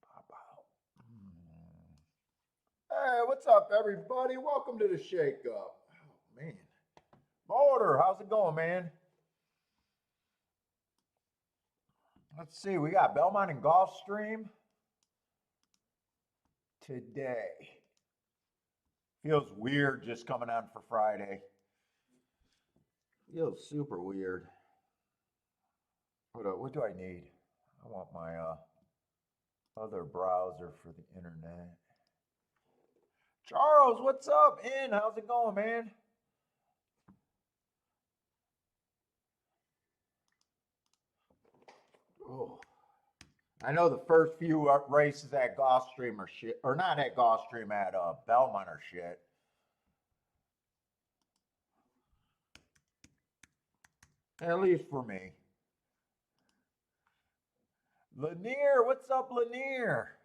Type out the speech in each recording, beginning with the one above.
Pop out. Hey, what's up, everybody? Welcome to the Shake Up. Oh, man. Motor, how's it going, man? Let's see. We got Belmont and Gulfstream today. Feels weird just coming on for Friday. Feels super weird. What do I need? I want my other browser for the internet. Charles, what's up? How's it going, man? Oh, I know the first few races at Gulfstream are shit, or not at Gulfstream, at Belmont are shit. At least for me. Lanier, what's up, Lanier?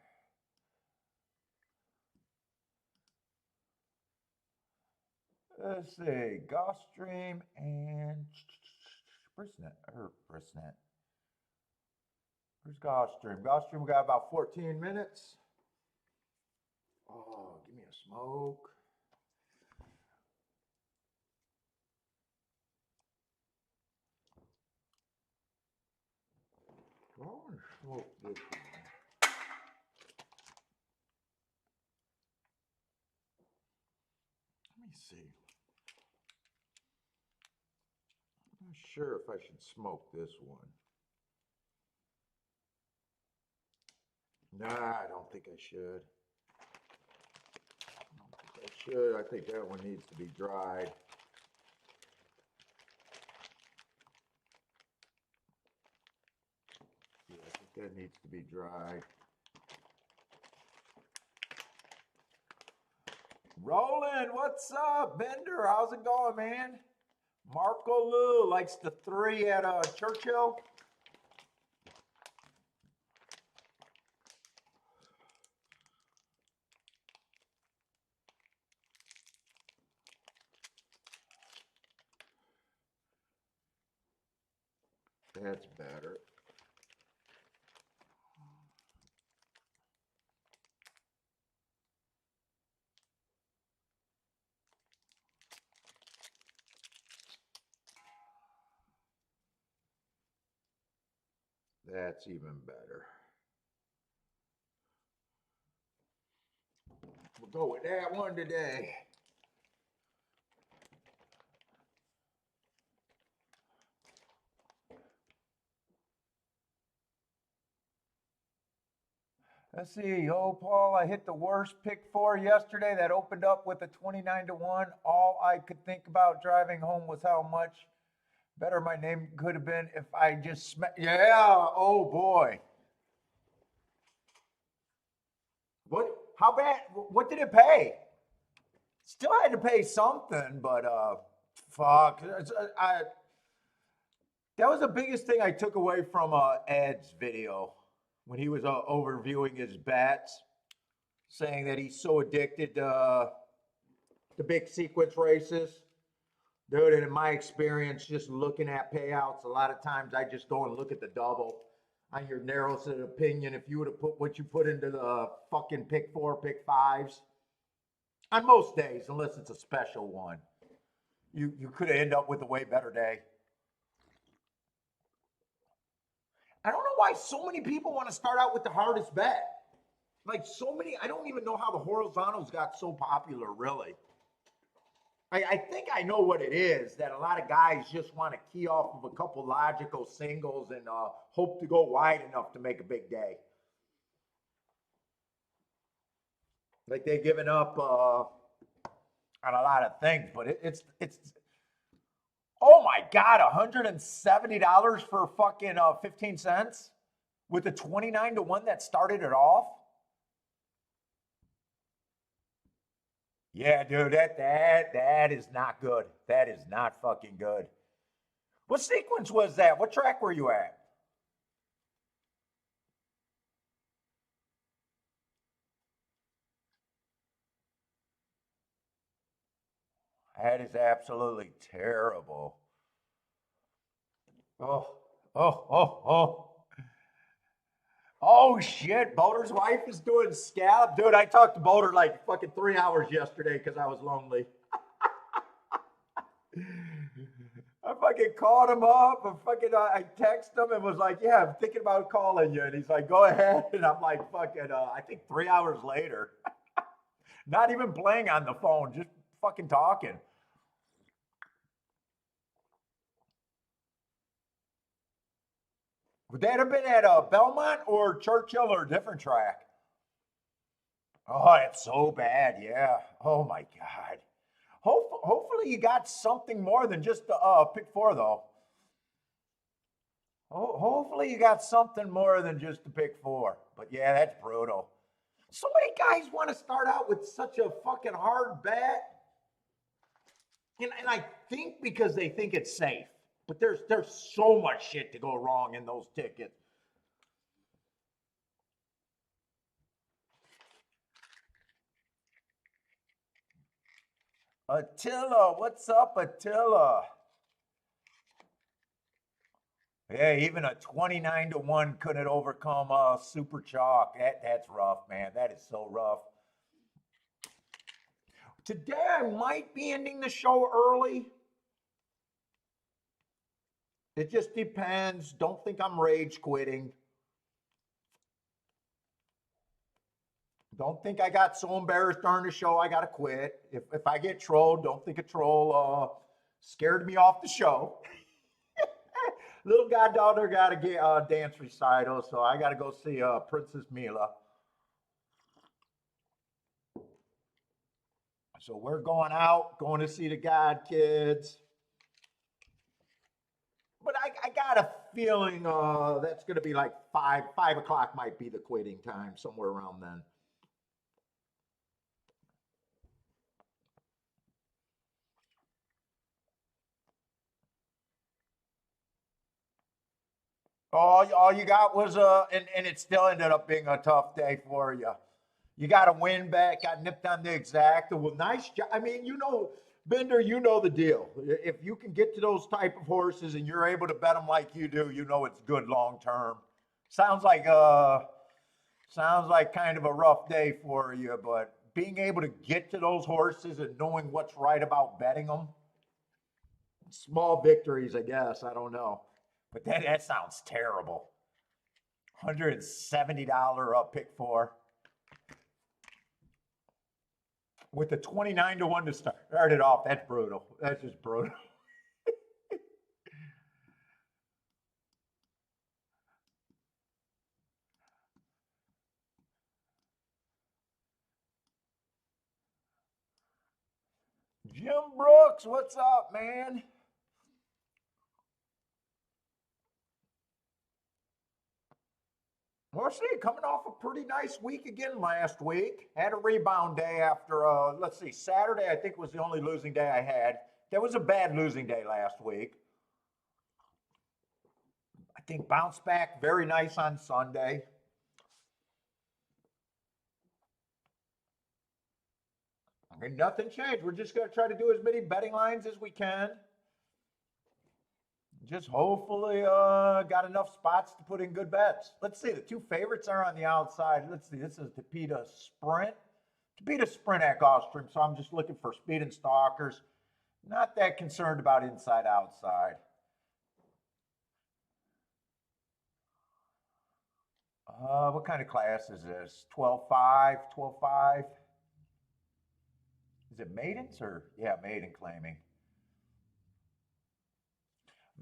Let's see, Gulfstream and Brisnet. Where's Gulfstream? Gulfstream, we got about 14 minutes. Oh, give me a smoke. I want to smoke this one. Let me see. I'm not sure if I should smoke this one. Nah, I don't think I should. I think that one needs to be dried. Yeah, I think that needs to be dried. Roland, what's up? Bender, how's it going, man? Marco Lou likes the 3 at Churchill. That's better. That's even better. We'll go with that one today. Let's see. Oh, Paul, I hit the worst pick 4 yesterday. That opened up with a 29-1. All I could think about driving home was how much better my name could have been if I just yeah. Oh boy. What? How bad? What did it pay? Still had to pay something, but fuck. That was the biggest thing I took away from Ed's video when he was overviewing his bets, saying that he's so addicted to the big sequence races. Dude, and in my experience, just looking at payouts, a lot of times I just go and look at the double on your narrowest opinion. If you would have put what you put into the fucking pick 4, pick 5s, on most days, unless it's a special one, you could have ended up with a way better day. I don't know why so many people want to start out with the hardest bet. Like so many, I don't even know how the horizontals got so popular, really. I think I know what it is, that a lot of guys just want to key off of a couple logical singles and hope to go wide enough to make a big day. Like they're giving up on a lot of things, but it's oh my god, $170 for fucking 15 cents with a 29-1 that started it off. Yeah, dude, that is not good. That is not fucking good. What sequence was that? What track were you at? That is absolutely terrible. Oh, oh, oh, oh. Oh shit, Boulder's wife is doing scallop. Dude, I talked to Boulder like fucking 3 hours yesterday because I was lonely. I fucking called him up and I texted him and was like, yeah, I'm thinking about calling you. And he's like, go ahead. And I'm like, I think 3 hours later, not even playing on the phone, just fucking talking. Would that have been at Belmont or Churchill or a different track? Oh, it's so bad. Yeah. Oh my God. Hopefully you got something more than just the pick four though. Hopefully you got something more than just the pick four. But yeah, that's brutal. So many guys want to start out with such a fucking hard bet, and I think because they think it's safe. But there's so much shit to go wrong in those tickets. Attila, what's up, Attila? Yeah, even a 29-1 couldn't overcome Super Chalk. That's rough, man. That is so rough. Today I might be ending the show early. It just depends. Don't think I'm rage quitting. Don't think I got so embarrassed during the show I gotta quit. If I get trolled, don't think a troll scared me off the show. Little goddaughter gotta get dance recital, so I gotta go see Princess Mila. So we're going out, going to see the God Kids. But I got a feeling that's going to be like 5 o'clock might be the quitting time, somewhere around then. All you got was and it still ended up being a tough day for you. You got a win back, got nipped on the exacta. Well, nice job. I mean, Bender, you know the deal. If you can get to those type of horses and you're able to bet them like you do, you know it's good long term. Sounds like sounds like kind of a rough day for you, but being able to get to those horses and knowing what's right about betting them, small victories, I guess. I don't know, but that sounds terrible. $170 up pick four with a 29-1 to start it off. That's brutal. That's just brutal. Jim Brooks, what's up, man? Well, see, coming off a pretty nice week again last week. Had a rebound day after, let's see, Saturday, I think was the only losing day I had. That was a bad losing day last week. I think bounced back very nice on Sunday. I mean, nothing changed. We're just going to try to do as many betting lines as we can. Just hopefully got enough spots to put in good bets. Let's see. The two favorites are on the outside. Let's see. This is Tapita Sprint. Tapita Sprint at Gulfstream. So I'm just looking for speed and stalkers. Not that concerned about inside outside. What kind of class is this? 12.5, 12.5. Is it maidens or yeah, maiden claiming?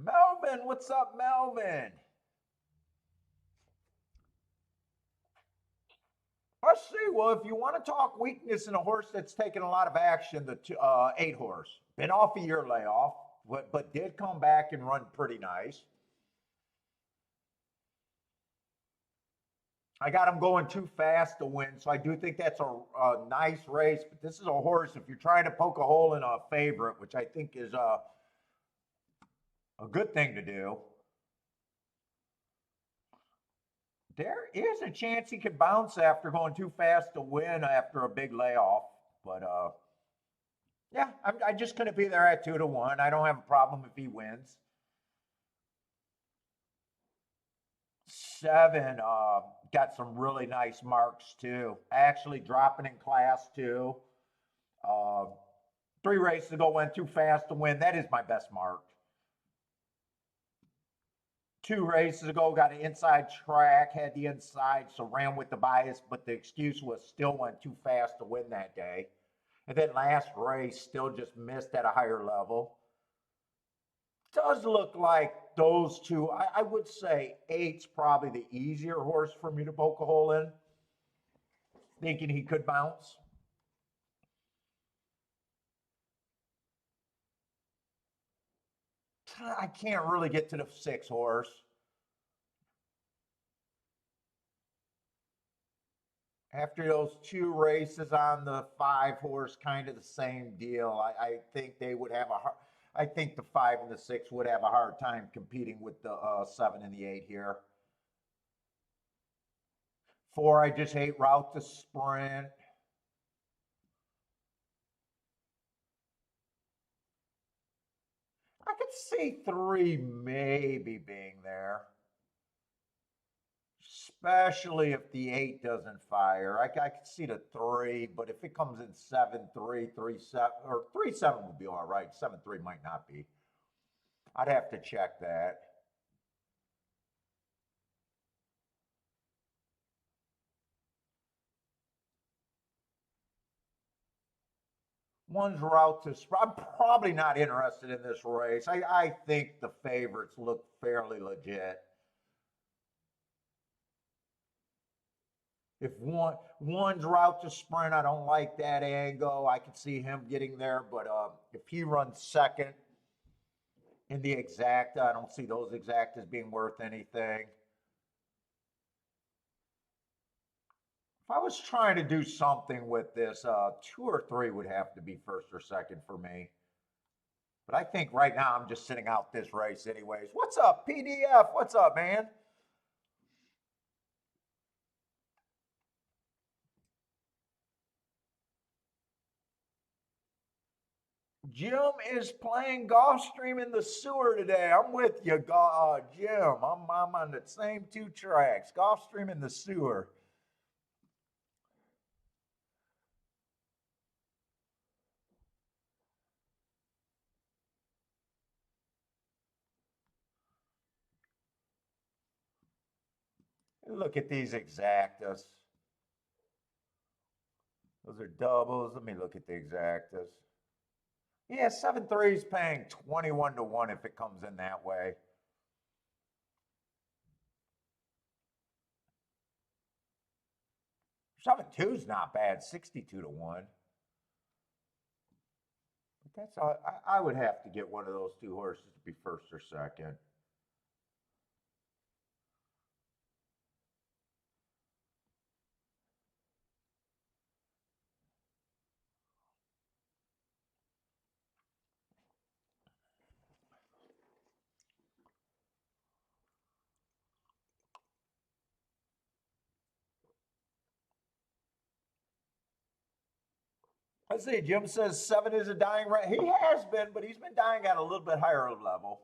Melvin, what's up, Melvin? Let's see. Well, if you want to talk weakness in a horse that's taken a lot of action, the 8 horse been off a year layoff, but did come back and run pretty nice. I got him going too fast to win, so I do think that's a nice race. But this is a horse. If you're trying to poke a hole in a favorite, which I think is a good thing to do, there is a chance he could bounce after going too fast to win after a big layoff. But yeah, I just couldn't be there at 2-1. I don't have a problem if he wins. 7 got some really nice marks too. Actually dropping in class too. Uh, 3 races ago went too fast to win. That is my best mark. 2 races ago got an inside track, had the inside, so ran with the bias, but the excuse was still went too fast to win that day. And then last race still just missed at a higher level. Does look like those two. I would say 8's probably the easier horse for me to poke a hole in, thinking he could bounce. I can't really get to the 6 horse. After those 2 races on the 5 horse, kind of the same deal. I think they would have a hard. I think the 5 and the 6 would have a hard time competing with the 7 and the 8 here. 4, I just hate route to sprint. I could see 3 maybe being there, especially if the 8 doesn't fire. I could see the 3, but if it comes in 7-3, 3-7, or 3-7 would be all right. 7-3 might not be. I'd have to check that. One's route to. I'm probably not interested in this race. I think the favorites look fairly legit. If one's route to sprint, I don't like that angle. I can see him getting there, but if he runs second in the exacta, I don't see those exactas being worth anything. If I was trying to do something with this, 2 or 3 would have to be first or second for me. But I think right now I'm just sitting out this race anyways. What's up, PDF? What's up, man? Jim is playing Gulfstream in the sewer today. I'm with you, Jim. I'm on the same 2 tracks. Gulfstream in the sewer. Look at these exactas. Those are doubles. Let me look at the exactas. Yeah, 7-3 is paying 21 to 1 if it comes in that way. 7-2 is not bad, 62 to 1. But that's all. I would have to get one of those 2 horses to be first or second. Let's see. Jim says 7 is a dying race. He has been, but he's been dying at a little bit higher level.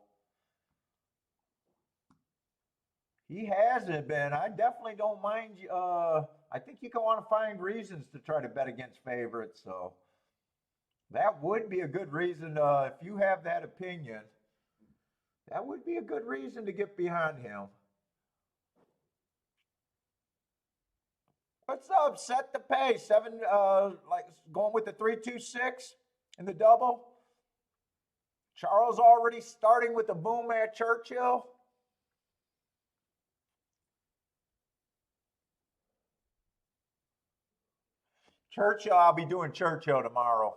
He hasn't been. I definitely don't mind. I think you can want to find reasons to try to bet against favorites. So that would be a good reason. If you have that opinion, that would be a good reason to get behind him. What's up? Set the pace. 7, like going with the 3-2-6 in the double. Charles already starting with the boom at Churchill. Churchill, I'll be doing Churchill tomorrow.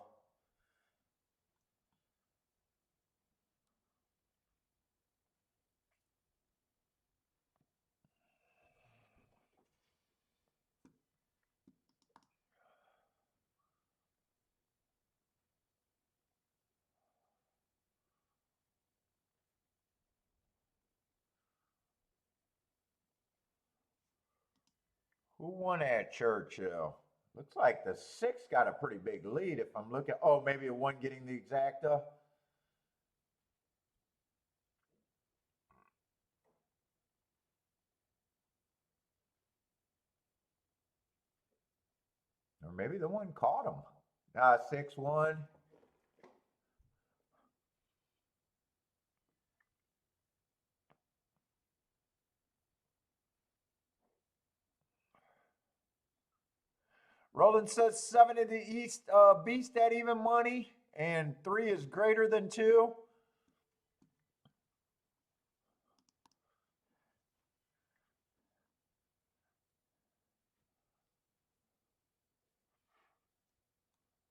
Who won at Churchill? Looks like the 6 got a pretty big lead if I'm looking. Oh, maybe a 1 getting the exacta. Or maybe the one caught him. 6-1. Roland says 7 in the East Beast at even money, and 3 is greater than 2.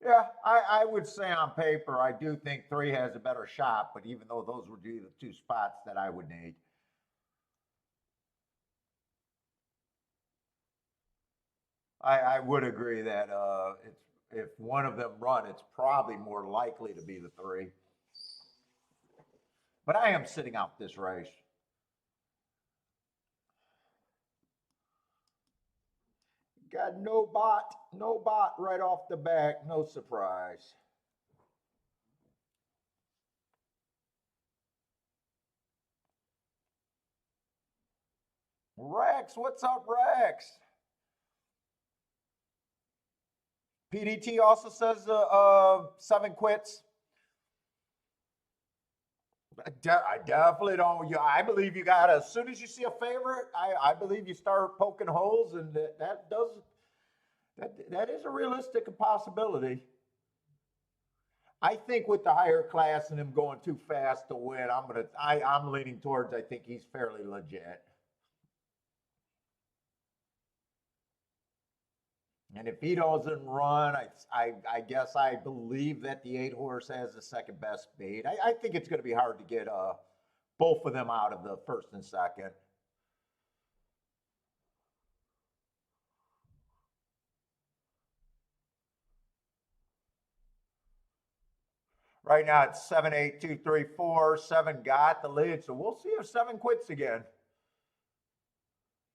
Yeah, I would say on paper, I do think 3 has a better shot, but even though those would be the 2 spots that I would need. I would agree that it's if one of them run, it's probably more likely to be the 3. But I am sitting out this race. Got no bot right off the back, no surprise. Rex, what's up, Rex? PDT also says 7 quits. I definitely don't. I believe you got to, as soon as you see a favorite, I believe you start poking holes, and that is a realistic possibility. I think with the higher class and him going too fast to win, I'm leaning towards I think he's fairly legit. And if he doesn't run, I guess I believe that the 8 horse has the second best speed. I think it's going to be hard to get both of them out of the first and second. Right now it's 7, 8, 2, 3, 4. 7 got the lead, so we'll see if 7 quits again.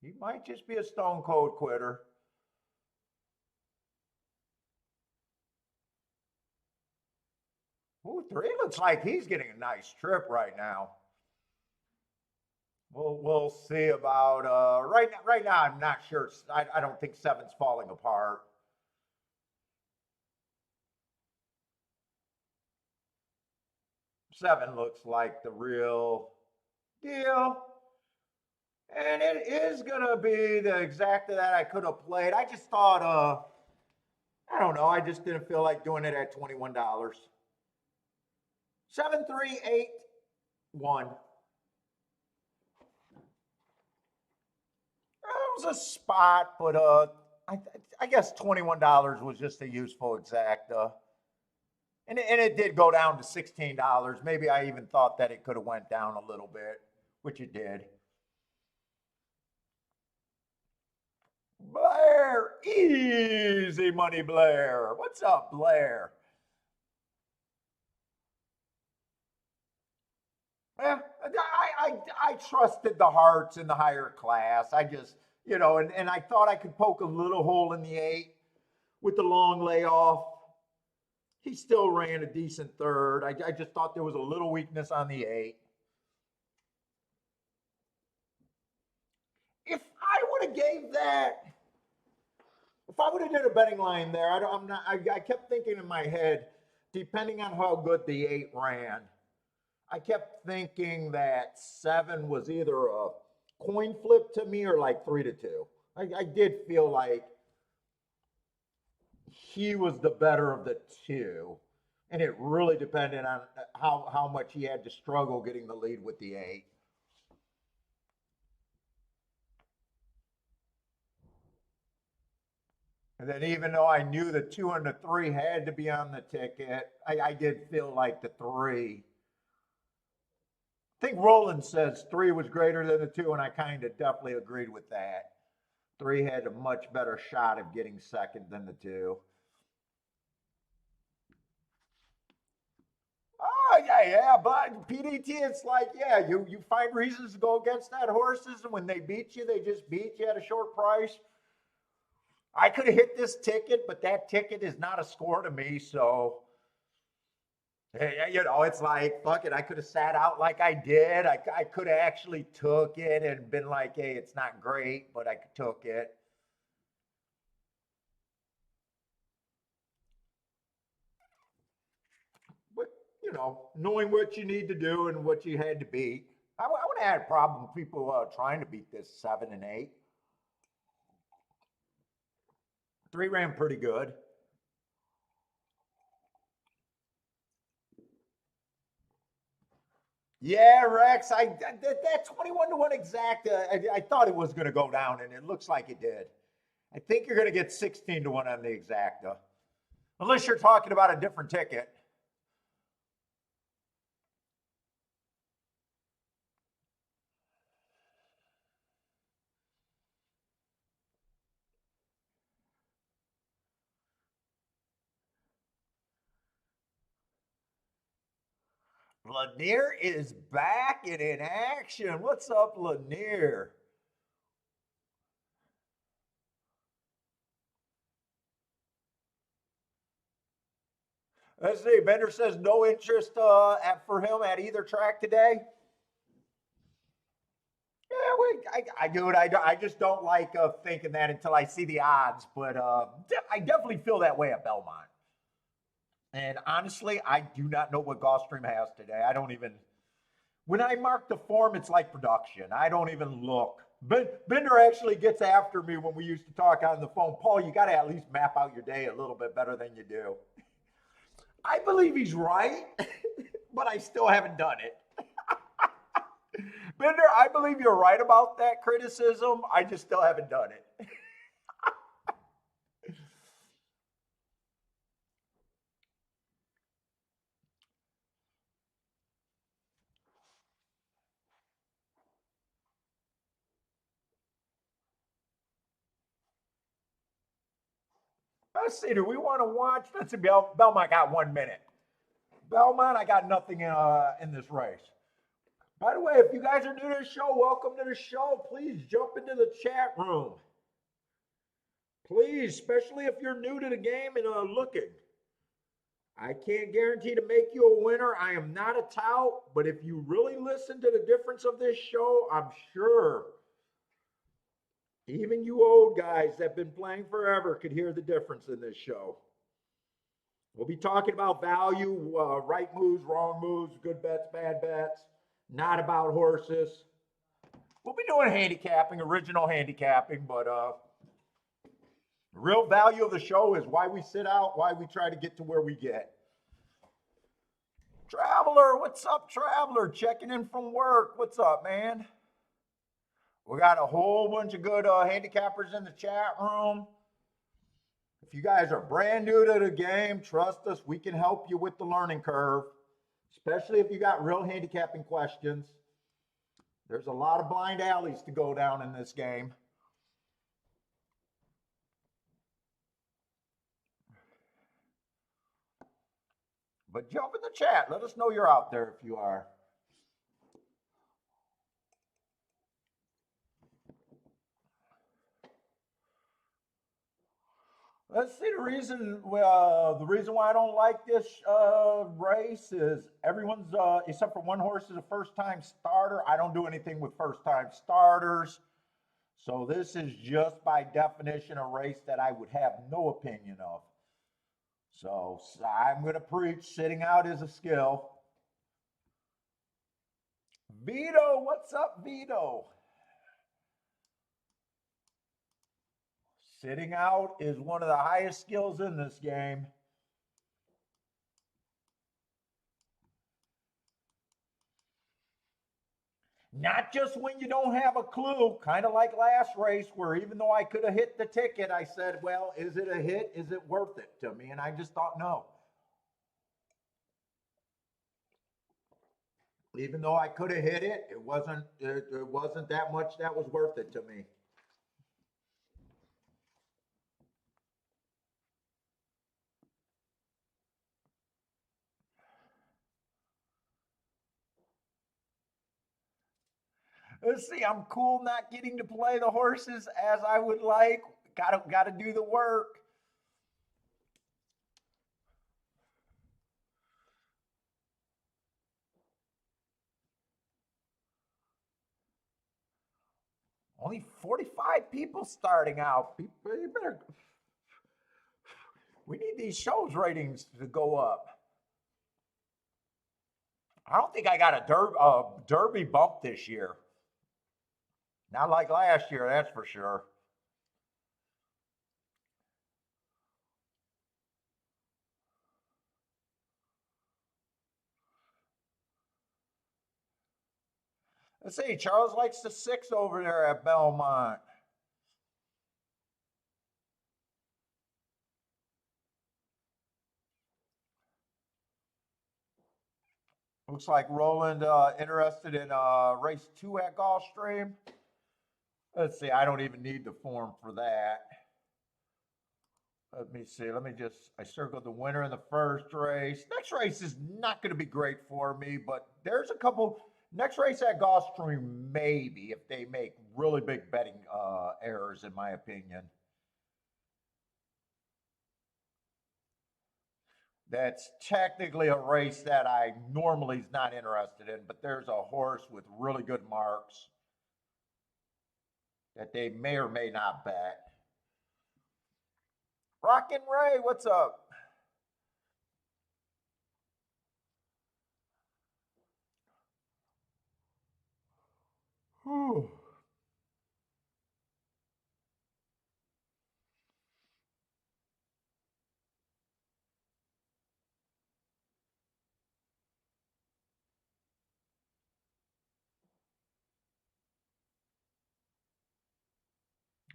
He might just be a stone cold quitter. Ooh, 3 looks like he's getting a nice trip right now. We'll see about right now. I'm not sure. I don't think 7's falling apart. 7 looks like the real deal. And it is gonna be the exactly that I could have played. I just thought I don't know, I just didn't feel like doing it at $21. 7, 3, 8, 1. It was a spot, but I guess $21 was just a useful exacta. And it did go down to $16. Maybe I even thought that it could have went down a little bit, which it did. Blair, easy money, Blair. What's up, Blair? Yeah, I trusted the hearts in the higher class. I just, and I thought I could poke a little hole in the 8 with the long layoff. He still ran a decent third. I just thought there was a little weakness on the 8. If I would have gave that, if I would have did a betting line there, I kept thinking in my head, depending on how good the 8 ran, I kept thinking that 7 was either a coin flip to me or like 3-2. I did feel like he was the better of the 2. And it really depended on how much he had to struggle getting the lead with the 8. And then even though I knew the 2 and the 3 had to be on the ticket, I did feel like the 3. I think Roland says 3 was greater than the 2, and I kind of definitely agreed with that. 3 had a much better shot of getting second than the 2. Oh, yeah, but PDT, it's like, yeah, you find reasons to go against that horses, and when they beat you, they just beat you at a short price. I could have hit this ticket, but that ticket is not a score to me, so it's like, fuck it. I could have sat out like I did. I could have actually took it and been like, hey, it's not great, but I took it. knowing what you need to do and what you had to beat. I would have had a problem with people trying to beat this 7 and 8. 3 ran pretty good. Yeah, Rex. That 21-1 exact. I thought it was going to go down, and it looks like it did. I think you're going to get 16-1 on the exacta, unless you're talking about a different ticket. Lanier is back and in action. What's up, Lanier? Let's see. Bender says no interest for him at either track today. Yeah, I just don't like thinking that until I see the odds. But I definitely feel that way at Belmont. And honestly, I do not know what Gulfstream has today. I don't even. When I mark the form, it's like production. I don't even look. Bender actually gets after me when we used to talk on the phone. Paul, you got to at least map out your day a little bit better than you do. I believe he's right, but I still haven't done it. Bender, I believe you're right about that criticism. I just still haven't done it. Let's see. Do we want to watch? Let's see. Belmont got 1 minute. Belmont, I got nothing in this race. By the way, if you guys are new to the show, welcome to the show. Please jump into the chat room. Please, especially if you're new to the game and looking. I can't guarantee to make you a winner. I am not a tout, but if you really listen to the difference of this show, I'm sure even you old guys that have been playing forever could hear the difference in this show. We'll be talking about value, right moves, wrong moves, good bets, bad bets, not about horses. We'll be doing handicapping, original handicapping, but the real value of the show is why we sit out, why we try to get to where we get. Traveler, what's up, Traveler? Checking in from work. What's up, man? We got a whole bunch of good handicappers in the chat room. If you guys are brand new to the game, trust us, we can help you with the learning curve, especially if you got real handicapping questions. There's a lot of blind alleys to go down in this game. But jump in the chat. Let us know you're out there if you are. Let's see. The reason why I don't like this race is everyone's except for one horse is a first-time starter. I don't do anything with first-time starters, so this is just by definition a race that I would have no opinion of. So I'm going to preach sitting out is a skill. Vito, what's up, Vito? Sitting out is one of the highest skills in this game. Not just when you don't have a clue, kind of like last race where even though I could have hit the ticket, I said, well, is it a hit? Is it worth it to me? And I just thought, no. Even though I could have hit it, it wasn't that much that was worth it to me. Let's see, I'm cool not getting to play the horses as I would like. Gotta do the work. Only 45 people starting out. People, you better. We need these shows ratings to go up. I don't think I got a derby bump this year. Not like last year, that's for sure. Let's see, Charles likes the 6 over there at Belmont. Looks like Roland interested in race 2 at Gulfstream. Let's see, I don't even need the form for that. Let me see. I circled the winner in the first race. Next race is not going to be great for me, but there's a couple. Next race at Gulfstream, maybe, if they make really big betting errors, in my opinion. That's technically a race that I normally is not interested in, but there's a horse with really good marks that they may or may not bet. Rockin' Ray, what's up? Whew.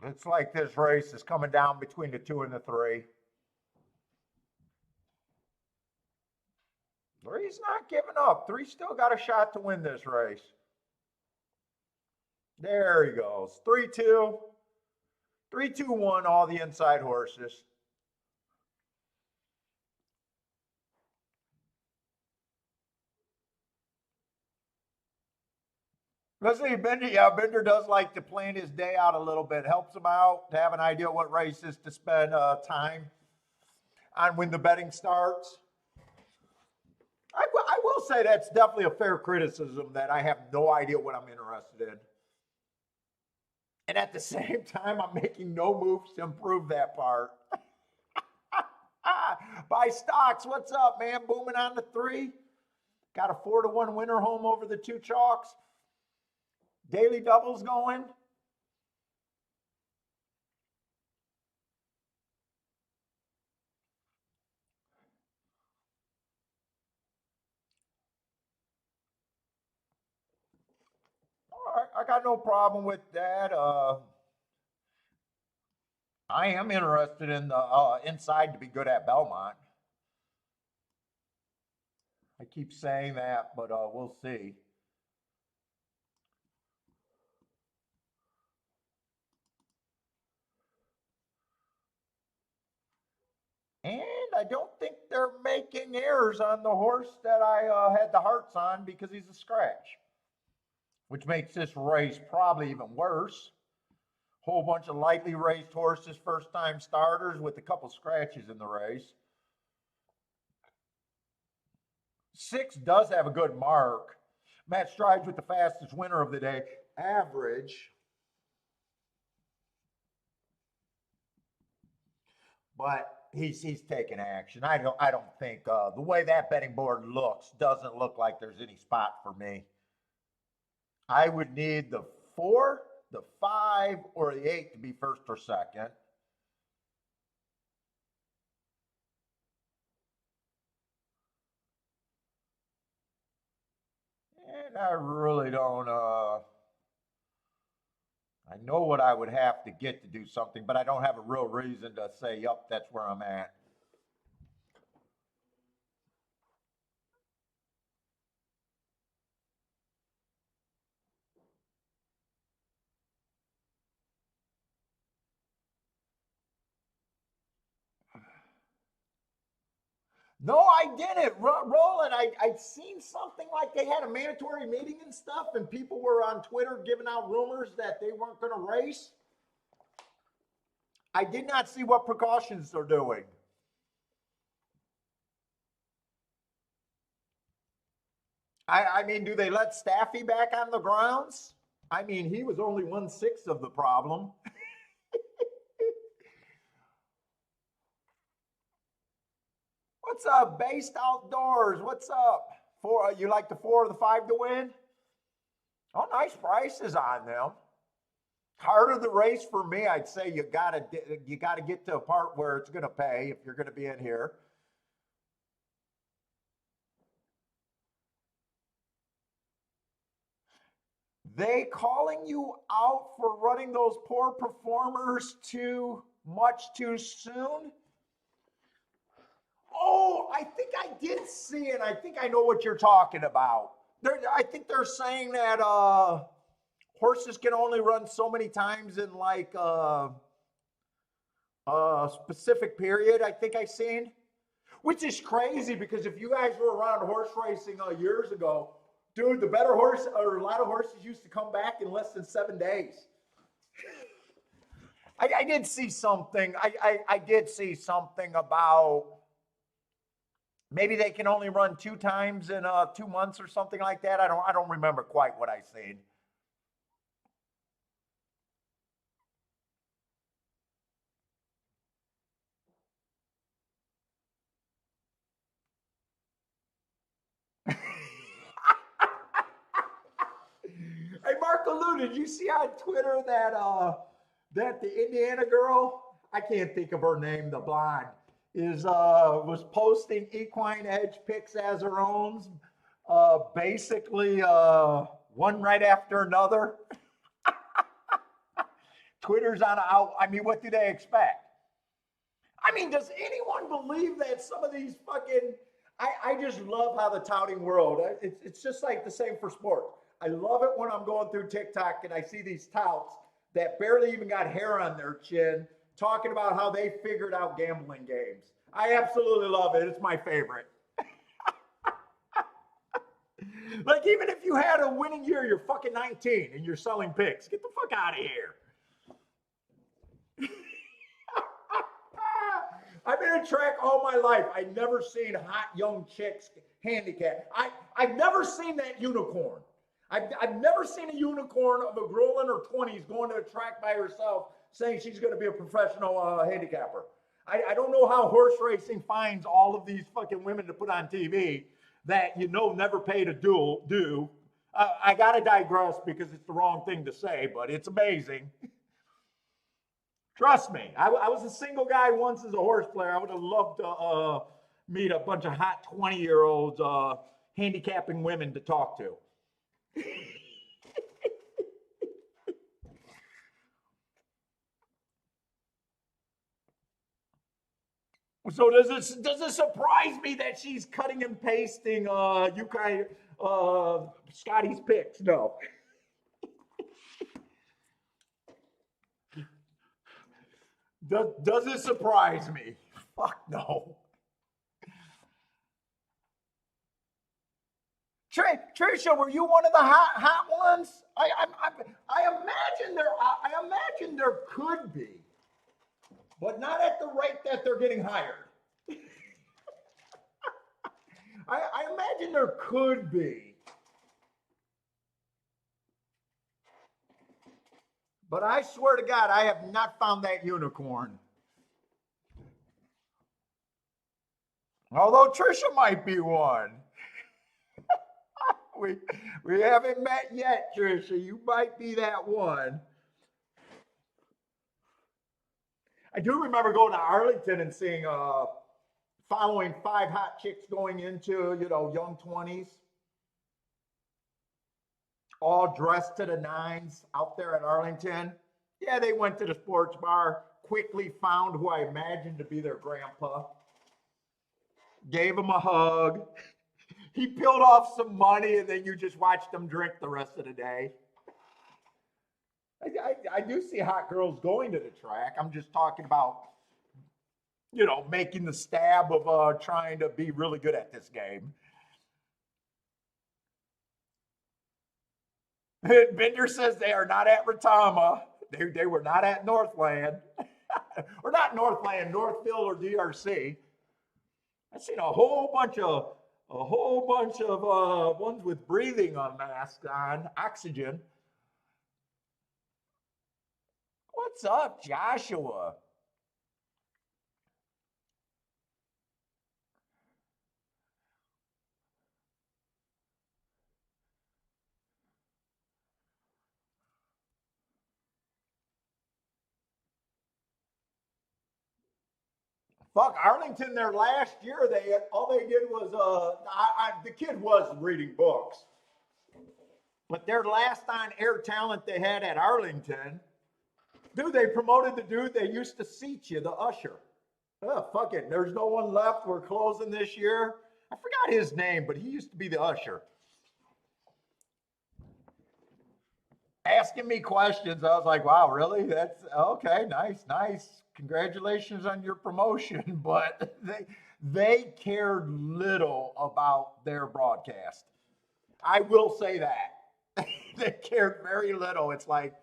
It's like this race is coming down between the 2 and the 3. Three's not giving up. Three still got a shot to win this race. There he goes. 3-2. 3-2-1, all the inside horses. Let's see, Bender. Yeah, Bender does like to plan his day out a little bit. Helps him out to have an idea what races to spend time on when the betting starts. I will say that's definitely a fair criticism that I have no idea what I'm interested in. And at the same time, I'm making no moves to improve that part. Buy stocks. What's up, man? Booming on the 3. Got a 4-1 winner home over the 2 chalks. Daily doubles going. All right, I got no problem with that. I am interested in the inside to be good at Belmont. I keep saying that, but we'll see. And I don't think they're making errors on the horse that I had the hearts on because he's a scratch, which makes this race probably even worse. Whole bunch of lightly raced horses, first time starters with a couple scratches in the race. 6 does have a good mark. Matt Strides with the fastest winner of the day. Average. But he's taking action. I don't think the way that betting board looks doesn't look like there's any spot for me. I would need the 4, the 5, or the 8 to be first or second. And I really don't. I know what I would have to get to do something, but I don't have a real reason to say, "Yup, that's where I'm at." No, I didn't. Roland, I'd seen something like they had a mandatory meeting and stuff, and people were on Twitter giving out rumors that they weren't going to race. I did not see what precautions they're doing. I mean, do they let Staffy back on the grounds? I mean, he was only 1/6 of the problem. What's up, Based Outdoors? What's up? Four, you like the 4 or the 5 to win? Oh, nice prices on them. Heart of the race for me, I'd say you gotta get to a part where it's gonna pay if you're gonna be in here. They calling you out for running those poor performers too much too soon? Oh, I think I did see it. I think I know what you're talking about. I think they're saying that horses can only run so many times in like a specific period. I think I seen, which is crazy because if you guys were around horse racing years ago, dude, the better horse or a lot of horses used to come back in less than 7 days. I did see something. I did see something about maybe they can only run 2 times in 2 months or something like that. I don't remember quite what I seen. Hey, Marco Lou, did you see on Twitter that the Indiana girl, I can't think of her name, the blonde, is was posting equine edge picks as her own, basically one right after another. Twitter's on a out. I mean, what do they expect? I mean, does anyone believe that some of these fucking? I just love how the touting world. It's just like the same for sports. I love it when I'm going through TikTok and I see these touts that barely even got hair on their chin talking about how they figured out gambling games. I absolutely love it. It's my favorite. Like, even if you had a winning year, you're fucking 19 and you're selling picks. Get the fuck out of here. I've been in track all my life. I've never seen hot young chicks handicap. I've never seen that unicorn. I've never seen a unicorn of a girl in her 20s going to a track by herself saying she's going to be a professional handicapper. I don't know how horse racing finds all of these fucking women to put on TV that never paid a due. I got to digress because it's the wrong thing to say, but it's amazing. Trust me, I was a single guy once as a horse player. I would have loved to meet a bunch of hot 20-year-olds handicapping women to talk to. So does it surprise me that she's cutting and pasting Scotty's picks? No. Does it surprise me? Fuck no. Trisha, were you one of the hot ones? I imagine there could be, but not at the rate that they're getting hired. I imagine there could be, but I swear to God, I have not found that unicorn. Although Trisha might be one. We haven't met yet, Trisha. You might be that one. I do remember going to Arlington and seeing following 5 hot chicks going into young 20s, all dressed to the nines out there at Arlington. Yeah, they went to the sports bar, quickly found who I imagined to be their grandpa, gave him a hug. He peeled off some money, and then you just watched them drink the rest of the day. I do see hot girls going to the track. I'm just talking about, making the stab of trying to be really good at this game. Bender says they are not at Retama. They were not at Northland. Or not Northland, Northville or DRC. I've seen a whole bunch of ones with breathing masks on, oxygen. What's up, Joshua? Fuck, Arlington, their last year, all they did was, the kid was reading books. But their last on air talent they had at Arlington, dude, they promoted the dude that used to seat you, the usher. Oh, fuck it. There's no one left. We're closing this year. I forgot his name, but he used to be the usher. Asking me questions. I was like, wow, really? That's okay. Nice, nice. Congratulations on your promotion. But they cared little about their broadcast. I will say that. They cared very little. It's like,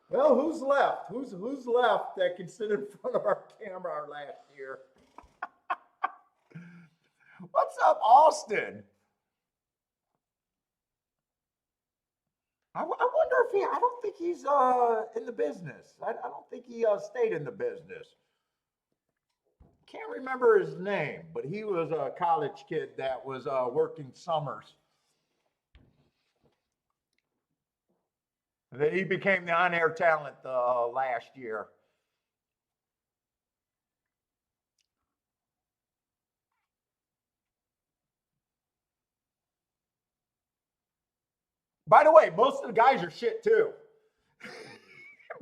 well, who's left? Who's left that can sit in front of our camera last year? What's up, Austin? I wonder if I don't think he's in the business. I don't think he stayed in the business. Can't remember his name, but he was a college kid that was working summers. And then he became the on-air talent last year. By the way, most of the guys are shit too.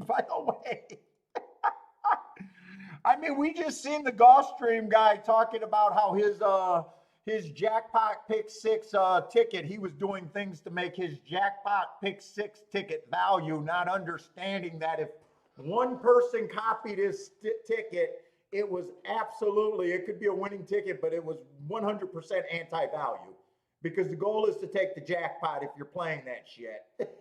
By the way, I mean, we just seen the Gulfstream guy talking about how his jackpot pick six ticket, he was doing things to make his jackpot pick six ticket value, not understanding that if one person copied his ticket, it was absolutely, it could be a winning ticket, but it was 100% anti-value because the goal is to take the jackpot if you're playing that shit.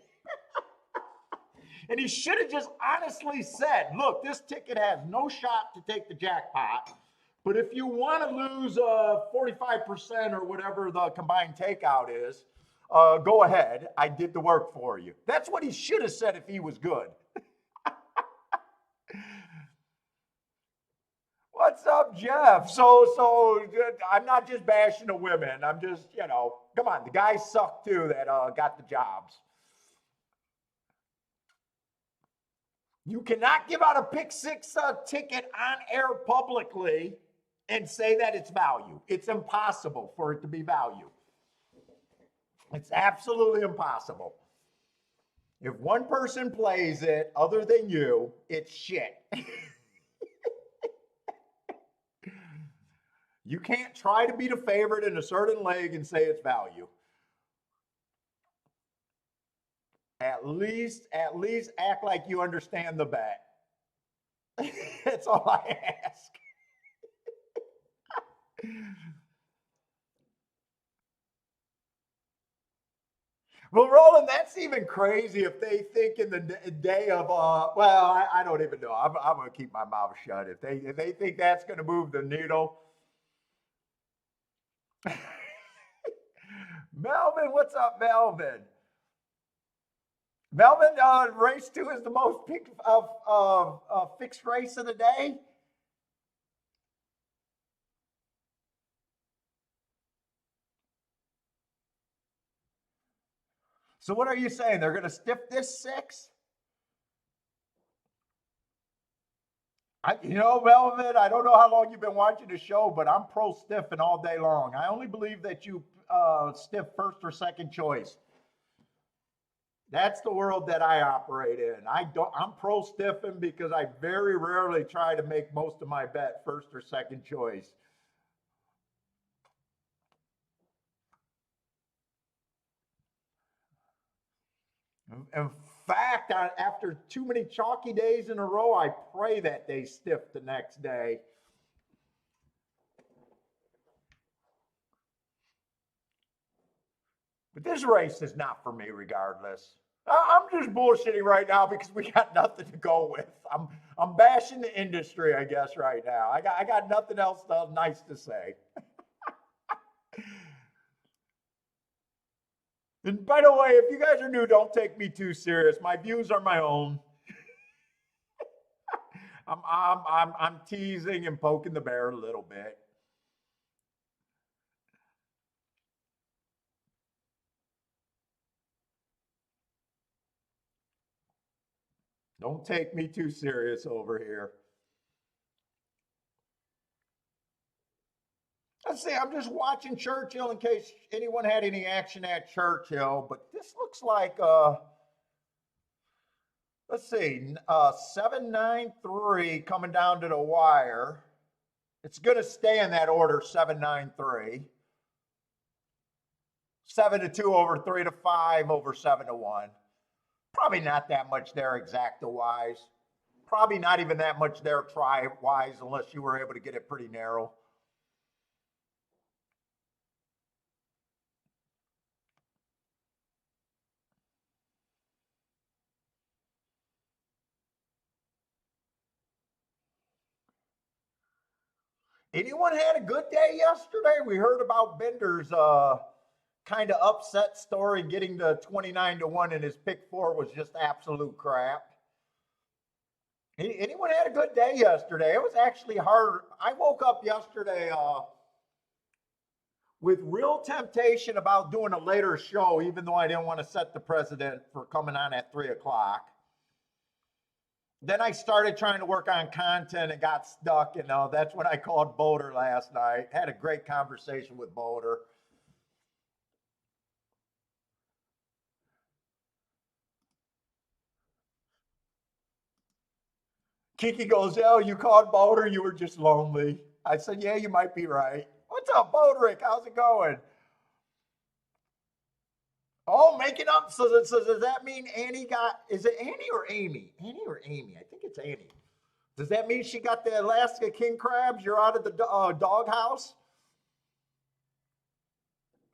And he should have just honestly said, look, this ticket has no shot to take the jackpot. But if you want to lose 45% or whatever the combined takeout is, go ahead. I did the work for you. That's what he should have said if he was good. What's up, Jeff? So I'm not just bashing the women. I'm just, come on. The guys suck too that got the jobs. You cannot give out a pick six ticket on air publicly and say that it's value. It's impossible for it to be value. It's absolutely impossible. If one person plays it other than you, it's shit. You can't try to be the favorite in a certain leg and say it's value. At least act like you understand the bet. That's all I ask. Well, Roland, that's even crazy if they think in the day of, well, I don't even know. I'm going to keep my mouth shut. If they think that's going to move the needle. Melvin, what's up, Melvin? Melvin, race two is the most picked fixed race of the day. So what are you saying? They're going to stiff this six? Melvin, I don't know how long you've been watching the show, but I'm pro stiffing all day long. I only believe that you stiff first or second choice. That's the world that I operate in. I'm pro stiffing because I very rarely try to make most of my bet first or second choice. In fact, after too many chalky days in a row, I pray that they stiff the next day. But this race is not for me regardless. I'm just bullshitting right now because we got nothing to go with. I'm bashing the industry, I guess, right now. I got nothing else nice to say. And by the way, if you guys are new, don't take me too serious. My views are my own. I'm teasing and poking the bear a little bit. Don't take me too serious over here. Let's see, I'm just watching Churchill in case anyone had any action at Churchill, but this looks like, let's see, 793 coming down to the wire. It's going to stay in that order, 793. 7-2 over 3-5 over 7-1. Probably not that much there exacta-wise. Probably not even that much there try-wise unless you were able to get it pretty narrow. Anyone had a good day yesterday? We heard about Bender's kind of upset story getting to 29-1 and his pick four was just absolute crap. Anyone had a good day yesterday? It was actually hard. I woke up yesterday with real temptation about doing a later show, even though I didn't want to set the precedent for coming on at 3 o'clock. Then I started trying to work on content and got stuck, and that's when I called Boulder last night. Had a great conversation with Boulder. Kiki goes, "Oh, you called Boulder, you were just lonely." I said, "Yeah, you might be right." "What's up, Boldrick? How's it going?" "Oh, making up. So does that mean Annie got, is it Annie or Amy? Annie or Amy? I think it's Annie. Does that mean she got the Alaska king crabs? You're out of the doghouse?"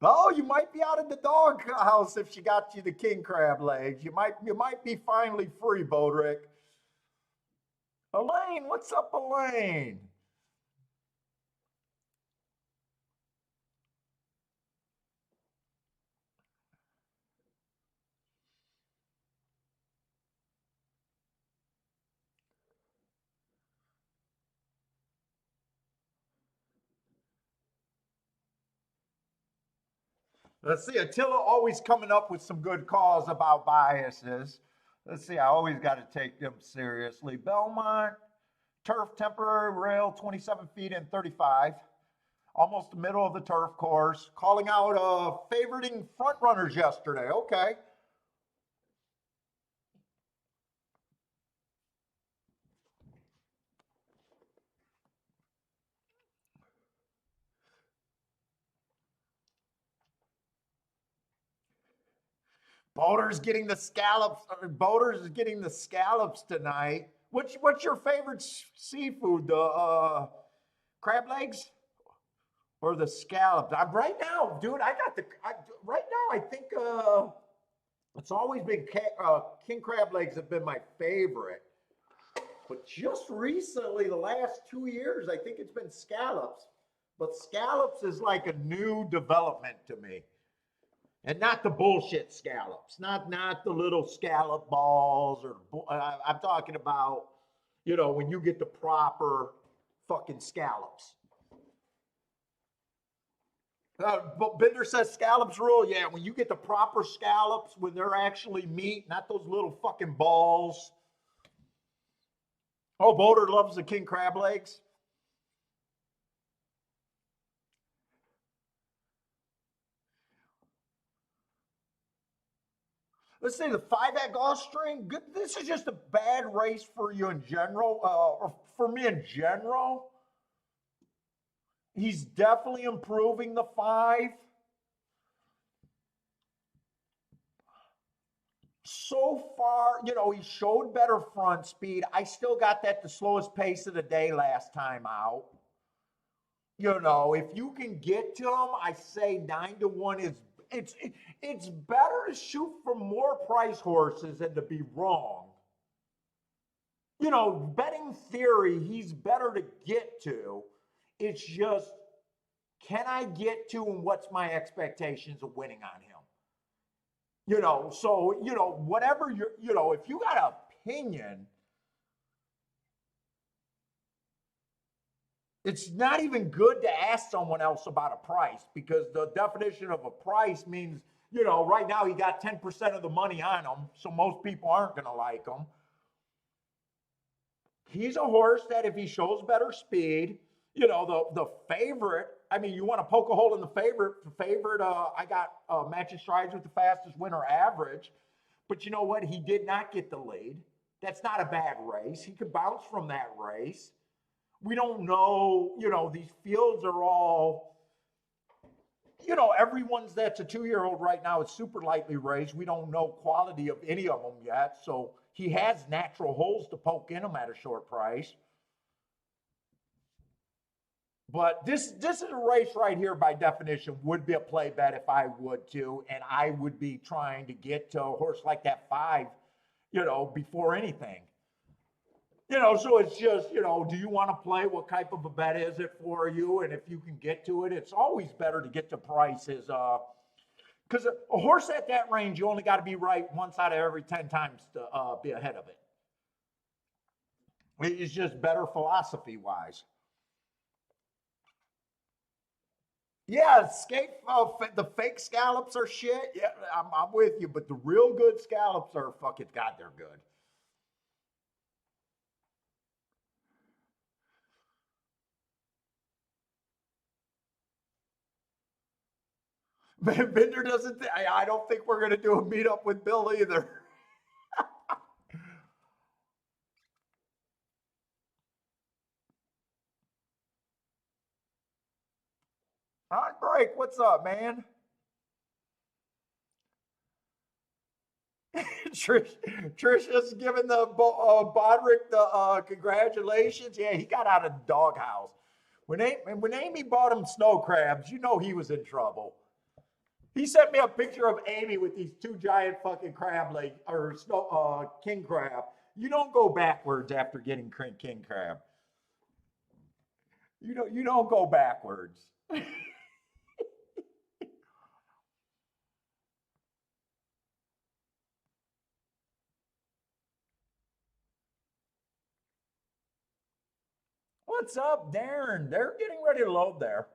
"Oh, you might be out of the doghouse if she got you the king crab legs. You might be finally free, Boldrick." "Elaine, what's up, Elaine?" Let's see, Attila always coming up with some good calls about biases. Let's see, I always got to take them seriously. Belmont, turf temporary rail, 27 feet and 35. Almost the middle of the turf course. Calling out favoriting front runners yesterday. Okay. Boulder's getting the scallops. Boulder's getting the scallops tonight. What's your favorite seafood? The crab legs or the scallops? Right now, dude. Right now. I think it's always been king crab legs have been my favorite. But just recently, the last 2 years, I think it's been scallops. But scallops is like a new development to me. And not the bullshit scallops, not the little scallop balls or I'm talking about, when you get the proper fucking scallops. But Bender says scallops rule. Yeah, when you get the proper scallops, when they're actually meat, not those little fucking balls. Oh, Boulder loves the king crab legs. Let's say the 5 at Gulfstream. Good. This is just a bad race for you in general, or for me in general. He's definitely improving the 5. So far, he showed better front speed. I still got that the slowest pace of the day last time out. If you can get to him, I say 9-1 is it's better to shoot for more price horses than to be wrong. Betting theory, he's better to get to. It's just, can I get to and what's my expectations of winning on him? So, whatever if you got an opinion, it's not even good to ask someone else about a price because the definition of a price means, right now he got 10% of the money on him. So most people aren't going to like him. He's a horse that if he shows better speed, The favorite. I mean, you want to poke a hole in the favorite. The favorite, I got matching strides with the fastest winner average. But you know what? He did not get the lead. That's not a bad race. He could bounce from that race. We don't know. These fields are all. Everyone's that's a 2-year-old right now is super lightly raced. We don't know quality of any of them yet. So he has natural holes to poke in them at a short price. But this is a race right here by definition would be a play bet if I would too. And I would be trying to get to a horse like that 5, before anything. So it's just, do you want to play? What type of a bet is it for you? And if you can get to it, it's always better to get to prices. Because a horse at that range, you only got to be right once out of every 10 times to be ahead of it. It's just better philosophy-wise. Yeah, the fake scallops are shit. Yeah, I'm with you, but the real good scallops are fucking, God, they're good. Bender doesn't. I don't think we're going to do a meetup with Bill either. On break, what's up, man? Trish is giving the Bodrick the congratulations. Yeah, he got out of the doghouse. When Amy bought him snow crabs, he was in trouble. He sent me a picture of Amy with these 2 giant fucking crab leg or snow king crab. You don't go backwards after getting king crab. You don't go backwards. What's up, Darren? They're getting ready to load there.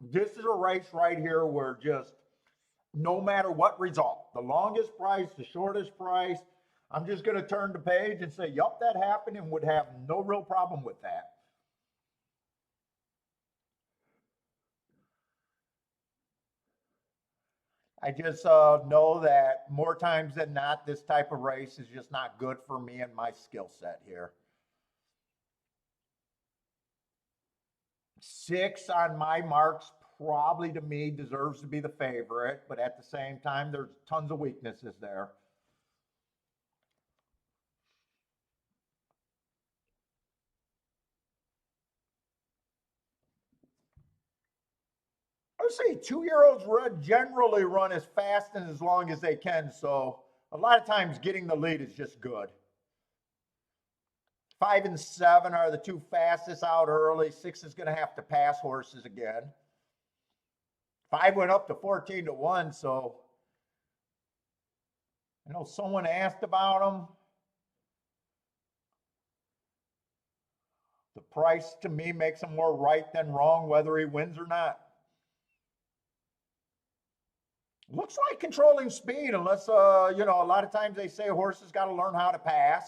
This is a race right here where just no matter what result, the longest price, the shortest price, I'm just going to turn the page and say, yup, that happened, and would have no real problem with that. I just know that more times than not, this type of race is just not good for me and my skill set here. 6 on my marks probably to me deserves to be the favorite, but at the same time, there's tons of weaknesses there. I would say 2-year-olds generally run as fast and as long as they can. So a lot of times getting the lead is just good. 5 and 7 are the 2 fastest out early. 6 is going to have to pass horses again. 5 went up to 14-1. So someone asked about them. The price to me makes him more right than wrong, whether he wins or not. Looks like controlling speed, unless, a lot of times they say horses got to learn how to pass.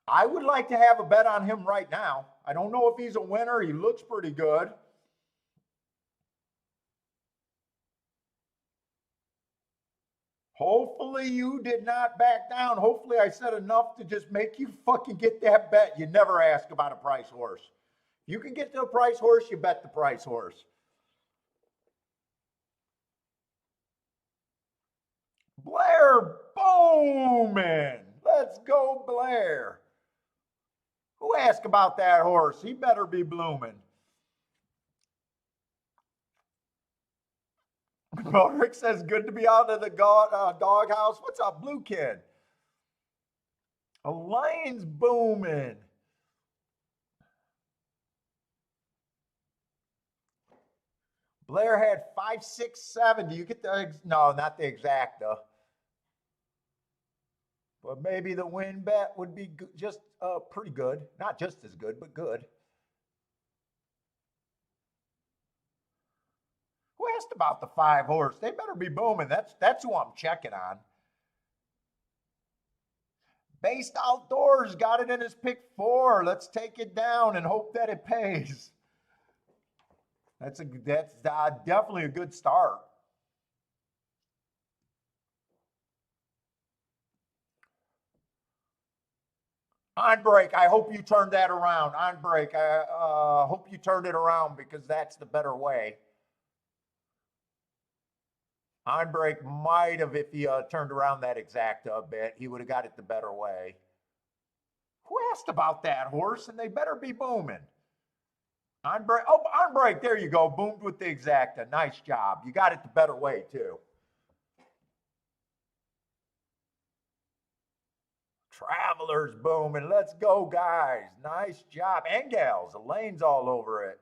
I would like to have a bet on him right now. I don't know if he's a winner. He looks pretty good. Hopefully you did not back down. Hopefully I said enough to just make you fucking get that bet. You never ask about a price horse. You can get to a price horse, you bet the price horse. Blair Bowman. Let's go, Blair. Who asked about that horse? He better be blooming. Rick says, good to be out of the doghouse. What's up, Blue Kid? A lion's booming. Blair had 5, 6, 7. Do you get the, no, not the exact though. But maybe the win bet would be just pretty good. Not just as good, but good. Who asked about the 5 horse? They better be booming. That's who I'm checking on. Based Outdoors got it in his pick 4. Let's take it down and hope that it pays. That's definitely a good start. On break, I hope you turned that around. On break, I hope you turned it around because that's the better way. On break might have, if he turned around that exact bit, he would have got it the better way. Who asked about that horse? And they better be booming. On break, oh, on break, there you go. Boomed with the exacta. Nice job. You got it the better way, too. Travelers booming. Let's go, guys. Nice job. And gals. Elaine's all over it.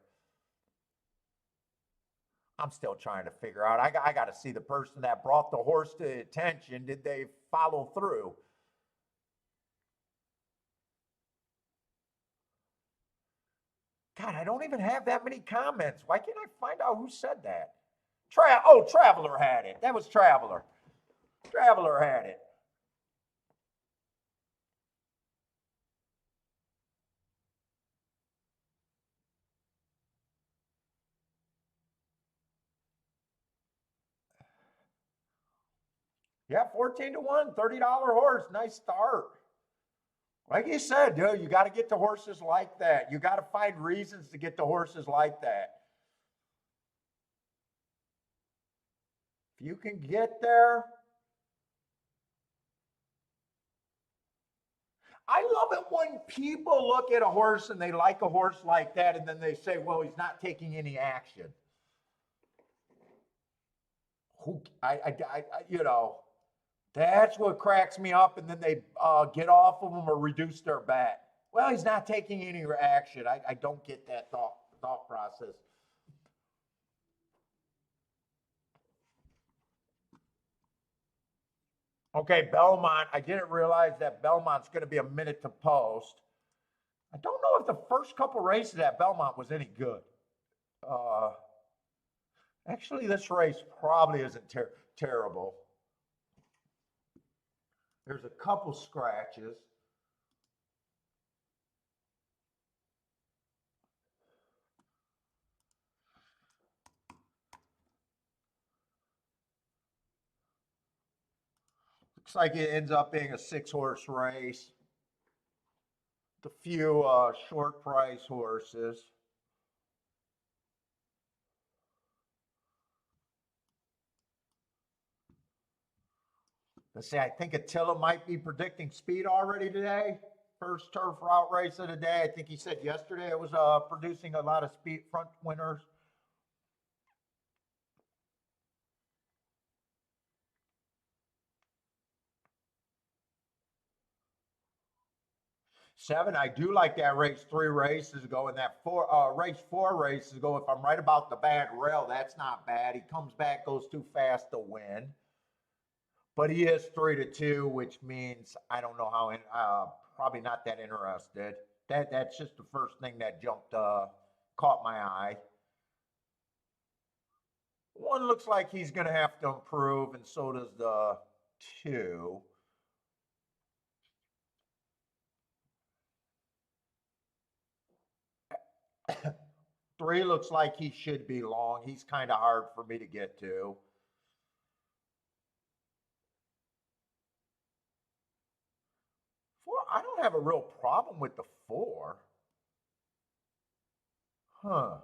I'm still trying to figure out. I got to see the person that brought the horse to attention. Did they follow through? God, I don't even have that many comments. Why can't I find out who said that? Traveler had it. That was Traveler. Traveler had it. Yeah, 14 to 1, $30 horse. Nice start. Like you said, dude, you got to get the horses like that. You got to find reasons to get the horses like that. If you can get there. I love it when people look at a horse and they like a horse like that, and then they say, well, he's not taking any action. You know, that's what cracks me up, and then they get off of him or reduce their bet. Well, he's not taking any action. I don't get that thought process. Okay, Belmont. I didn't realize that Belmont's going to be a minute to post. I don't know if the first couple races at Belmont was any good. Uh, Actually, this race probably isn't terrible. There's a couple scratches. Looks like it ends up being a 6-horse race. The few short price horses. Let's see, I think Attila might be predicting speed already today. First turf route race of the day. I think he said yesterday it was producing a lot of speed front winners. Seven, I do like that race 3 races ago, and that race 4 races ago. If I'm right about the bad rail, that's not bad. He comes back, goes too fast to win. But he is 3 to 2, which means I don't know how. Probably not that interested. That's just the first thing that caught my eye. One looks like he's going to have to improve, and so does the 2. 3 looks like he should be long. He's kind of hard for me to get to. 4, I don't have a real problem with the 4. Huh.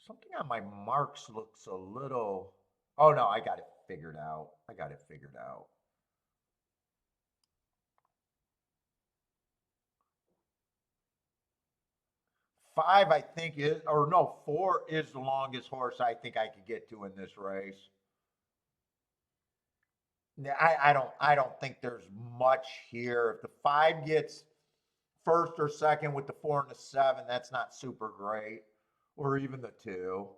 Something on my marks looks a little. Oh no, I got it figured out. I got it figured out. 5, I think is, or no, 4 is the longest horse I think I could get to in this race. I don't think there's much here. If the 5 gets first or second with the 4 and the 7, that's not super great, or even the 2.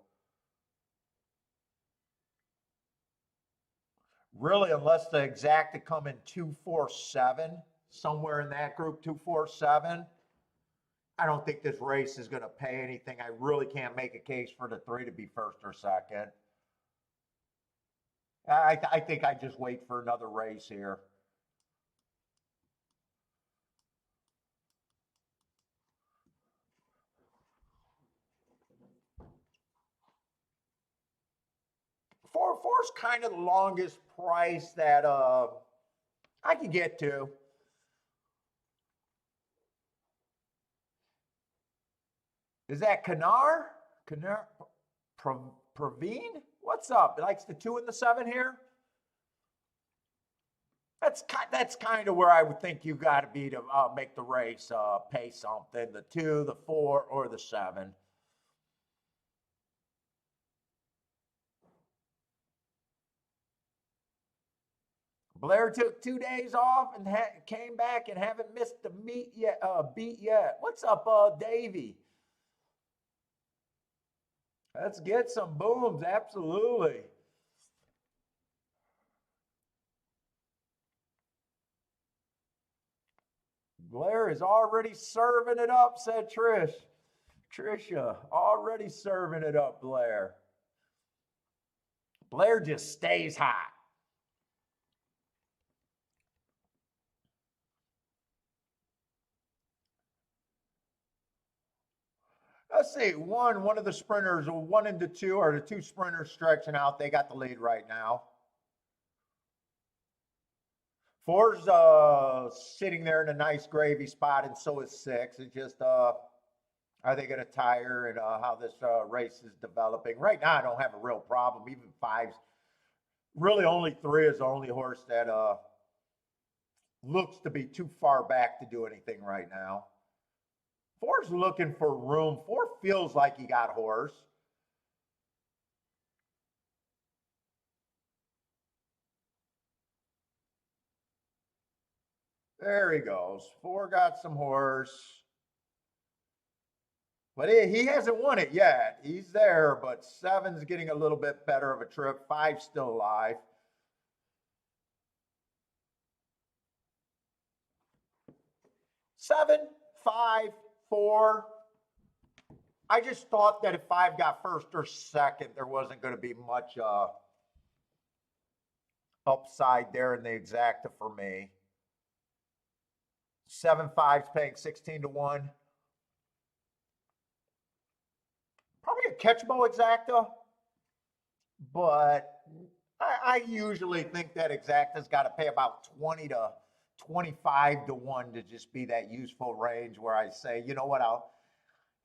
Really, unless the exacta come in 2, 4, 7, somewhere in that group, 2, 4, 7. I don't think this race is going to pay anything. I really can't make a case for the 3 to be first or second. I think I just wait for another race here. Four's kind of the longest price that I could get to. Is that Kanar? Praveen? What's up? He likes the 2 and the 7 here? That's kind of where I would think you got to be to make the race pay something. The 2, the 4, or the 7. Blair took 2 days off and came back and haven't missed the beat yet. What's up, Davey? Let's get some booms, absolutely. Blair is already serving it up, said Trish. Trisha, already serving it up, Blair. Blair just stays hot. Let's see, one of the sprinters, 1 and the 2, or the 2 sprinters stretching out. They got the lead right now. 4's sitting there in a nice gravy spot, and so is 6. It's just, are they going to tire and how this race is developing? Right now, I don't have a real problem. Even 5's, really only 3 is the only horse that looks to be too far back to do anything right now. 4's looking for room. 4 feels like he got horse. There he goes. 4 got some horse. But he hasn't won it yet. He's there, but 7's getting a little bit better of a trip. 5's still alive. Seven, 5, 4. I just thought that if 5 got first or second, there wasn't going to be much upside there in the exacta for me. 7-5's paying 16 to 1. Probably a catchable exacta, but I usually think that exacta's got to pay about 20 to 25 to 1 to just be that useful range where I say, you know what,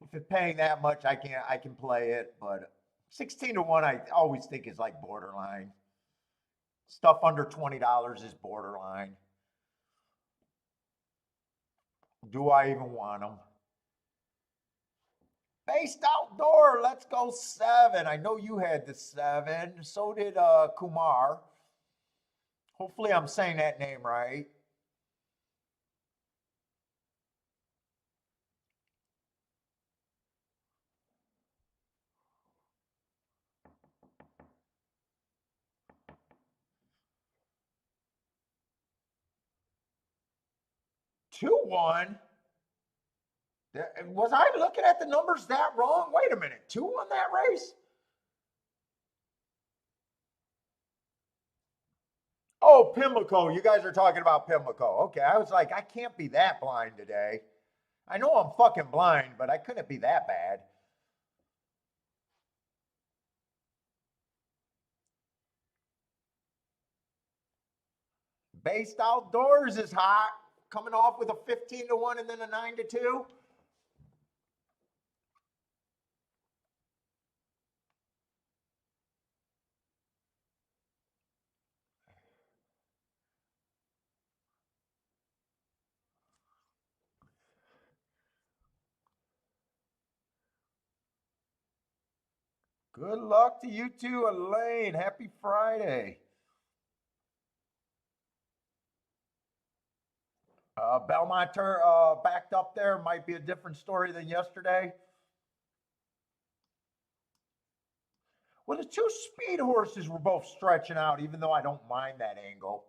if it's paying that much, I can play it. But 16 to 1, I always think is like borderline. Stuff under $20 is borderline. Do I even want them? Based outdoor, let's go 7. I know you had the 7. So did Kumar. Hopefully I'm saying that name right. Two one. Was I looking at the numbers that wrong? Wait a minute. 2 on that race? Oh, Pimlico. You guys are talking about Pimlico. Okay. I was like, I can't be that blind today. I know I'm fucking blind, but I couldn't be that bad. Based outdoors is hot. Coming off with a 15 to 1 and then a 9 to 2. Good luck to you too, Elaine. Happy Friday. Belmont backed up there. Might be a different story than yesterday. Well, the 2 speed horses were both stretching out, even though I don't mind that angle.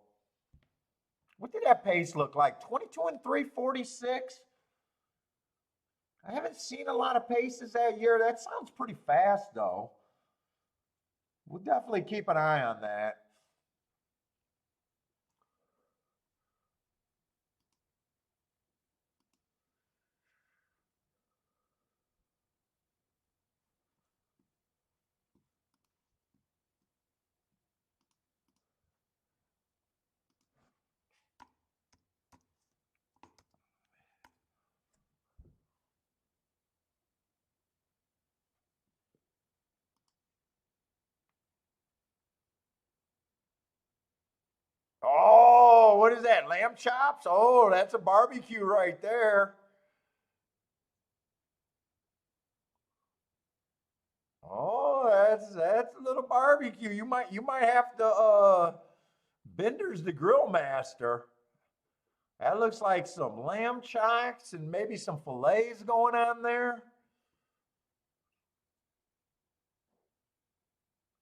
What did that pace look like? 22 and 346? I haven't seen a lot of paces that year. That sounds pretty fast, though. We'll definitely keep an eye on that. Oh, what is that? Lamb chops? Oh, that's a barbecue right there. Oh, that's a little barbecue. You might have to Bender's the grill master. That looks like some lamb chops and maybe some fillets going on there.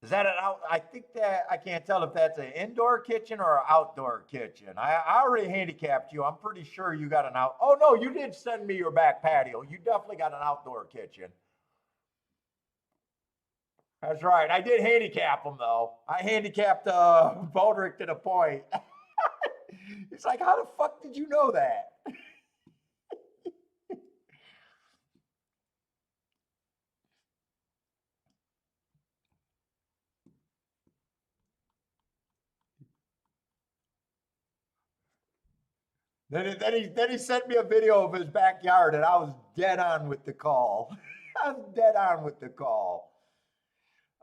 Is that an out? I think that I can't tell if that's an indoor kitchen or an outdoor kitchen. I already handicapped you. I'm pretty sure you got an out. Oh no, you did send me your back patio. You definitely got an outdoor kitchen. That's right. I did handicap him though. I handicapped Baldrick to the point. It's like, how the fuck did you know that? Then he sent me a video of his backyard, and I was dead on with the call. I was dead on with the call.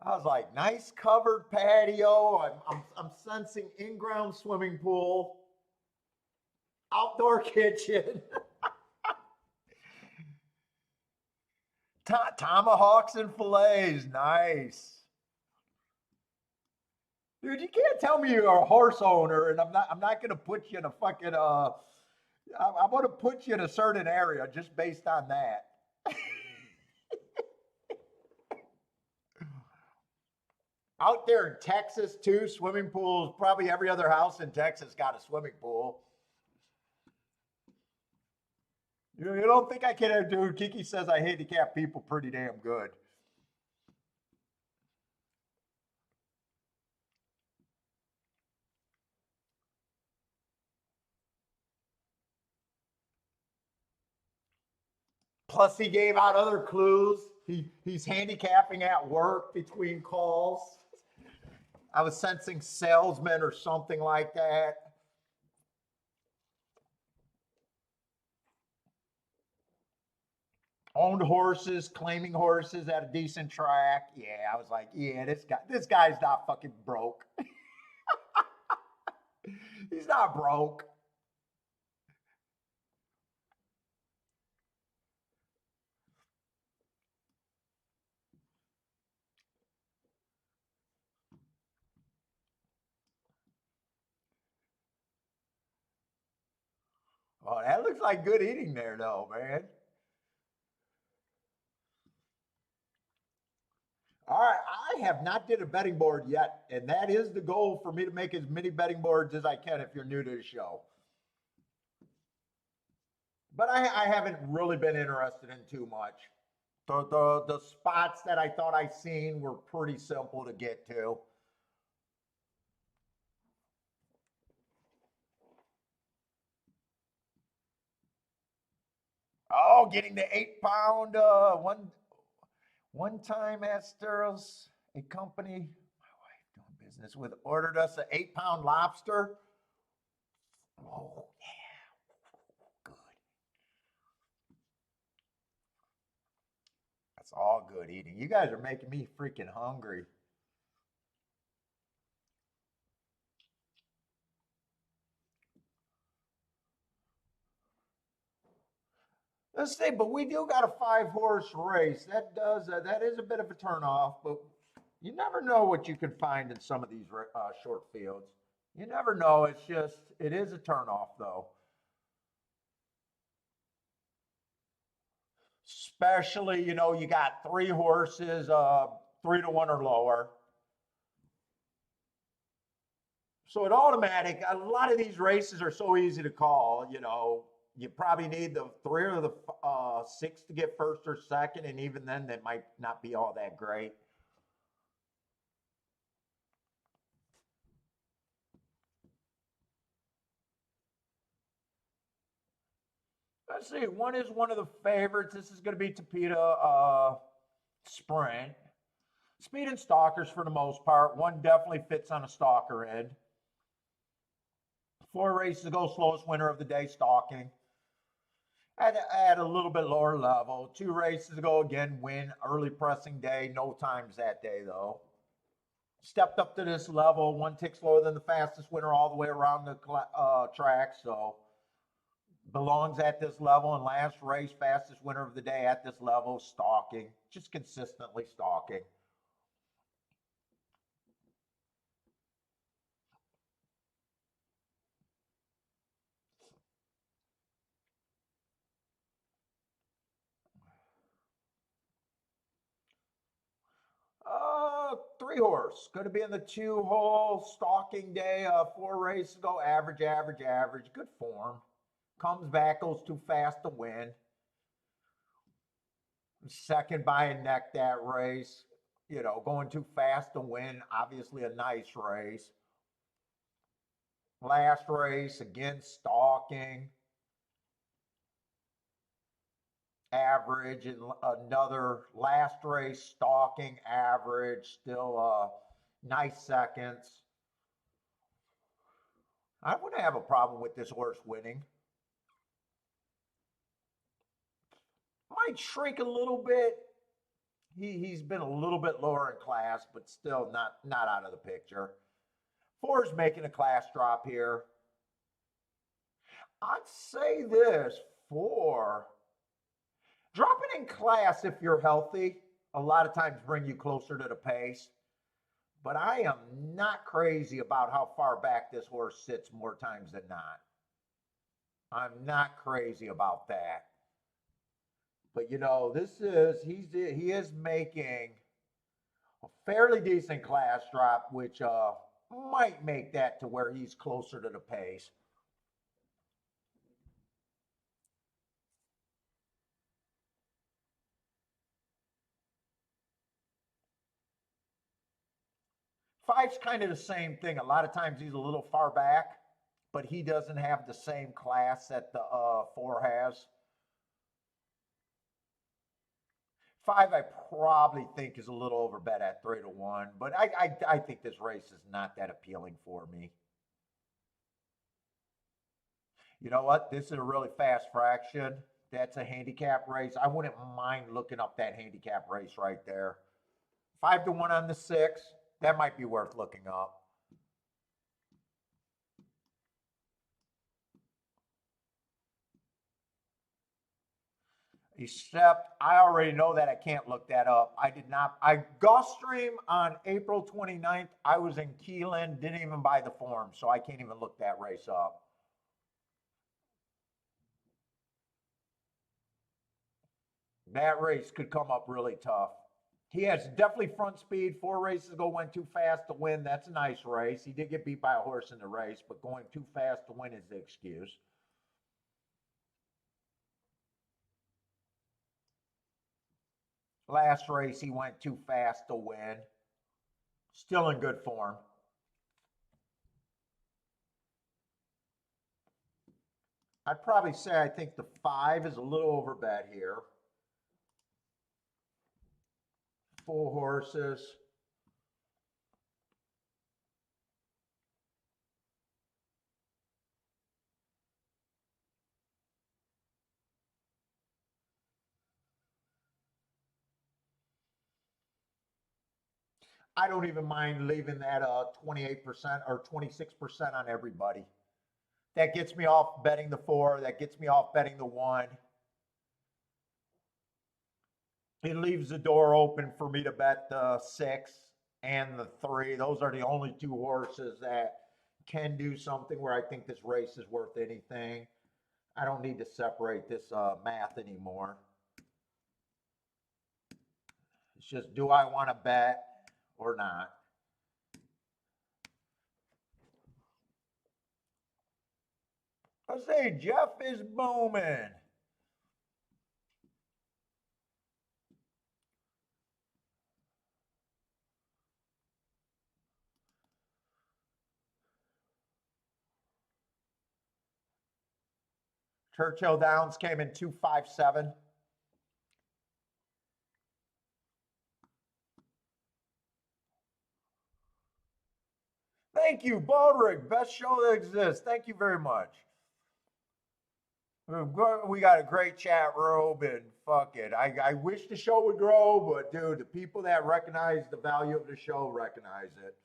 I was like, nice covered patio. I'm sensing in-ground swimming pool, outdoor kitchen, tomahawks and fillets. Nice, dude. You can't tell me you're a horse owner, and I'm not gonna put you in a fucking I'm gonna put you in a certain area just based on that. Out there in Texas too, swimming pools. Probably every other house in Texas got a swimming pool. You don't think I can, dude? Kiki says I handicap people pretty damn good. Plus, he gave out other clues. He's handicapping at work between calls. I was sensing salesman or something like that. Owned horses, claiming horses at a decent track. Yeah, I was like, yeah, this guy's not fucking broke. He's not broke. Oh, that looks like good eating there, though, man. All right, I have not did a betting board yet, and that is the goal for me to make as many betting boards as I can if you're new to the show. But I haven't really been interested in too much. The spots that I thought I seen were pretty simple to get to. Oh, getting the 8 pound one time at Sterles, a company my wife doing business with ordered us an 8 pound lobster. Oh yeah, good. That's all good eating. You guys are making me freaking hungry. Let's see, but we do got a 5 horse race. That is a bit of a turnoff, but you never know what you can find in some of these short fields. You never know. It is a turnoff though. Especially, you got 3 horses, 3 to 1 or lower. So it automatic. A lot of these races are so easy to call. you probably need the 3 or the 6 to get first or second, and even then, that might not be all that great. Let's see. One is one of the favorites. This is going to be Tapita Sprint. Speed and stalkers for the most part. One definitely fits on a stalker end. 4 races ago, slowest winner of the day, stalking. At a little bit lower level. 2 races ago, again, win, early pressing day. No times that day, though. Stepped up to this level. 1 tick slower than the fastest winner all the way around the track. So belongs at this level. And last race, fastest winner of the day at this level, stalking. Just consistently stalking. Uh, 3 horse. Going to be in the 2-hole stalking day. 4 races ago. Average, average, average. Good form. Comes back, goes too fast to win. Second by a neck that race. You know, going too fast to win. Obviously a nice race. Last race, again, stalking. Average, and another last race, stalking, average, still nice seconds. I wouldn't have a problem with this horse winning. Might shrink a little bit. He's been a little bit lower in class, but still not out of the picture. 4 is making a class drop here. I'd say this, 4. Dropping in class if you're healthy, a lot of times bring you closer to the pace. But I am not crazy about how far back this horse sits more times than not. I'm not crazy about that. But you know, he is making a fairly decent class drop, which might make that to where he's closer to the pace. Five's kind of the same thing. A lot of times he's a little far back, but he doesn't have the same class that the 4 has. 5, I probably think is a little over bet at 3-1, but I think this race is not that appealing for me. You know what? This is a really fast fraction. That's a handicap race. I wouldn't mind looking up that handicap race right there. 5-1 on the 6. That might be worth looking up. Except I already know that I can't look that up. I did not. Gulfstream on April 29th. I was in Keelan, didn't even buy the form, so I can't even look that race up. That race could come up really tough. He has definitely front speed. 4 races ago, went too fast to win. That's a nice race. He did get beat by a horse in the race, but going too fast to win is the excuse. Last race, he went too fast to win. Still in good form. I'd probably say I think the 5 is a little over bet here. 4 horses. I don't even mind leaving that 28% or 26% on everybody. That gets me off betting the 4. That gets me off betting the 1. It leaves the door open for me to bet the 6 and the 3. Those are the only 2 horses that can do something where I think this race is worth anything. I don't need to separate this math anymore. It's just, do I want to bet or not? I say Jeff is booming. Churchill Downs came in 257. Thank you, Baldrick. Best show that exists. Thank you very much. We got a great chat room and fuck it. I wish the show would grow, but dude, the people that recognize the value of the show recognize it.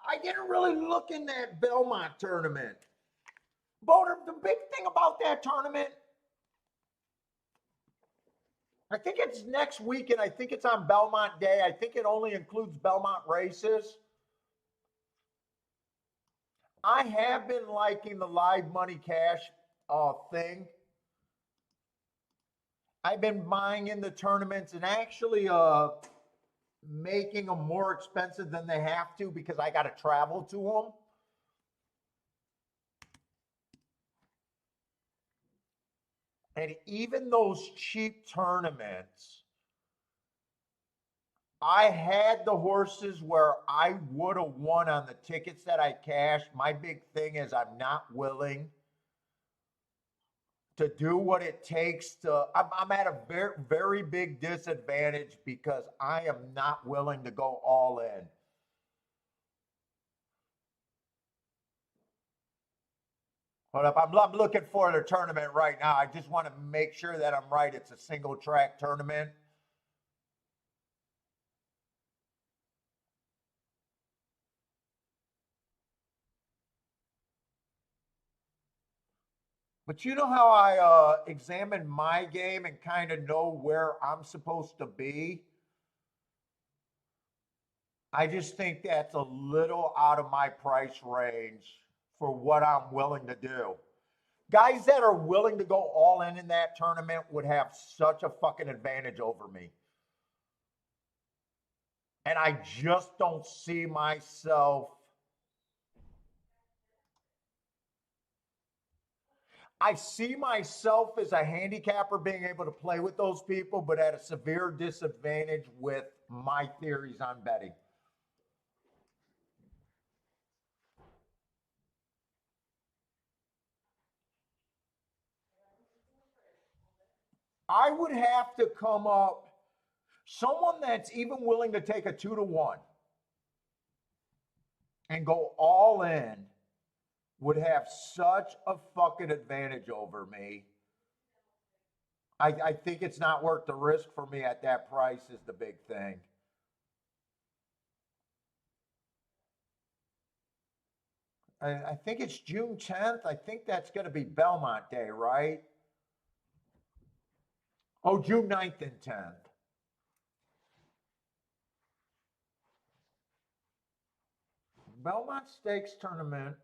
I I didn't really look in that Belmont tournament. Boner, the big thing about that tournament, I think it's next week and I think it's on Belmont Day. I think it only includes Belmont races. I have been liking the live money cash thing. I've been buying in the tournaments and actually making them more expensive than they have to because I got to travel to them. And even those cheap tournaments, I had the horses where I would have won on the tickets that I cashed. My big thing is I'm not willing to do what it takes to. I'm at a very, very big disadvantage because I am not willing to go all in. Hold up, I'm looking for the tournament right now. I just want to make sure that I'm right. It's a single track tournament. But you know how I examine my game and kind of know where I'm supposed to be? I just think that's a little out of my price range for what I'm willing to do. Guys that are willing to go all in that tournament would have such a fucking advantage over me. And I just don't see myself. I see myself as a handicapper being able to play with those people, but at a severe disadvantage with my theories on betting. I would have to come up someone that's even willing to take a 2-1 and go all in would have such a fucking advantage over me. I think it's not worth the risk for me at that price is the big thing. I think it's June 10th. I think that's going to be Belmont Day, right? Oh, June 9th and 10th. Belmont Stakes Tournament,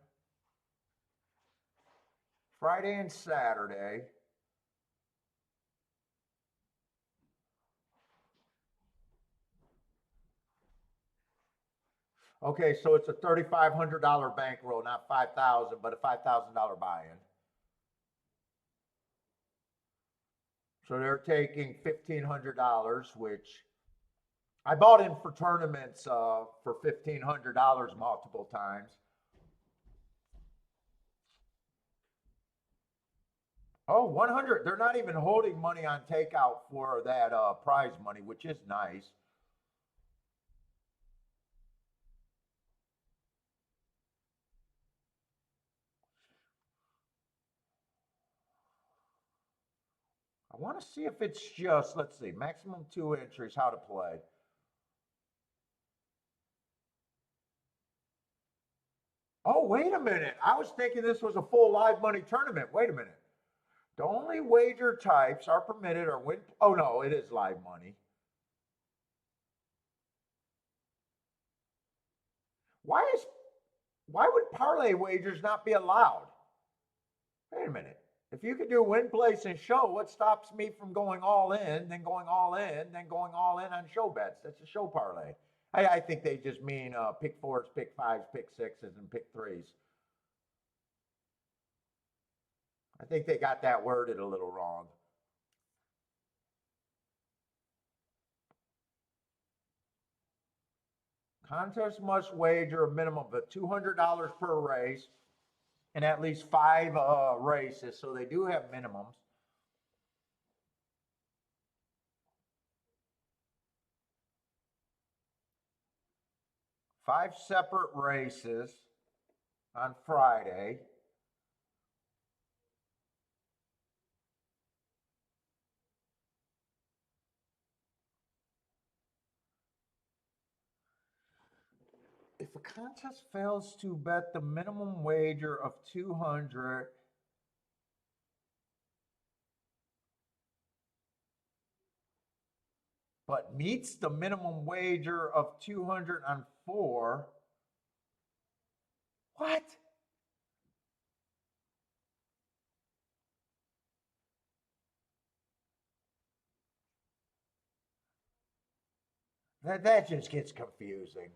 Friday and Saturday. Okay, so it's a $3,500 bankroll, not 5,000, but a $5,000 buy-in. So they're taking $1,500, which I bought in for tournaments for $1,500 multiple times. Oh, 100. They're not even holding money on takeout for that prize money, which is nice. I want to see if it's just, let's see, maximum 2 entries, how to play. Oh, wait a minute. I was thinking this was a full live money tournament. Wait a minute. The only wager types are permitted are win. Oh, no, it is live money. Why would parlay wagers not be allowed? Wait a minute. If you could do win, place, and show, what stops me from going all in, then going all in, then going all in on show bets? That's a show parlay. I think they just mean pick fours, pick fives, pick sixes, and pick threes. I think they got that worded a little wrong. Contest must wager a minimum of $200 per race and at least 5 races, so they do have minimums. Five separate races on Friday. If a contest fails to bet the minimum wager of 200, but meets the minimum wager of 200 on 4, what? That just gets confusing.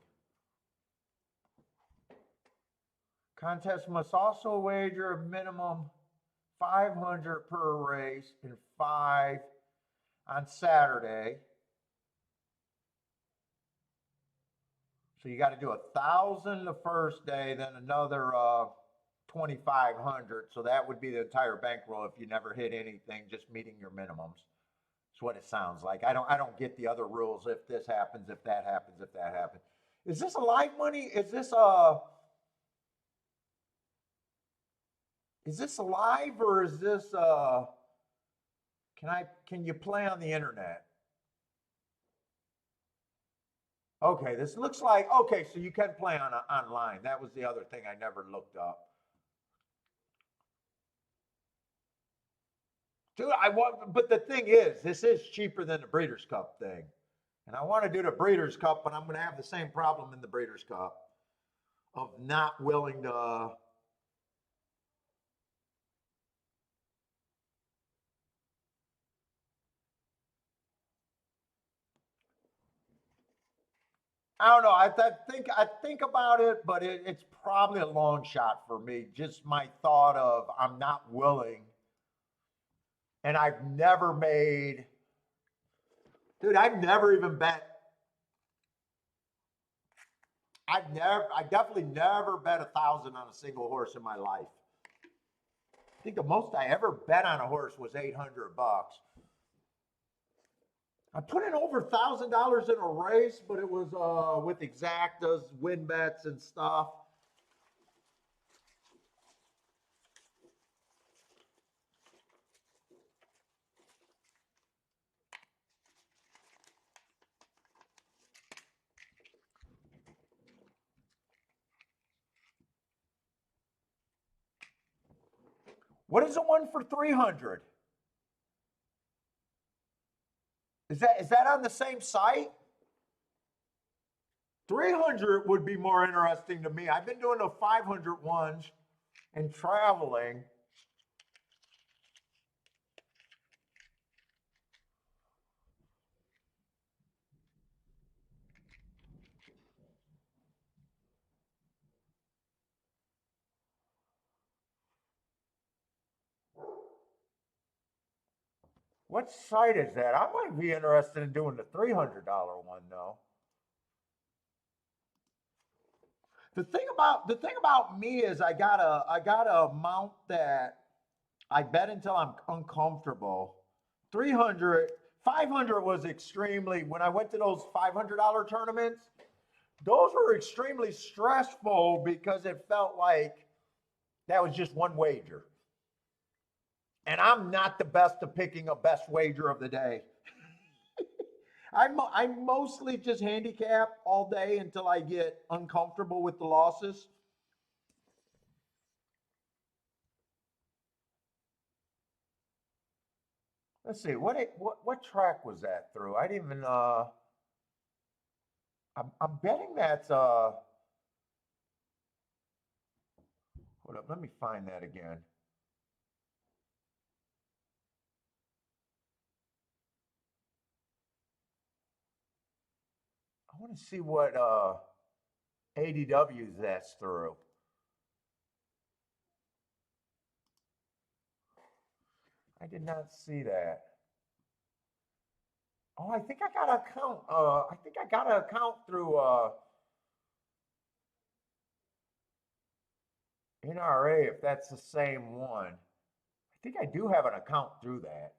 Contest must also wager a minimum 500 per race and 5 on Saturday. So you got to do 1,000 the first day, then another 2,500. So that would be the entire bankroll if you never hit anything, just meeting your minimums. That's what it sounds like. I don't get the other rules. If this happens, if that happens, if that happens. Is this a live money? Is this live or is this can you play on the internet? Okay, this looks like okay, so you can play online. That was the other thing I never looked up. Dude, but the thing is, this is cheaper than the Breeders' Cup thing. And I want to do the Breeders' Cup, but I'm going to have the same problem in the Breeders' Cup of not willing to. I don't know. I think about it, but it's probably a long shot for me. Just my thought of I'm not willing, and I've never made. Dude, I've never even bet. I definitely never bet 1,000 on a single horse in my life. I think the most I ever bet on a horse was $800. I put in over $1,000 in a race, but it was with exactas, win bets, and stuff. What is the one for 300? Is that on the same site? 300 would be more interesting to me. I've been doing the 500 ones and traveling. What site is that? I might be interested in doing the $300 one though. The thing about me is I got a amount that I bet until I'm uncomfortable. 300, 500 was extremely, when I went to those $500 tournaments, those were extremely stressful because it felt like that was just one wager. And I'm not the best at picking a best wager of the day. I mostly just handicap all day until I get uncomfortable with the losses. Let's see, what track was that through? I didn't even, I'm betting that's, Hold up, let me find that again. I want to see what ADWs that's through. I did not see that. Oh, I think I got an account. I think I got an account through NRA, if that's the same one. I think I do have an account through that.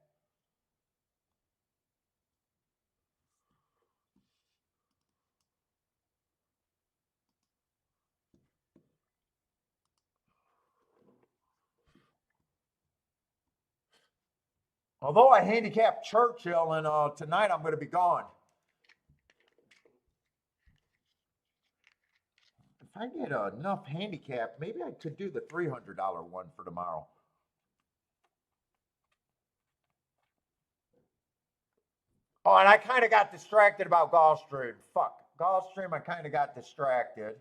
Although I handicapped Churchill, and tonight I'm going to be gone. If I get enough handicap, maybe I could do the $300 one for tomorrow. Oh, and I kind of got distracted about Gulfstream. Fuck. Gulfstream, I kind of got distracted.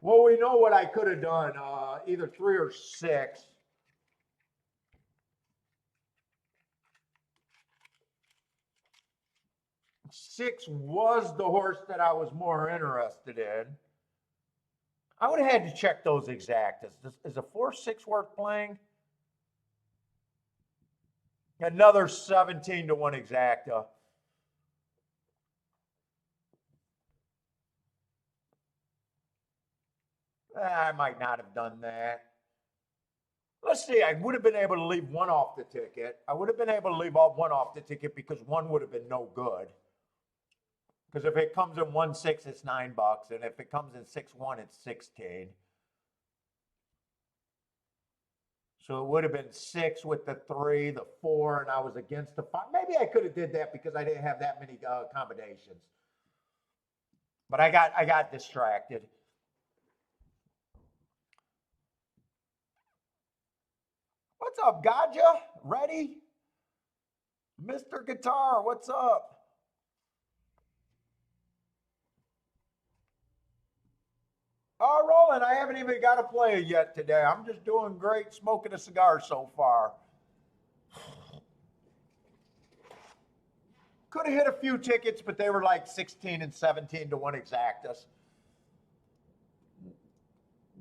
Well, we know what I could have done, either 3 or 6. Six was the horse that I was more interested in. I would have had to check those exactas. Is a 4-6 worth playing? Another 17 to 1 exacta. I might not have done that. Let's see, I would have been able to leave one off the ticket. I would have been able to leave one off the ticket because one would have been no good. Because if it comes in 1-6, it's $9, and if it comes in 6-1, it's 16. So it would have been 6 with the 3, the 4, and I was against the 5. Maybe I could have did that because I didn't have that many combinations. But I got distracted. What's up, Gaja? Ready? Mr. Guitar, what's up? Oh, Roland, I haven't even got to play it yet today. I'm just doing great smoking a cigar so far. Could have hit a few tickets, but they were like 16 and 17 to 1 exactas.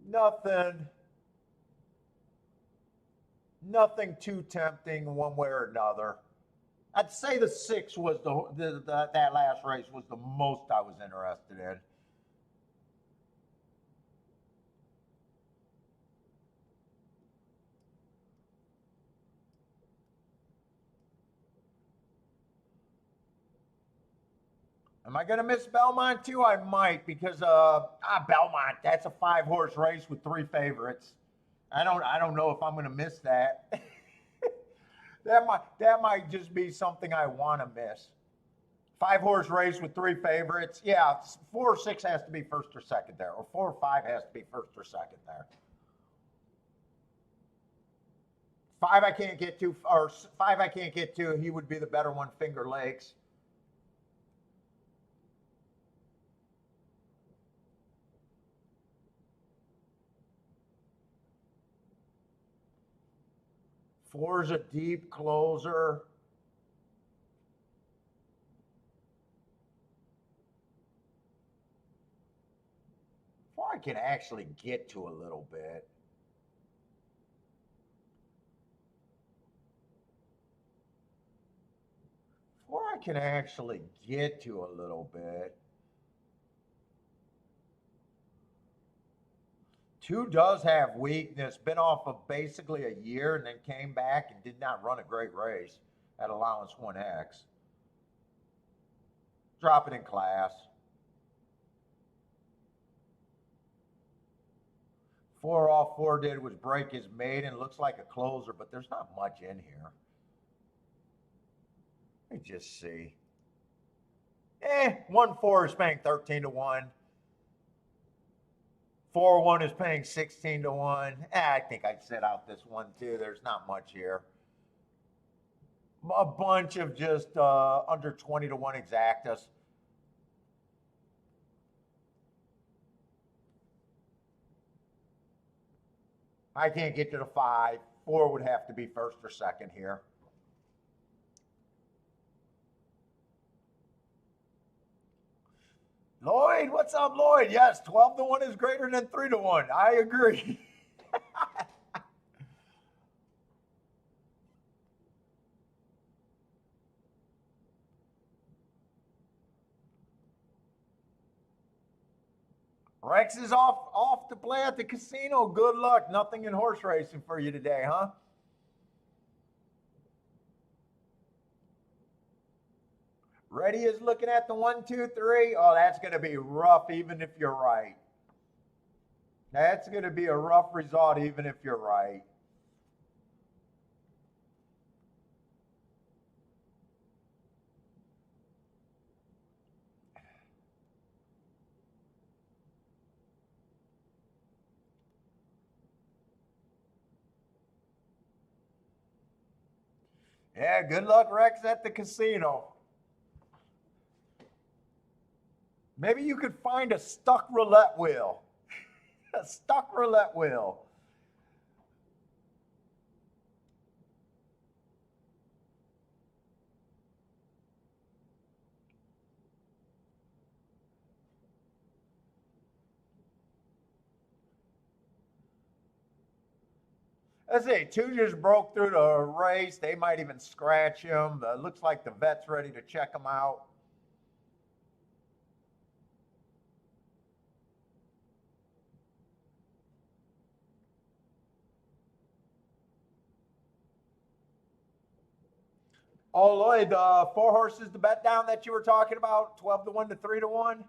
Nothing too tempting one way or another. I'd say the 6 was that last race was the most I was interested in. Am I going to miss Belmont too? I might because Belmont, that's a 5-horse race with 3 favorites. I don't know if I'm going to miss that. that might just be something I want to miss. 5-horse race with 3 favorites. Yeah, 4 or 6 has to be first or second there, or 4 or 5 has to be first or second there. 5 I can't get to, or 5 I can't get to. He would be the better one, Finger Lakes. Four's a deep closer. Four I can actually get to a little bit. Four I can actually get to a little bit. 2 does have weakness, been off of basically a year and then came back and did not run a great race at allowance 1X. Drop it in class. 4 all 4 did was break his maiden. Looks like a closer, but there's not much in here. Let me just see. 1-4 is paying 13 to 1. 4-1 is paying 16 to 1. I think I'd set out this one too. There's not much here. A bunch of just under 20 to 1 exactas. I can't get to the 5. 4 would have to be first or second here. Lloyd, what's up, Lloyd? Yes, 12 to 1 is greater than 3 to 1. I agree. Rex is off to play at the casino. Good luck. Nothing in horse racing for you today, huh? Reddy is looking at the 1, 2, 3. Oh, that's going to be rough, even if you're right. That's going to be a rough result, even if you're right. Yeah, good luck, Rex, at the casino. Maybe you could find a stuck roulette wheel. A stuck roulette wheel. Let's see, 2 just broke through the race. They might even scratch him. Looks like the vet's ready to check him out. Oh, Lloyd, the 4 horses to bet down that you were talking about, 12 to 1 to 3 to 1.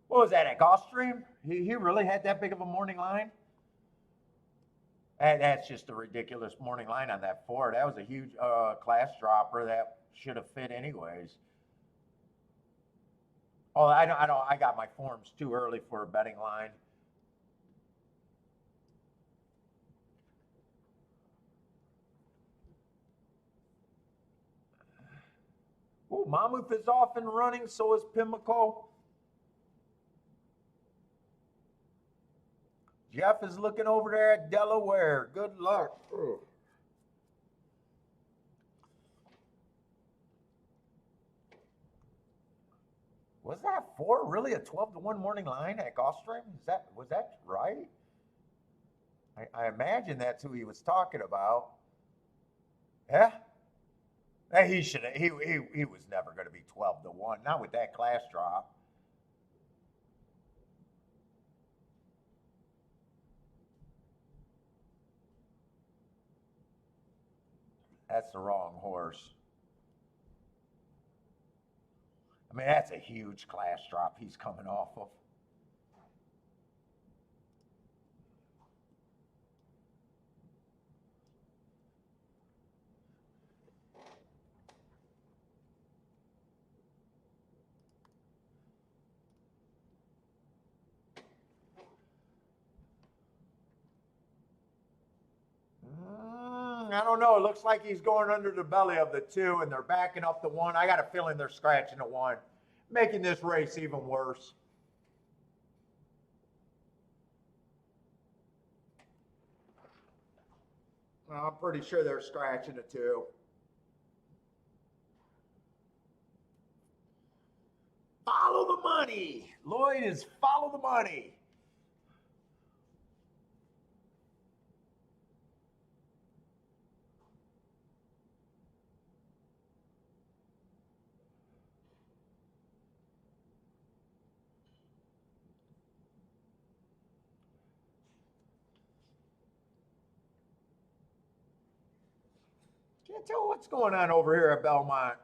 What was that, at Gulfstream? He really had that big of a morning line? That's just a ridiculous morning line on that 4. That was a huge class dropper that should have fit anyways. Oh, I got my forms too early for a betting line. Oh, Mammoth is off and running, so is Pimlico. Jeff is looking over there at Delaware. Good luck. Ugh. Was that 4 really a 12 to 1 morning line at Gulfstream? Was that right? I imagine that's who he was talking about. Yeah. He should he was never going to be 12 to 1, not with that class drop. That's the wrong horse. I mean, that's a huge class drop he's coming off of. I don't know. It looks like he's going under the belly of the 2, and they're backing up the 1. I got a feeling they're scratching the 1, making this race even worse. I'm pretty sure they're scratching the 2. Follow the money. Lloyd is follow the money. Can't tell what's going on over here at Belmont.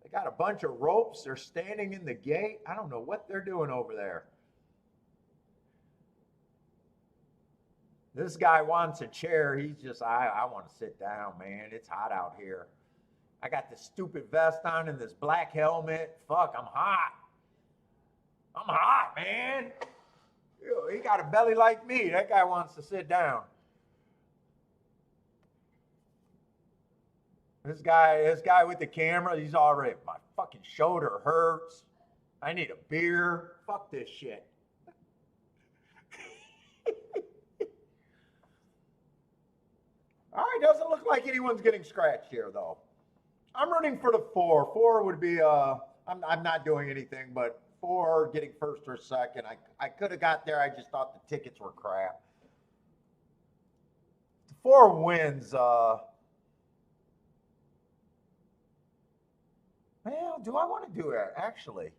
They got a bunch of ropes. They're standing in the gate. I don't know what they're doing over there. This guy wants a chair. He's just, I want to sit down, man. It's hot out here. I got this stupid vest on and this black helmet. Fuck, I'm hot. I'm hot, man. He got a belly like me. That guy wants to sit down. This guy with the camera, he's already, my fucking shoulder hurts. I need a beer. Fuck this shit. All right, doesn't look like anyone's getting scratched here, though. I'm running for the four. Four would be, I'm not doing anything, but four getting first or second. I could have got there. I just thought the tickets were crap. The four wins, well, do I want to do it, actually?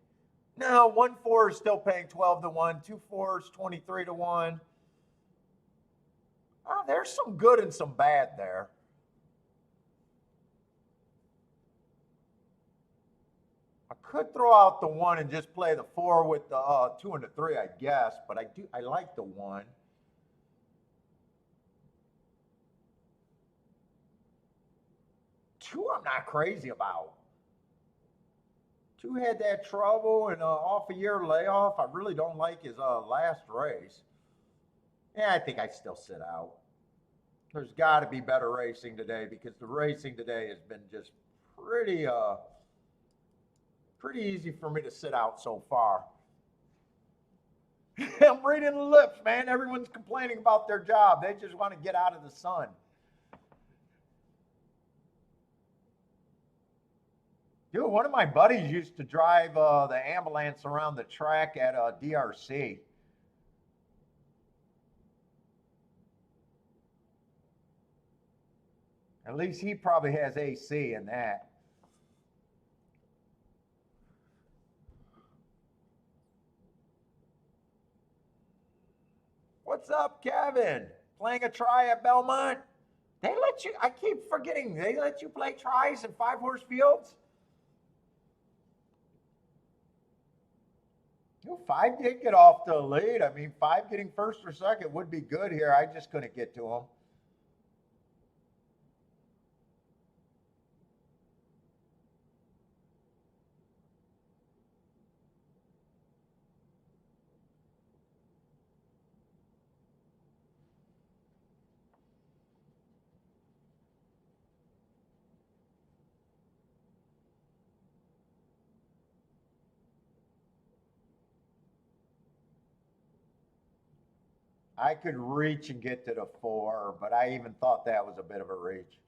No, 1-4 is still paying 12 to 1. 2-4 is 23 to 1. Oh, there's some good and some bad there. I could throw out the 1 and just play the 4 with the 2 and the 3, I guess. But I like the 1. Two, I'm not crazy about. Two had that trouble and off a year layoff. I really don't like his last race. Yeah, I think I'd still sit out. There's got to be better racing today because the racing today has been just pretty easy for me to sit out so far. I'm reading the lips, man. Everyone's complaining about their job. They just want to get out of the sun. Dude, one of my buddies used to drive the ambulance around the track at DRC. At least he probably has AC in that. What's up, Kevin? Playing a try at Belmont? They let you, I keep forgetting, they let you play tries in 5-horse fields? You know, 5 did get off the lead. I mean, 5 getting first or second would be good here. I just couldn't get to him. I could reach and get to the 4, but I even thought that was a bit of a reach.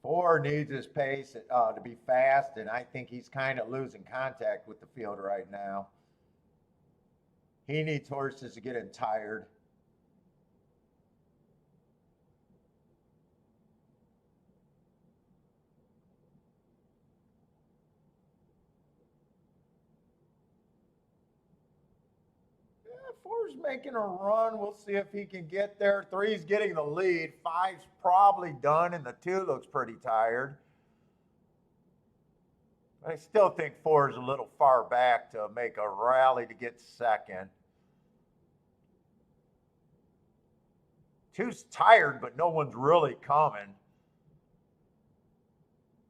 Four needs his pace to be fast, and I think he's kind of losing contact with the field right now. He needs horses to get him tired. Four's making a run. We'll see if he can get there. 3's getting the lead. 5's probably done, and the 2 looks pretty tired. I still think 4 is a little far back to make a rally to get second. 2's tired, but no one's really coming.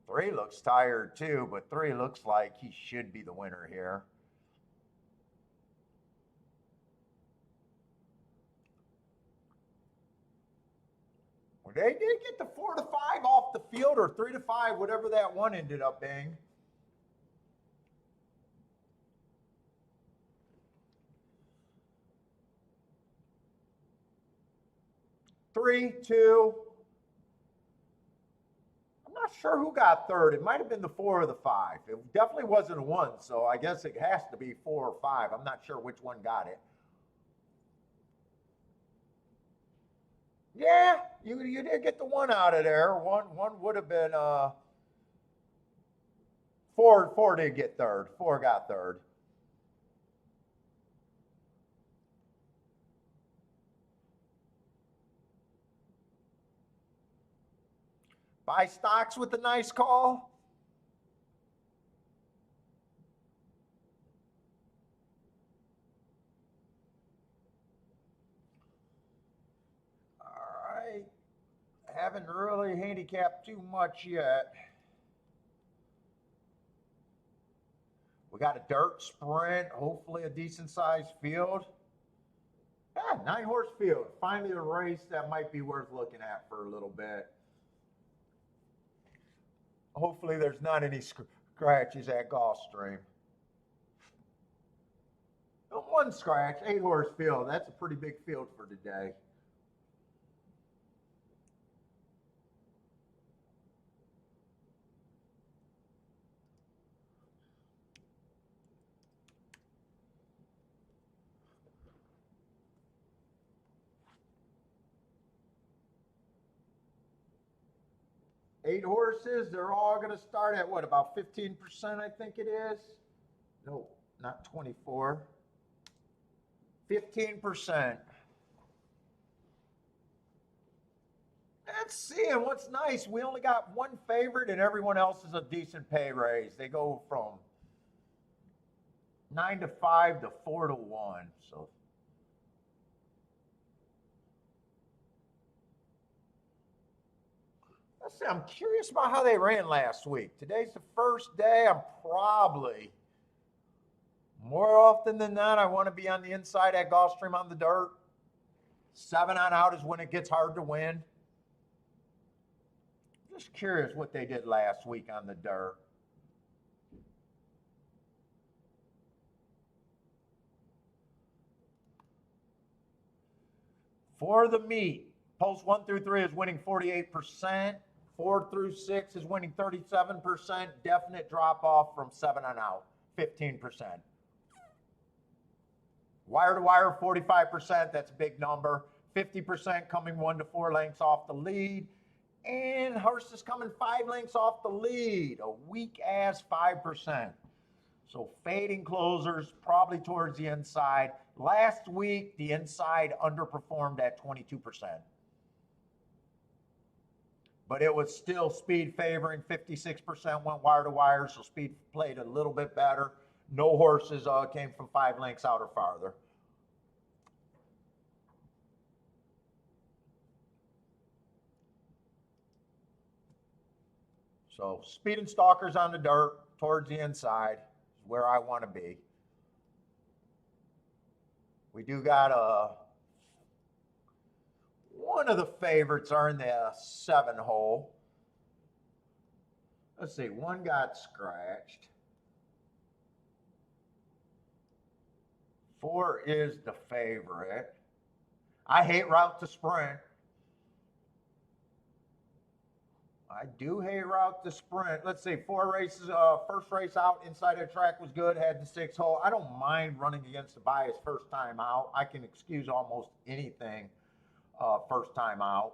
3 looks tired too, but 3 looks like he should be the winner here. They did get the 4 to 5 off the field, or 3 to 5, whatever that one ended up being. Three, 2. I'm not sure who got third. It might have been the 4 or the 5. It definitely wasn't a 1, so I guess it has to be 4 or 5. I'm not sure which one got it. Yeah, you did get the 1 out of there. One would have been 4 did get third. 4 got third. Buy stocks with a nice call. Haven't really handicapped too much yet. We got a dirt sprint, hopefully a decent sized field. Ah, 9 horse field. Finally a race that might be worth looking at for a little bit. Hopefully there's not any scratches at Gulfstream. One scratch, 8 horse field. That's a pretty big field for today. Eight horses, they're all going to start at what, about 15%, I think it is? No, not 24. 15%. Let's see, and what's nice, we only got one favorite and everyone else is a decent pay raise. They go from 9 to 5 to 4 to 1. So let's see, I'm curious about how they ran last week. Today's the first day. I'm probably, more often than not, I want to be on the inside at Gulfstream on the dirt. 7 on out is when it gets hard to win. Just curious what they did last week on the dirt. For the meet, post 1 through 3 is winning 48%. 4 through 6 is winning 37%. Definite drop off from 7 on out, 15%. Wire to wire, 45%. That's a big number. 50% coming 1 to 4 lengths off the lead. And horses coming 5 lengths off the lead, a weak ass 5%. So fading closers probably towards the inside. Last week, the inside underperformed at 22%. But it was still speed favoring. 56% went wire to wire, so speed played a little bit better. No horses came from 5 lengths out or farther. So speed and stalkers on the dirt towards the inside is where I want to be. We do got one of the favorites are in the 7 hole. Let's see, one got scratched. 4 is the favorite. I hate route to sprint. I do hate route to sprint. Let's see, 4 races. First race out inside the track was good. Had the 6 hole. I don't mind running against the bias first time out. I can excuse almost anything first time out.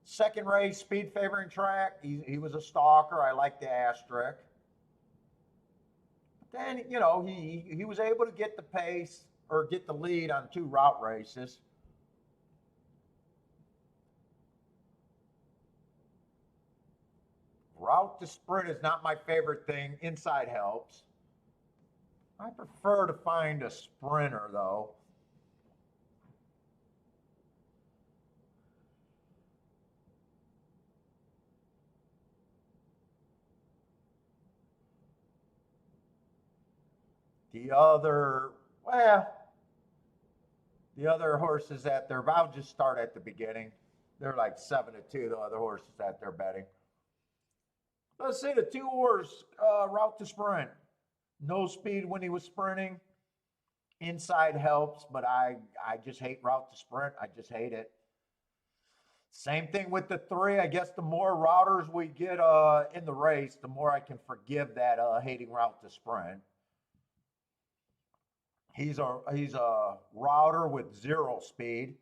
Second race, speed favoring track. He was a stalker. I like the asterisk. But then, you know, he was able to get the pace or get the lead on 2 route races. Route to sprint is not my favorite thing. Inside helps. I prefer to find a sprinter, though. The other horses that they're, I'll just start at the beginning. They're like 7 to 2, the other horses that they're betting. Let's see the 2 horse route to sprint. No speed when he was sprinting. Inside helps, but I just hate route to sprint. I just hate it. Same thing with the 3. I guess the more routers we get in the race, the more I can forgive that hating route to sprint. He's a router with 0 speed.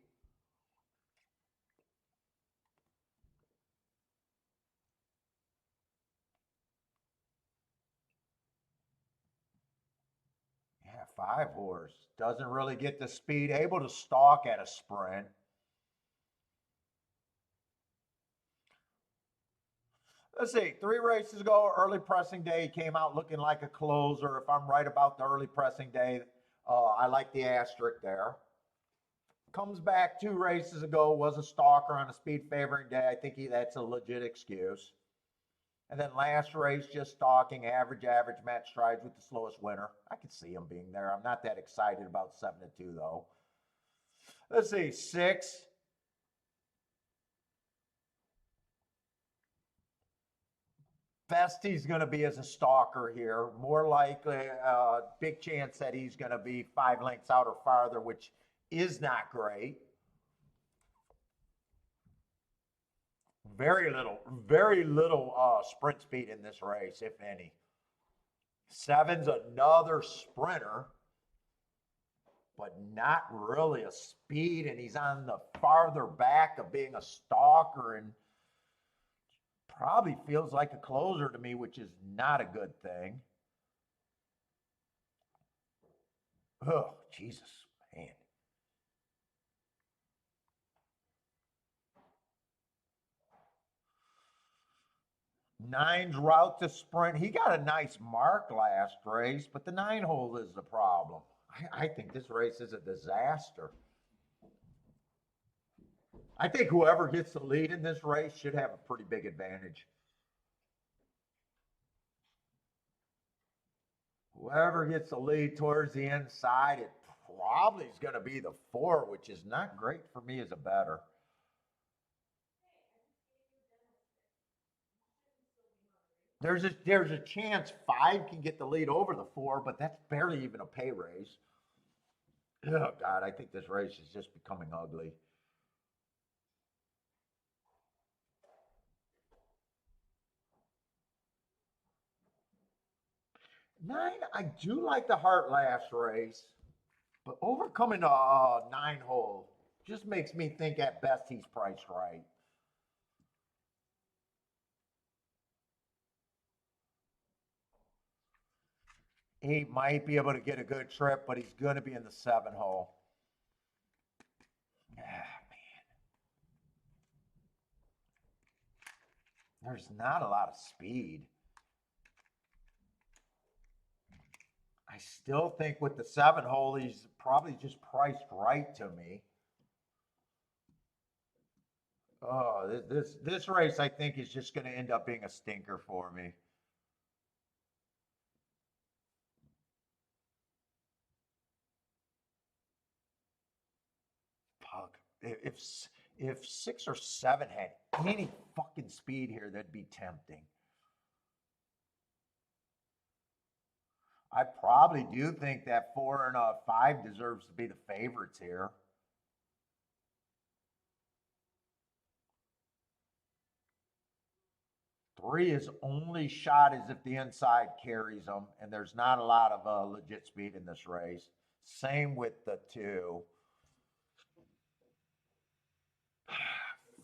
Yeah, 5 horse. Doesn't really get the speed, able to stalk at a sprint. Let's see, 3 races ago, early pressing day, he came out looking like a closer. If I'm right about the early pressing day, I like the asterisk there. Comes back 2 races ago, was a stalker on a speed favoring day. I think that's a legit excuse. And then last race, just stalking, average, match strides with the slowest winner. I could see him being there. I'm not that excited about 7 to 2, though. Let's see, 6. Best he's going to be as a stalker here. More likely, big chance that he's going to be 5 lengths out or farther, which is not great. Very little sprint speed in this race, if any. 7's another sprinter, but not really a speed, and he's on the farther back of being a stalker and probably feels like a closer to me, which is not a good thing. Oh, Jesus, man. 9's route to sprint. He got a nice mark last race, but the 9 hole is the problem. I think this race is a disaster. I think whoever gets the lead in this race should have a pretty big advantage. Whoever gets the lead towards the inside, it probably is going to be the 4, which is not great for me as a bettor. There's a chance 5 can get the lead over the 4, but that's barely even a pay raise. Oh, God, I think this race is just becoming ugly. 9, I do like the Heart last race, but overcoming a 9 hole just makes me think at best he's priced right. He might be able to get a good trip, but he's going to be in the 7 hole. Ah, man. There's not a lot of speed. I still think with the 7 hole, he's probably just priced right to me. Oh, this race I think is just going to end up being a stinker for me. Fuck. If 6 or 7 had any fucking speed here, that'd be tempting. I probably do think that 4 and 5 deserves to be the favorites here. Three is only shot as if the inside carries them, and there's not a lot of legit speed in this race. Same with the 2.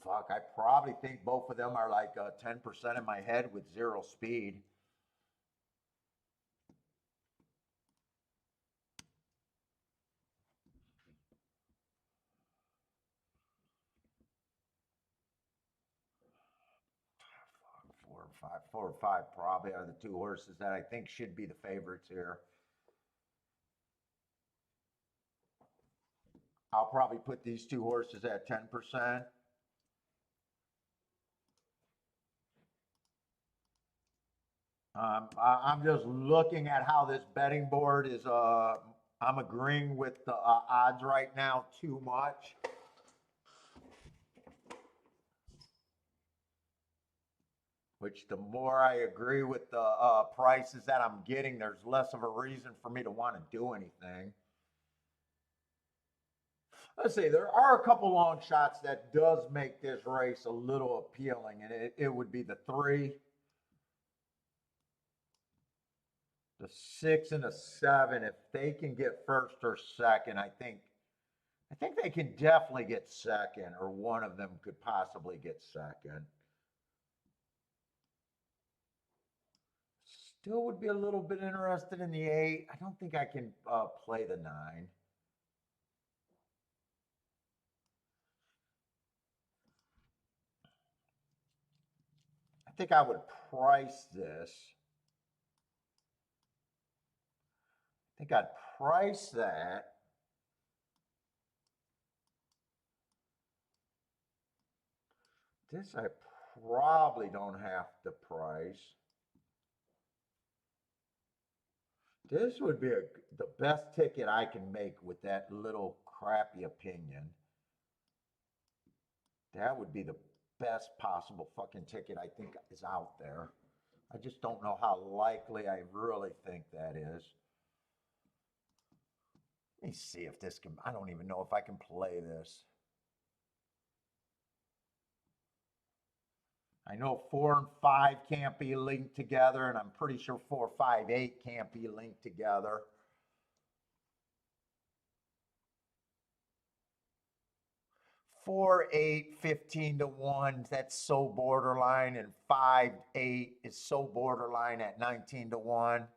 Fuck, I probably think both of them are like 10% in my head with 0 speed. Four or five probably are the 2 horses that I think should be the favorites here. I'll probably put these 2 horses at 10%. I'm just looking at how this betting board is. I'm agreeing with the odds right now too much. Which the more I agree with the prices that I'm getting, there's less of a reason for me to want to do anything. Let's see, there are a couple long shots that does make this race a little appealing, and it would be the 3, the 6, and the 7. If they can get first or second, I think they can definitely get second, or one of them could possibly get second. Still would be a little bit interested in the 8. I don't think I can play the 9. I think I would price this. I think I'd price that. This I probably don't have to price. This would be the best ticket I can make with that little crappy opinion. That would be the best possible fucking ticket I think is out there. I just don't know how likely I really think that is. Let me see if this can, I don't even know if I can play this. I know 4 and 5 can't be linked together, and I'm pretty sure 4, 5, 8 can't be linked together. 4, 8, 15 to 1, that's so borderline, and 5, 8 is so borderline at 19 to 1.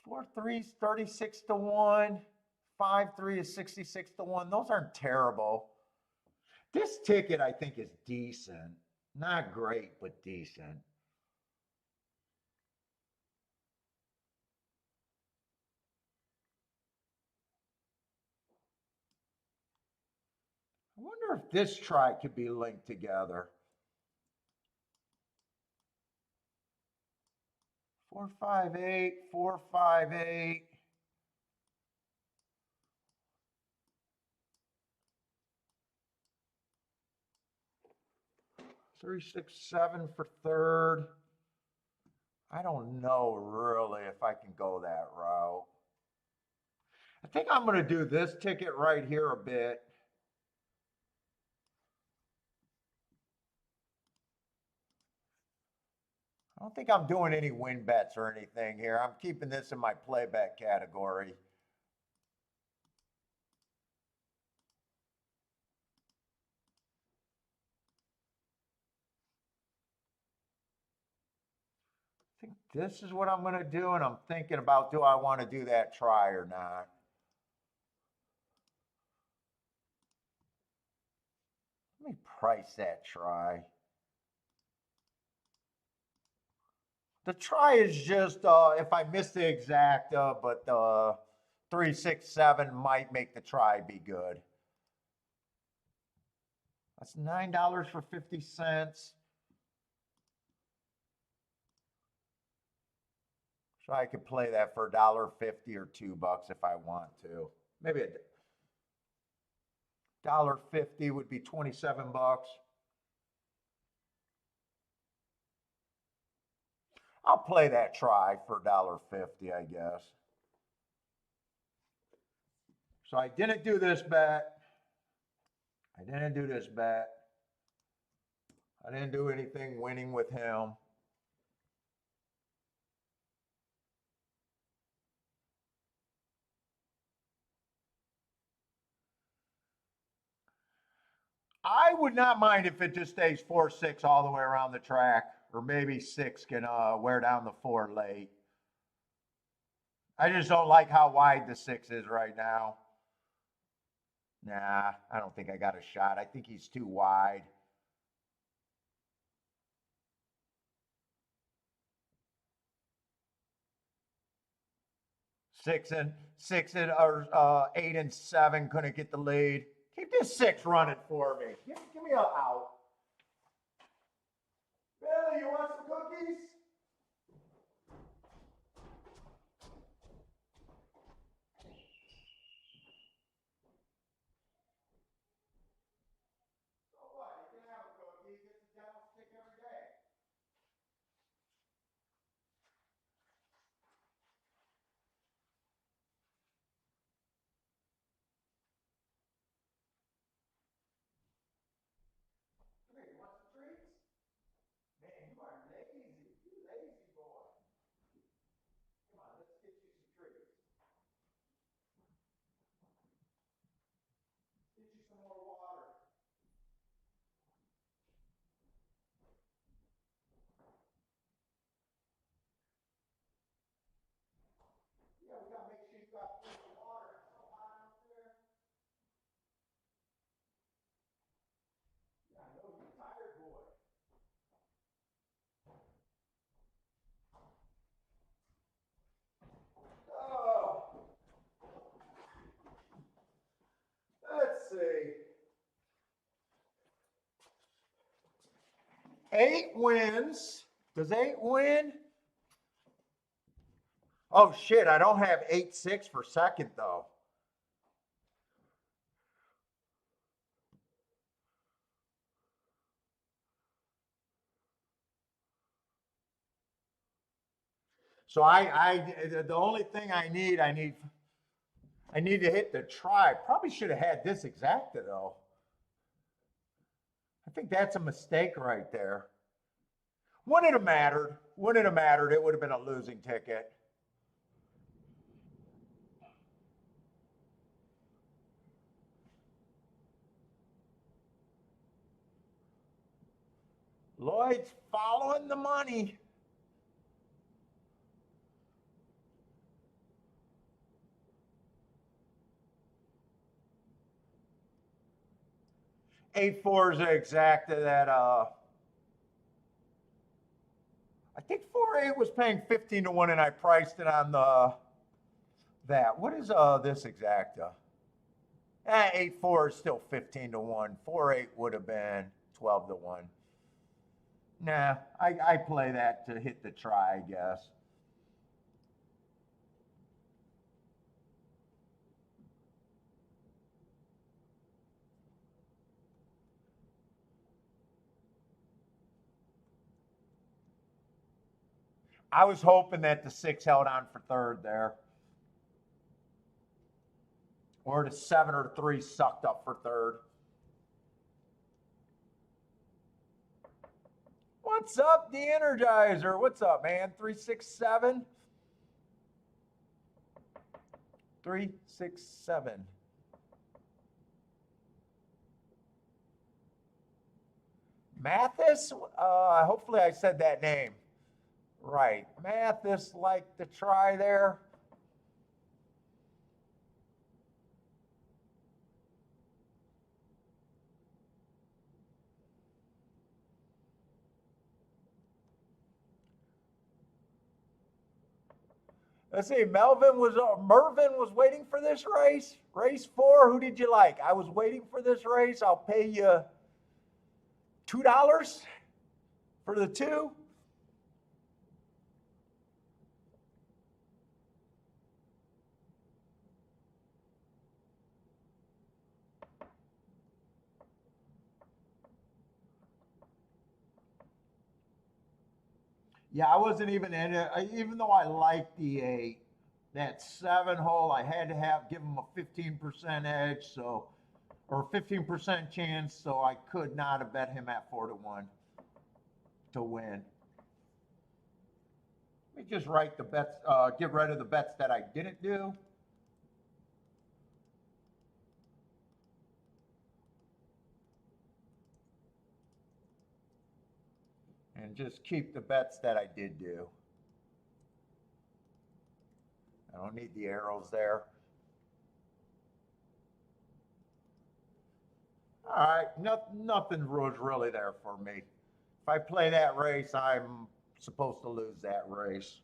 4, 3 is 36 to 1. 5, 3 is 66 to 1. Those aren't terrible. This ticket, I think, is decent. Not great, but decent. I wonder if this try could be linked together. 4, 5, 8, 4, 5, 8. 3, 6, 7 for third. I don't know really if I can go that route. I think I'm going to do this ticket right here a bit. I don't think I'm doing any win bets or anything here. I'm keeping this in my playback category. I think this is what I'm going to do, and I'm thinking about, do I want to do that try or not? Let me price that try. The try is just if I miss the exact, but 3, 6, 7 might make the try be good. That's $9 for 50 cents. So I could play that for $1.50 or $2 if I want to. Maybe $1.50 would be 27 bucks. I'll play that try for $1.50, I guess. So I didn't do this bet. I didn't do this bet. I didn't do anything winning with him. I would not mind if it just stays 4-6 all the way around the track, or maybe 6 can wear down the 4 late. I just don't like how wide the 6 is right now. Nah, I don't think I got a shot. I think he's too wide. Or 8 and 7 couldn't get the lead. Keep this 6 running for me. Give me a out. Billy, you want some cookies? So what? You can have a cookie. He gets a devil stick every day. Come here, you want some treats? Man, you are 8 wins. Does 8 win? Oh shit, I don't have 8-6 for second though. So the only thing I need to hit the try. Probably should have had this exacta though. I think that's a mistake right there. Wouldn't it have mattered? Wouldn't it have mattered? It would have been a losing ticket. Lloyd's following the money. Eight four is exacta that I think 4-8 was paying 15 to 1 and I priced it on the that. What is this exacta? 8-4 is still 15 to 1. 4-8 would have been 12 to 1. Nah, I play that to hit the try, I guess. I was hoping that the 6 held on for third there. Or the 7 or 3 sucked up for third. What's up, the Energizer? What's up, man? 367? 367. Mathis? Hopefully I said that name right. Mathis like to try there. Let's see, Mervin was waiting for this race. Race 4, who did you like? I was waiting for this race. I'll pay you $2 for the 2. Yeah, I wasn't even in it. Even though I liked the 8, that 7 hole, I had to give him a 15% edge, so, or 15% chance, so I could not have bet him at 4 to 1 to win. Let me just write the bets, get rid of the bets that I didn't do. And just keep the bets that I did do. I don't need the arrows there. All right, nothing was really there for me. If I play that race, I'm supposed to lose that race.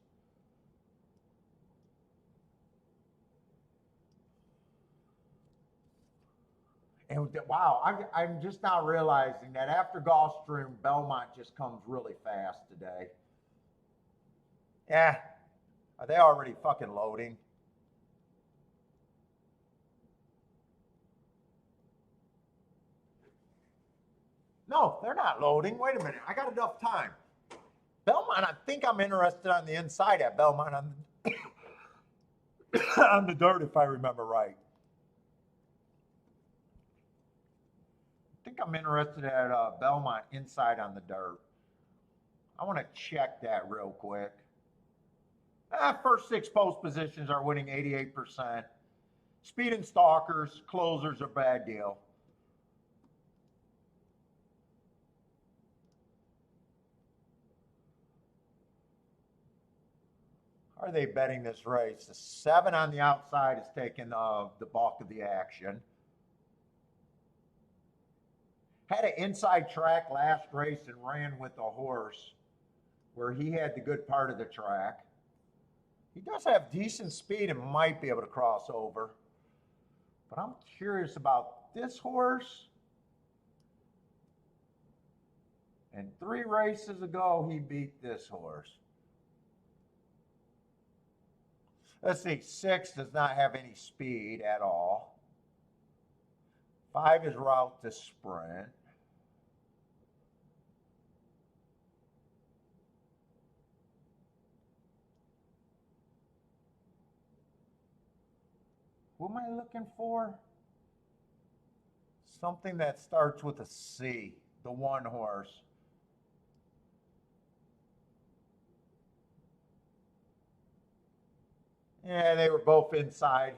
And wow, I'm just now realizing that after Gulfstream, Belmont just comes really fast today. Yeah, are they already fucking loading? No, they're not loading. Wait a minute, I got enough time. Belmont, I think I'm interested on the inside at Belmont on the, on the dirt, if I remember right. I think I'm interested at Belmont inside on the dirt. I want to check that real quick. First 6 post positions are winning 88%. Speed and stalkers, closers are bad deal. Are they betting this race? The 7 on the outside is taking the bulk of the action. Had an inside track last race and ran with a horse where he had the good part of the track. He does have decent speed and might be able to cross over. But I'm curious about this horse And 3 races ago, he beat this horse. Let's see, 6 does not have any speed at all. 5 is route to sprint. What am I looking for? Something that starts with a C, the 1 horse. Yeah, they were both inside.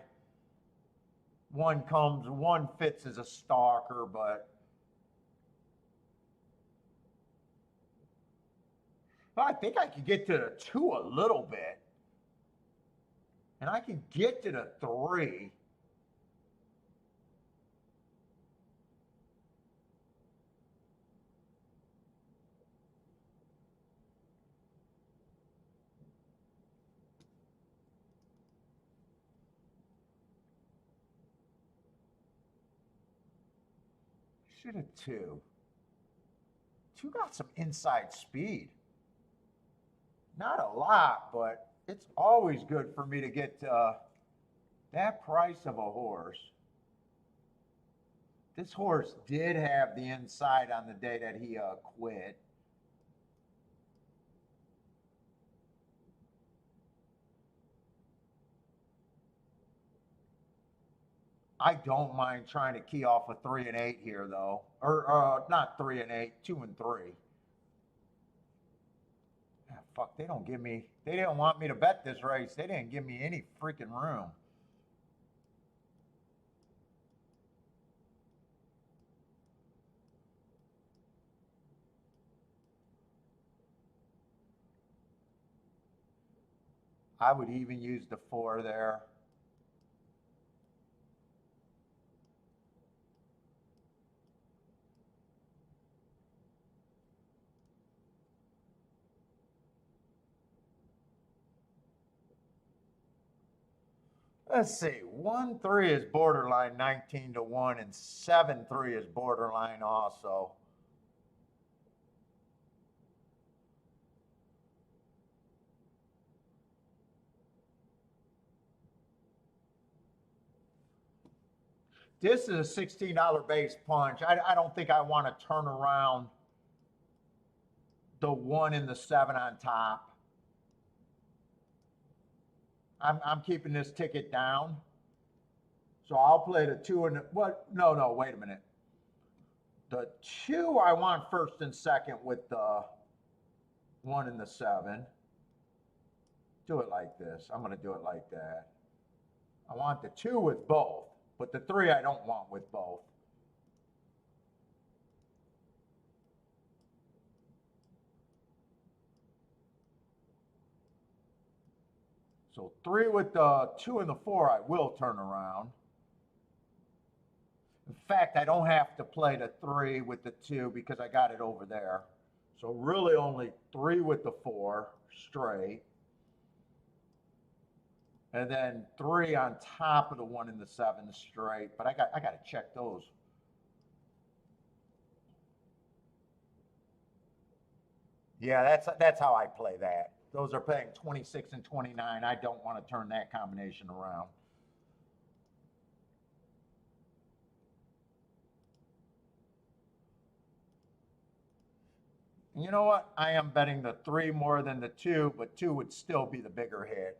One fits as a stalker, but I think I could get to the 2 a little bit. And I can get to the 3. Should have 2. 2 got some inside speed. Not a lot, but it's always good for me to get that price of a horse. This horse did have the inside on the day that he quit. I don't mind trying to key off a 3 and 8 here, though. Or not 3 and 8, 2 and 3. Ah, fuck, they didn't want me to bet this race. They didn't give me any freaking room. I would even use the 4 there. Let's see, 1-3 is borderline 19-1, and 7-3 is borderline also. This is a $16 base punch. I don't think I want to turn around the 1 and the 7 on top. I'm keeping this ticket down. So I'll play the 2 and what? No, wait a minute. The 2 I want first and second with the 1 and the 7. Do it like this. I'm going to do it like that. I want the 2 with both, but the 3 I don't want with both. So 3 with the 2 and the 4 I will turn around. In fact, I don't have to play the 3 with the 2 because I got it over there. So really only 3 with the 4 straight. And then 3 on top of the 1 and the 7 straight. But I got to check those. Yeah, that's how I play that. Those are paying 26 and 29. I don't want to turn that combination around. You know what? I am betting the 3 more than the 2, but 2 would still be the bigger hit.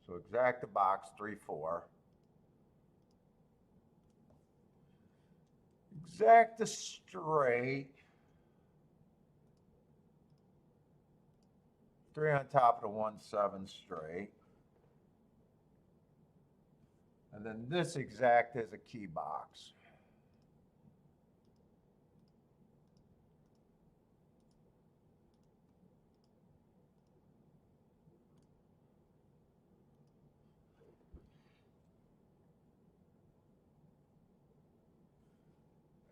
So exact the box, 3-4. Exact the straight. 3 on top of the 1-7 straight. And then this exact is a key box.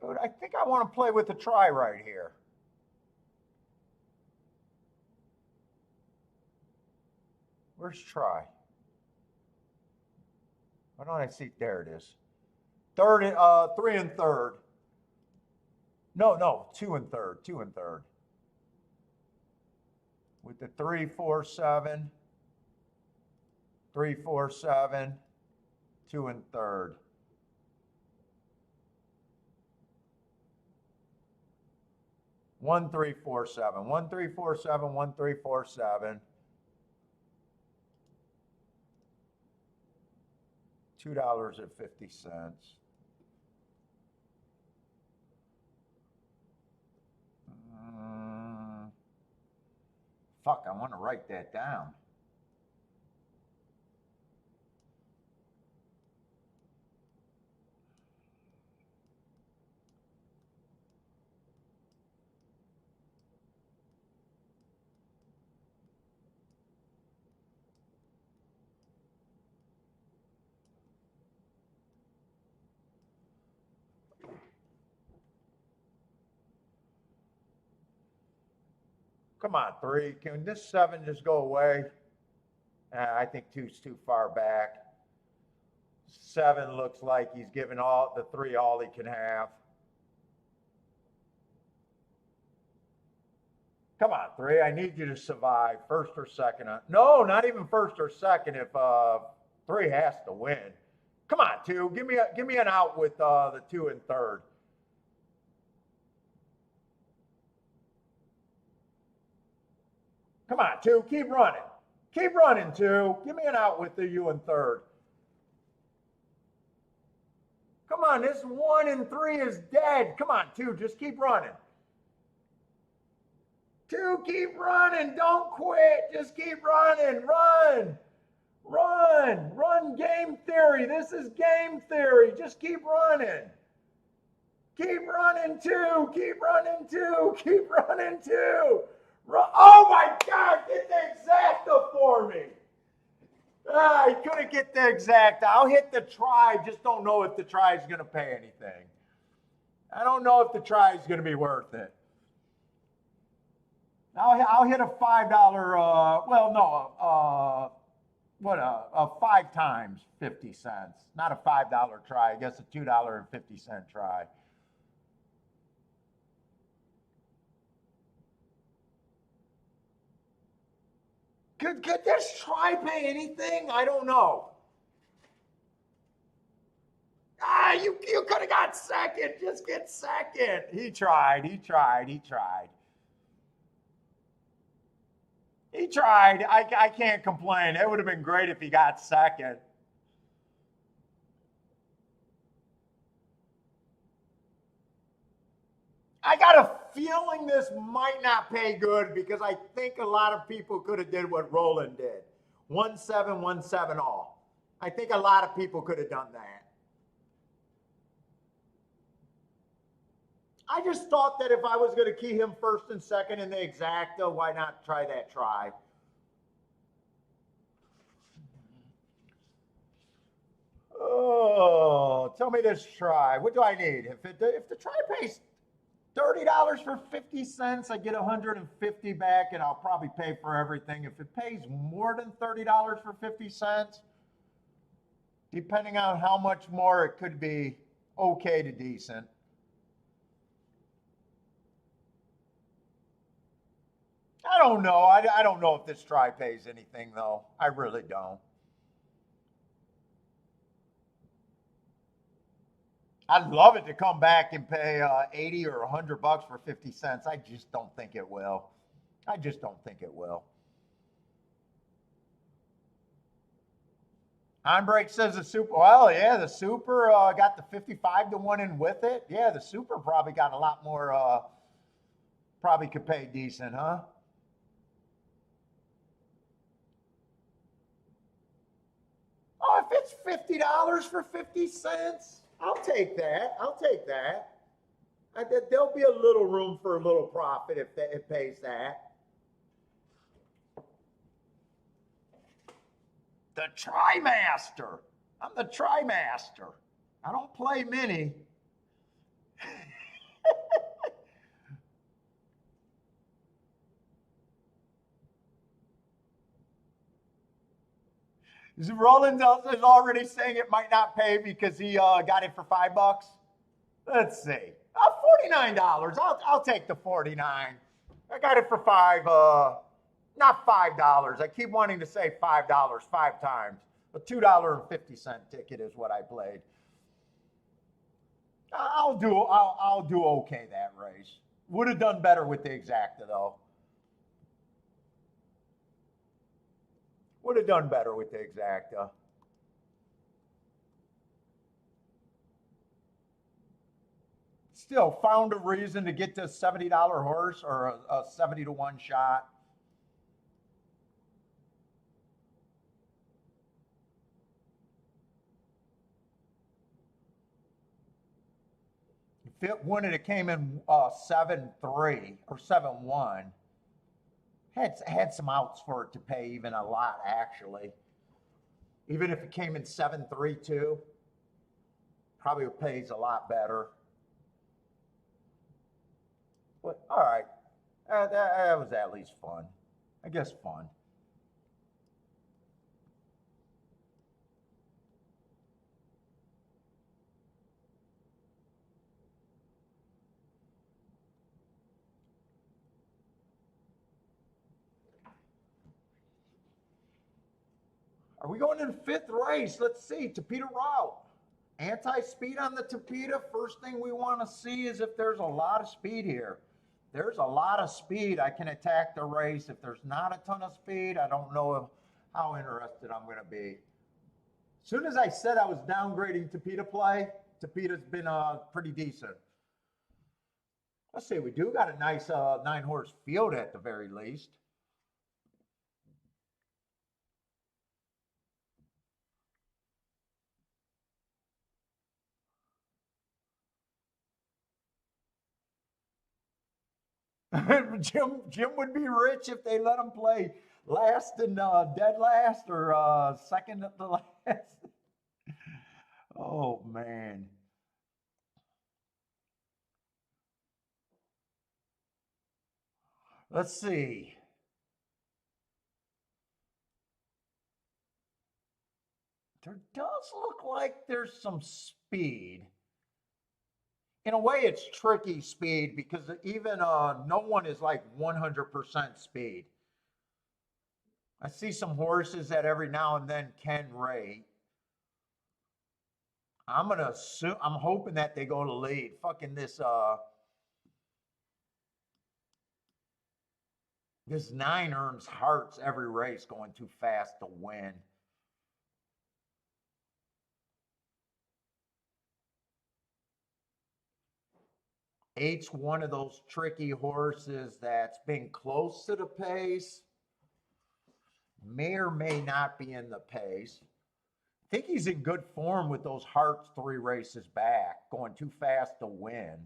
Dude, I think I want to play with the try right here. Where's try? Why don't I see? There it is. Third, 3 and third. No, 2 and third. 2 and third. With the 3, 4, 7. 3, 4, 7. 2 and third. One, 3, 4, 7. 1, 3, 4, 7. 1, 3, 4, 7. $2.50. Fuck, I want to write that down. Come on, 3. Can this 7 just go away? I think 2's too far back. 7 looks like he's giving all the 3 all he can have. Come on, 3. I need you to survive. First or second. No, not even first or second. If 3 has to win. Come on, 2. Give me an out with the 2 and third. Come on, 2. Keep running. Keep running, 2. Give me an out with the U and third. Come on, this 1 and 3 is dead. Come on, 2. Just keep running. 2, keep running. Don't quit. Just keep running. Run. Run. Run game theory. This is game theory. Just keep running. Keep running, 2. Keep running, 2. Keep running, 2. Oh my God, get the exacta for me. I couldn't get the exacta. I'll hit the try. Just don't know if the try is going to pay anything. I don't know if the try is going to be worth it. I'll hit a $5, a 5 times 50 cents. Not a $5 try, I guess a $2.50 try. Could this try pay anything? I don't know. You could have got second. Just get second. He tried. He tried. I can't complain. It would have been great if he got second. I got a feeling this might not pay good because I think a lot of people could have did what Roland did. 1-7, 1-7 all. I think a lot of people could have done that. I just thought that if I was going to key him first and second in the exacta, why not try that try? Oh, tell me this try. What do I need? If the try pays $30 for 50 cents, I get 150 back, and I'll probably pay for everything. If it pays more than $30 for 50 cents, depending on how much more, it could be okay to decent. I don't know. I don't know if this try pays anything, though. I really don't. I'd love it to come back and pay 80 or 100 bucks for 50 cents. I just don't think it will. I just don't think it will. Handbrake says the super. Well, yeah, the super got the 55-1 in with it. Yeah, the super probably got a lot more. Probably could pay decent, huh? Oh, if it's $50 for 50 cents. I'll take that. I'll take that. There'll be a little room for a little profit if it pays that. The Trimaster. I'm the Trimaster. I don't play mini. Roland is already saying it might not pay because he got it for $5. Let's see. $49. I'll take the 49. I got it for not $5. I keep wanting to say $5 5 times. A $2.50 ticket is what I played. I'll do okay that race. Would have done better with the exacta though. Would have done better with the exacta. Still found a reason to get to a $70 horse or a 70 to 1 shot. If it wouldn't have came in 7-3 or 7-1, had some outs for it to pay even a lot actually. Even if it came in 7-3 too, probably pays a lot better. But all right, that was at least fun. I guess fun. Are we going to the 5th race? Let's see. Tapita route. Anti-speed on the Tapita. First thing we want to see is if there's a lot of speed here. There's a lot of speed. I can attack the race. If there's not a ton of speed, I don't know how interested I'm going to be. As soon as I said I was downgrading Tapita play, Tapita's been pretty decent. Let's see. We do got a nice 9-horse field at the very least. Jim would be rich if they let him play last and dead last or second at the last. Oh man. Let's see. There does look like there's some speed. In a way, it's tricky speed because even no one is like 100% speed. I see some horses that every now and then can rate. I'm gonna assume. I'm hoping that they go to lead. Fucking this 9 earns hearts every race going too fast to win. 8's one of those tricky horses that's been close to the pace. May or may not be in the pace. I think he's in good form with those hearts 3 races back, going too fast to win.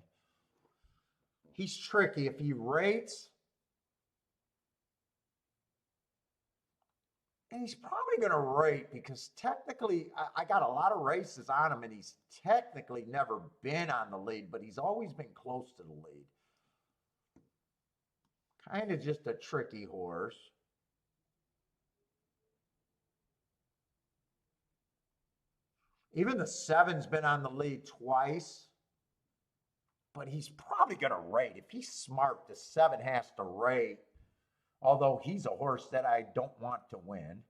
He's tricky. If he rates, and he's probably going to rate because technically I got a lot of races on him and he's technically never been on the lead, but he's always been close to the lead. Kind of just a tricky horse. Even the 7's been on the lead twice, but he's probably going to rate. If he's smart, the 7 has to rate, although he's a horse that I don't want to win.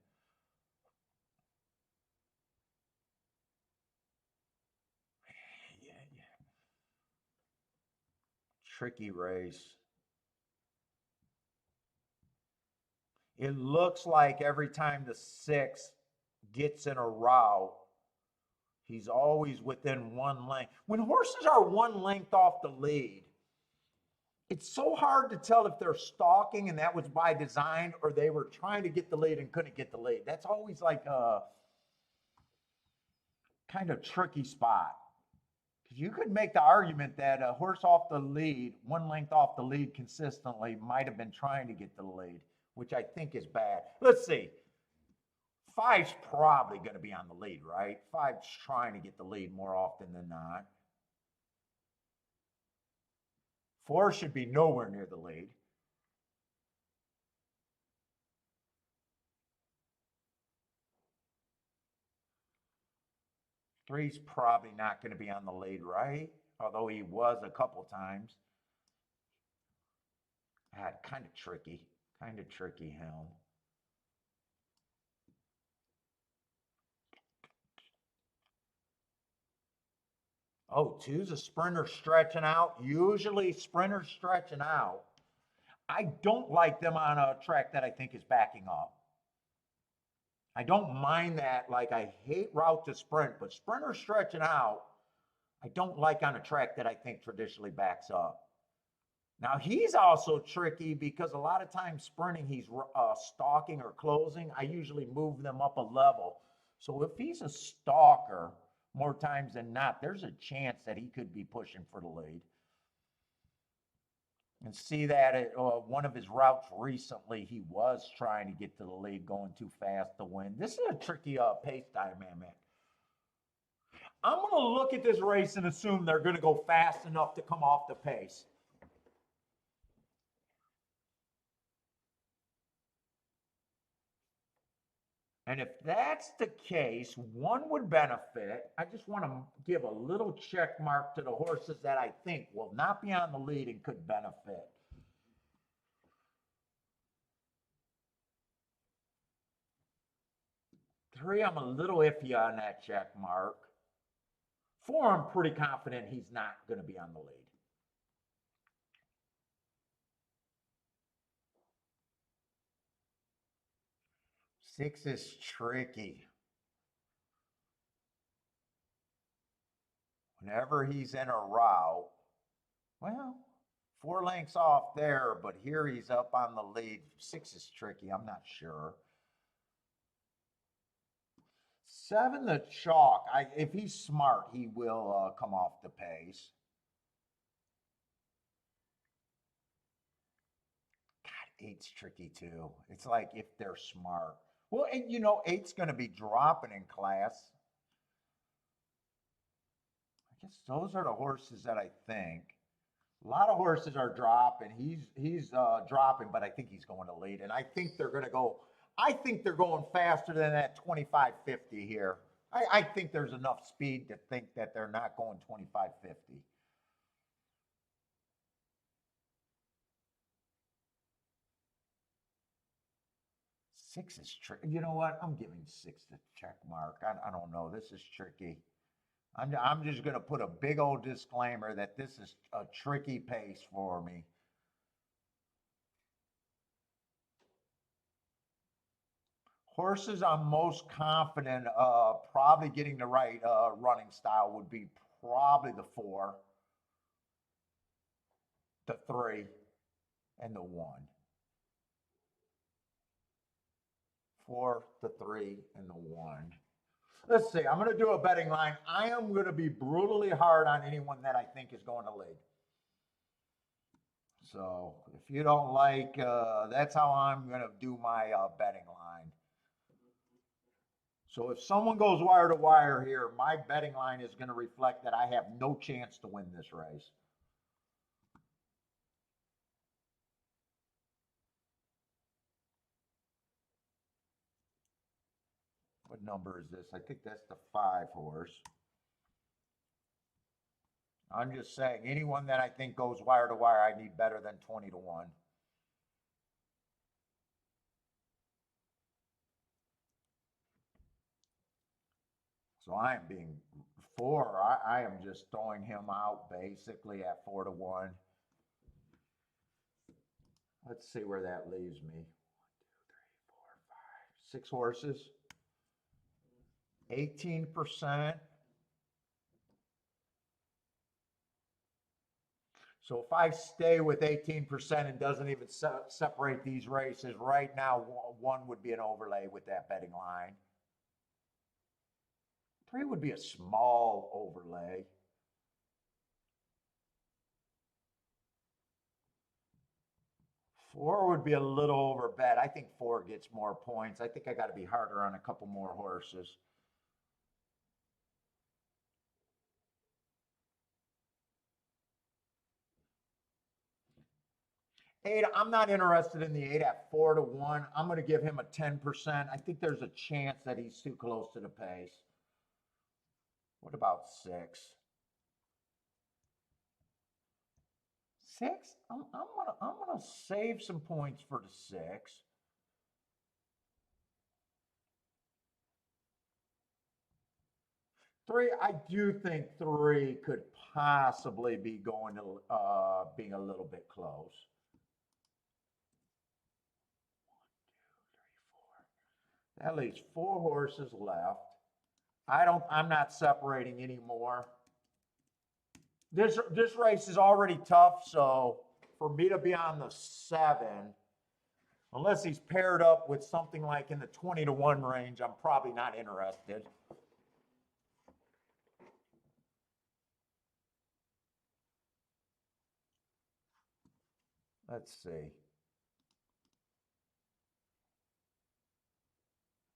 Yeah. Tricky race. It looks like every time the 6 gets in a route, he's always within 1 length. When horses are 1 length off the lead, it's so hard to tell if they're stalking and that was by design or they were trying to get the lead and couldn't get the lead. That's always like a kind of tricky spot. Because you could make the argument that a horse off the lead, 1 length off the lead consistently, might have been trying to get the lead, which I think is bad. Let's see. 5's probably going to be on the lead, right? 5's trying to get the lead more often than not. 4 should be nowhere near the lead. Three's probably not going to be on the lead, right? Although he was a couple times. Kind of tricky. Kind of tricky, Helm. Oh, two's a sprinter stretching out. Usually sprinters stretching out. I don't like them on a track that I think is backing up. I don't mind that. Like, I hate route to sprint, but sprinter stretching out, I don't like on a track that I think traditionally backs up. Now, he's also tricky because a lot of times sprinting, he's stalking or closing. I usually move them up a level. So if he's a stalker, more times than not, there's a chance that he could be pushing for the lead. And see that at one of his routes recently, he was trying to get to the lead, going too fast to win. This is a tricky pace dynamic. I'm going to look at this race and assume they're going to go fast enough to come off the pace. And if that's the case, one would benefit. I just want to give a little check mark to the horses that I think will not be on the lead and could benefit. Three, I'm a little iffy on that check mark. Four, I'm pretty confident he's not going to be on the lead. Six is tricky. Whenever he's in a route, well, 4 lengths off there, but here he's up on the lead. Six is tricky. I'm not sure. Seven, the chalk. If he's smart, he will come off the pace. God, eight's tricky too. It's like if they're smart. Well, and you know, eight's going to be dropping in class. I guess those are the horses that I think. A lot of horses are dropping. He's dropping, but I think he's going to lead, and I think they're going to go. I think they're going faster than that 25.50 here. I think there's enough speed to think that they're not going 25.50. Six is tricky. You know what? I'm giving six the check mark. I don't know. This is tricky. I'm just going to put a big old disclaimer that this is a tricky pace for me. Horses I'm most confident probably getting the right running style would be probably the 4, the 3, and the 1. 4, the 3, and the 1. Let's see. I'm going to do a betting line. I am going to be brutally hard on anyone that I think is going to lead. So if you don't like, that's how I'm going to do my betting line. So if someone goes wire to wire here, my betting line is going to reflect that I have no chance to win this race. What number is this? I think that's the 5 horse. I'm just saying, anyone that I think goes wire to wire, I need better than 20 to 1. So I am being 4. I am just throwing him out basically at 4 to 1. Let's see where that leaves me. 1, 2, 3, 4, 5, 6 horses. 18%. So if I stay with 18% and doesn't even separate these races, right now, 1 would be an overlay with that betting line. 3 would be a small overlay. 4 would be a little over bet. I think 4 gets more points. I think I got to be harder on a couple more horses. Eight, I'm not interested in the 8 at 4 to 1. I'm going to give him a 10%. I think there's a chance that he's too close to the pace. What about 6? 6? I'm gonna save some points for the 6. 3, I do think 3 could possibly be going to being a little bit close. 1, 2, 3, 4. That leaves 4 horses left. I'm not separating anymore. This race is already tough, so for me to be on the 7, unless he's paired up with something like in the 20-1 range, I'm probably not interested. Let's see.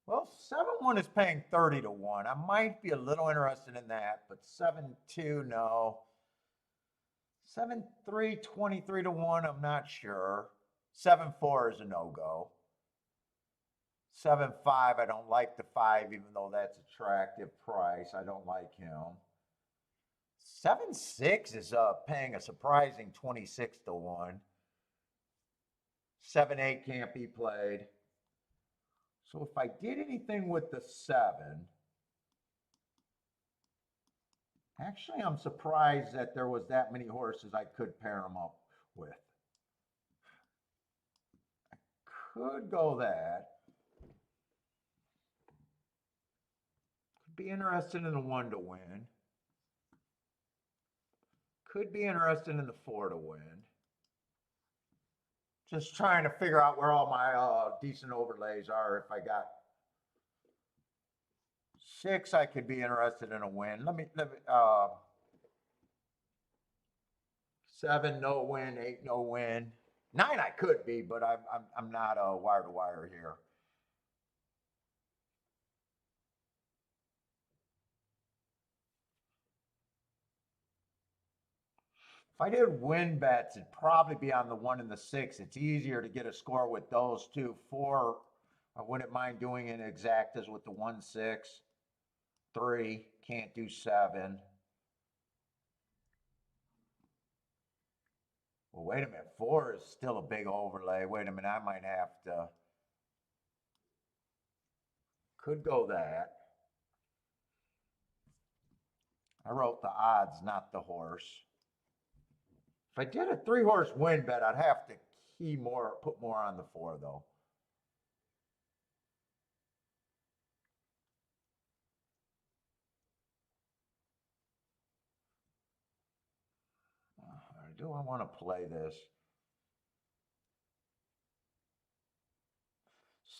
Well, 7-1 is paying 30-1. I might be a little interested in that, but 7-2, no. 7-3, 23-1, I'm not sure. 7-4 is a no-go. 7-5, I don't like the 5, even though that's attractive price. I don't like him. 7-6 is paying a surprising 26-1. 7-8 can't be played. So if I did anything with the 7, actually I'm surprised that there was that many horses I could pair them up with. I could go that. Could be interested in the 1 to win. Could be interested in the 4 to win. Just trying to figure out where all my decent overlays are. If I got 6, I could be interested in a win. Let me 7, no win. 8, no win. 9, I could be, but I'm not a wire to wire here. If I did win bets, it'd probably be on the 1 and the 6. It's easier to get a score with those two. 4, I wouldn't mind doing an exactas with the 1, 6. 3, can't do 7. Well, wait a minute. 4 is still a big overlay. Wait a minute. I might have to. Could go that. I wrote the odds, not the horse. If I did a 3-horse win bet, I'd have to put more on the 4, though. Do I want to play this?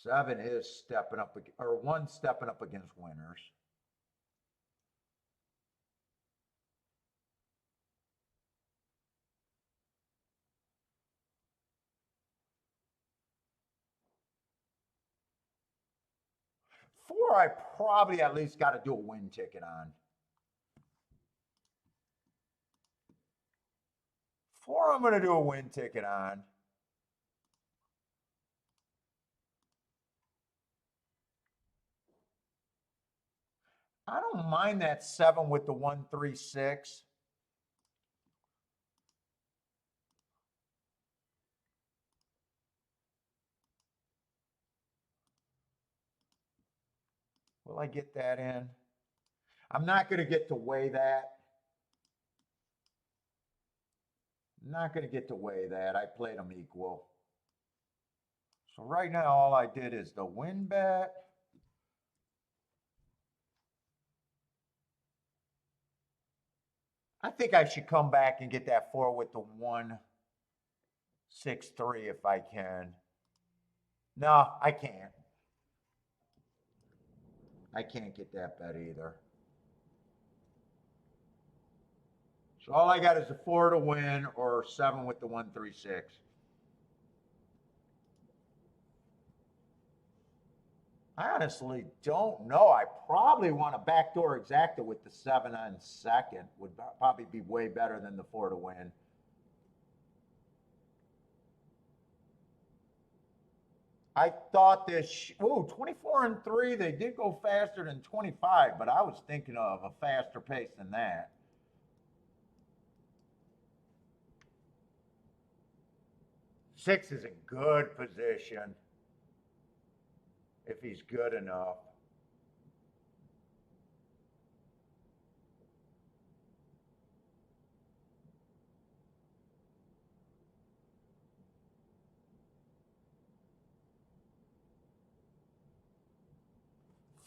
7 is stepping up, or 1 stepping up against winners. Four, I probably at least got to do a win ticket on. 4, I'm going to do a win ticket on. I don't mind that 7 with the 1, 3, 6. Will I get that in? I'm not going to get to weigh that. I'm not going to get to weigh that. I played them equal. So right now, all I did is the win bet. I think I should come back and get that 4 with the 1, 6, 3 if I can. No, I can't. I can't get that bet either. So all I got is a 4 to win or 7 with the 1, 3, 6. I honestly don't know. I probably want a backdoor exacta with the 7 on second. Would probably be way better than the 4 to win. I thought this, 24-3, they did go faster than 25, but I was thinking of a faster pace than that. Six is in good position if he's good enough.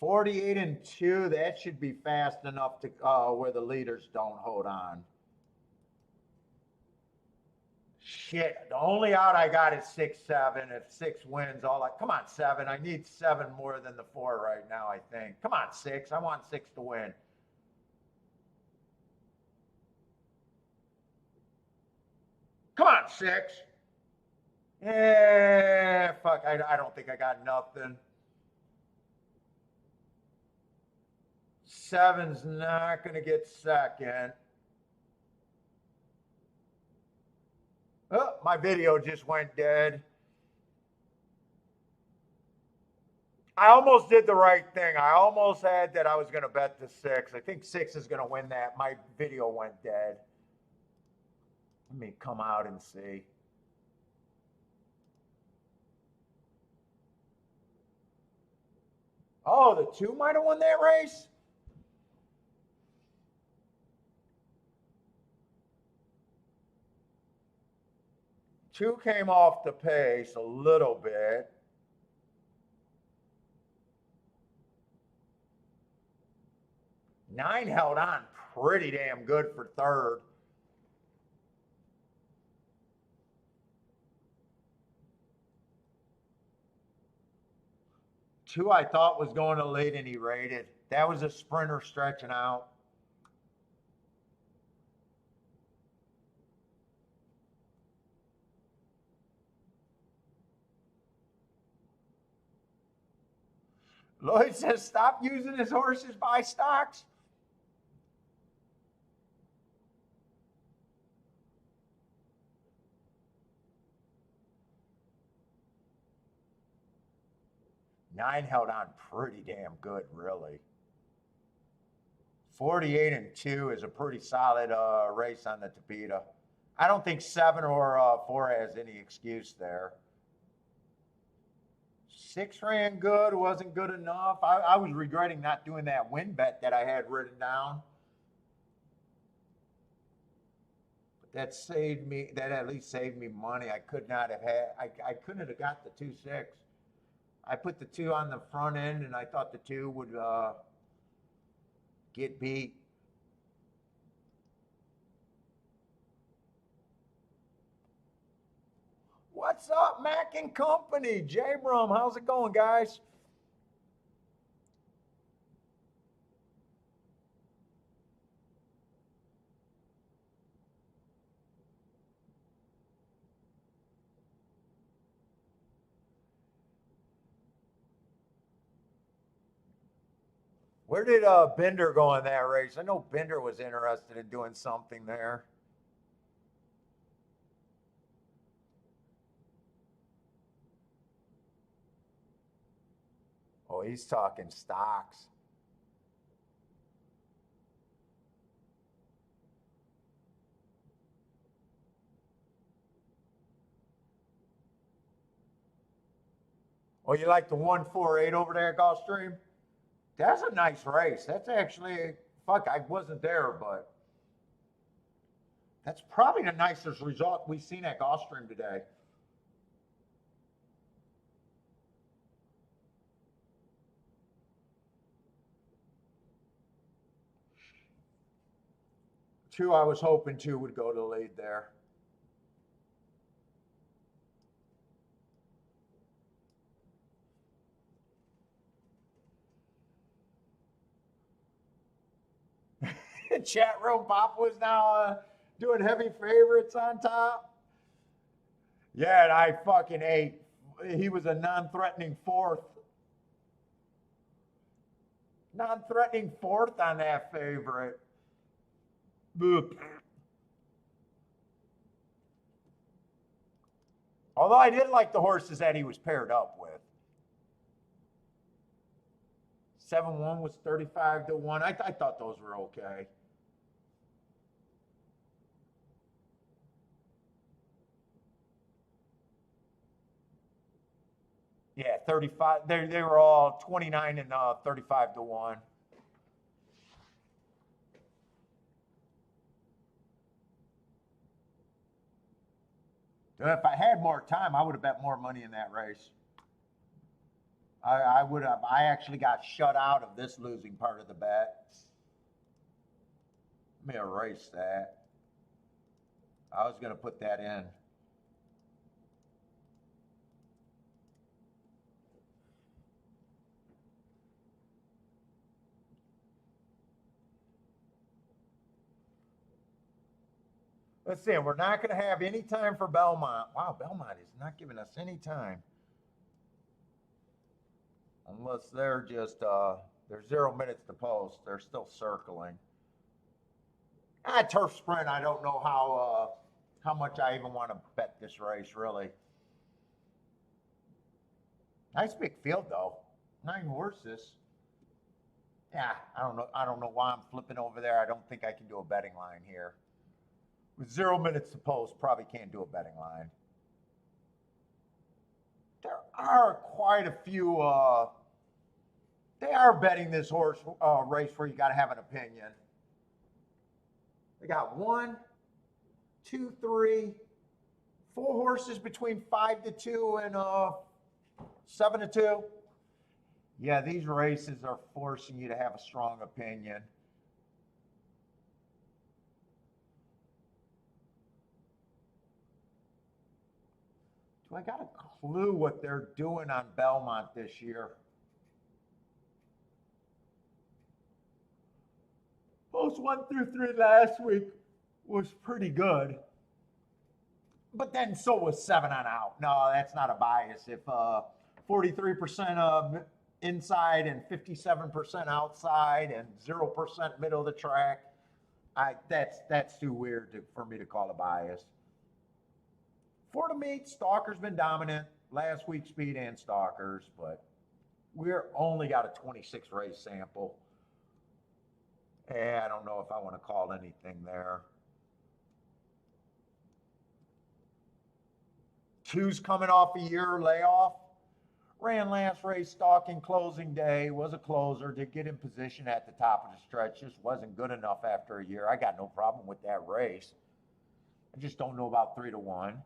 $48-2, that should be fast enough to where the leaders don't hold on. Shit, the only out I got is 6-7. If 6 wins, come on, 7. I need 7 more than the 4 right now, I think. Come on, 6. I want 6 to win. Come on, 6. Yeah, fuck, I don't think I got nothing. 7's not going to get second. Oh, my video just went dead. I almost did the right thing. I almost had that I was going to bet the 6. I think 6 is going to win that. My video went dead. Let me come out and see. Oh, the 2 might have won that race? Two came off the pace a little bit. Nine held on pretty damn good for third. Two I thought was going to lead and he rated. That was a sprinter stretching out. Lloyd says, stop using his horses by stocks. Nine held on pretty damn good, really. 48-2 is a pretty solid race on the Tapita. I don't think 7 or 4 has any excuse there. 6 ran good, wasn't good enough. I was regretting not doing that win bet that I had written down. But that saved me, that at least saved me money. I could not have had, I couldn't have got the 2-6. I put the 2 on the front end and I thought the 2 would get beat. What's up, Mac and Company? J Brum, how's it going, guys? Where did Bender go in that race? I know Bender was interested in doing something there. Oh, he's talking stocks. Oh, you like the 148 over there at Gulfstream? That's a nice race. That's actually, fuck, I wasn't there, but that's probably the nicest result we've seen at Gulfstream today. Two, I was hoping 2 would go to the lead there. Chat room Pop was now doing heavy favorites on top. Yeah, and I fucking ate. He was a non-threatening 4th. Non-threatening 4th on that favorite. Boop. Although I did like the horses that he was paired up with. 7-1 was 35 to 1. I thought those were okay. Yeah, 35. They were all 29 and 35 to 1. If I had more time, I would have bet more money in that race. I would have. I actually got shut out of this losing part of the bet. Let me erase that. I was going to put that in. Let's see. We're not going to have any time for Belmont. Wow, Belmont is not giving us any time. Unless they're just, there's 0 minutes to post. They're still circling. Turf sprint, I don't know how much I even want to bet this race, really. Nice big field, though. Not even worse this. Yeah, I don't know. I don't know why I'm flipping over there. I don't think I can do a betting line here. With 0 minutes to post, probably can't do a betting line. There are quite a few. They are betting this horse race where you got to have an opinion. They got 1, 2, 3, 4 horses between 5 to 2 and 7 to 2. Yeah, these races are forcing you to have a strong opinion. Do I got a clue what they're doing on Belmont this year? Post 1 through 3 last week was pretty good. But then so was 7 on out. No, that's not a bias. If 43% inside and 57% outside and 0% middle of the track, that's too weird for me to call a bias. For the meet, Stalker's been dominant last week, Speed and Stalkers, but we're only got a 26 race sample. I don't know if I want to call anything there. 2's coming off a year layoff. Ran last race, stalking closing day, was a closer, did get in position at the top of the stretch. Just wasn't good enough after a year. I got no problem with that race. I just don't know about 3 to 1.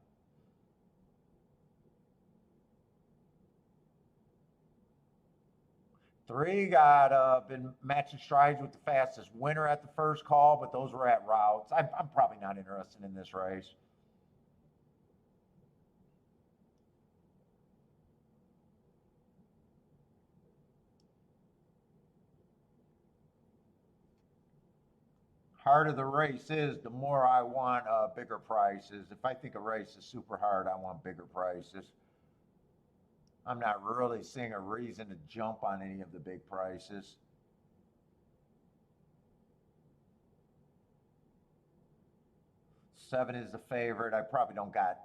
3 got been matching strides with the fastest winner at the first call, but those were at routes. I'm probably not interested in this race. Harder the race is, the more I want bigger prices. If I think a race is super hard, I want bigger prices. I'm not really seeing a reason to jump on any of the big prices. Seven is the favorite. I probably don't got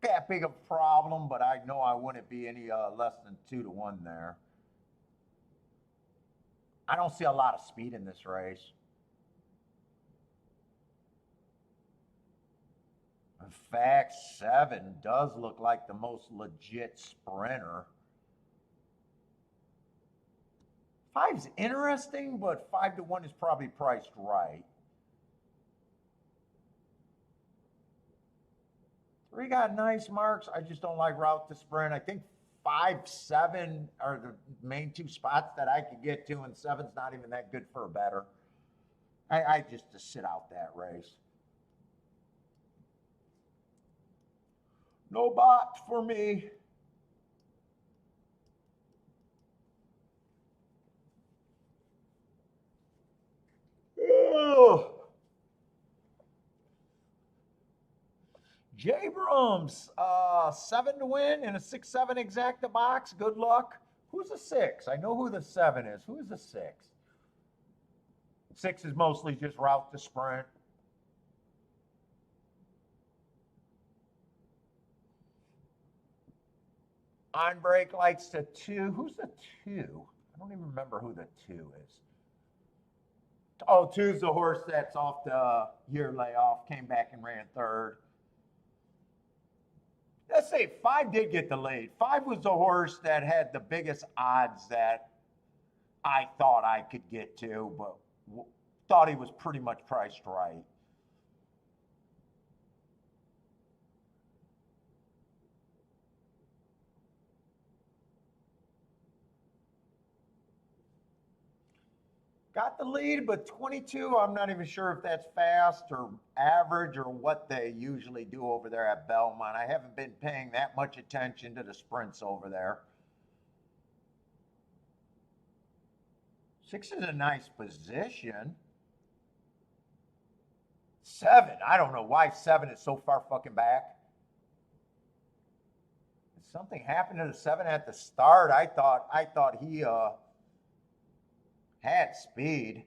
that big a problem, but I know I wouldn't be any less than 2 to 1 there. I don't see a lot of speed in this race. In fact, 7 does look like the most legit sprinter. 5's interesting, but 5 to 1 is probably priced right. 3 got nice marks. I just don't like route to sprint. I think 5, 7 are the main 2 spots that I could get to, and 7's not even that good for a better. I just sit out that race. No box for me. Oh. J. Brooms, 7 to win in a 6-7 exacta box. Good luck. Who's a 6? I know who the 7 is. Who is the 6? 6 is mostly just route to sprint. On break likes the 2. Who's the 2? don't even remember who the 2 is. Oh, 2's the horse that's off the year layoff, came back and ran 3rd. Let's say 5 did get the lead. 5 was the horse that had the biggest odds that I thought I could get to, but thought he was pretty much priced right. Got the lead, but 22, I'm not even sure if that's fast or average or what they usually do over there at Belmont. I haven't been paying that much attention to the sprints over there. 6 is a nice position. 7, I don't know why 7 is so far fucking back. Did something happened to the 7 at the start? I thought he had speed.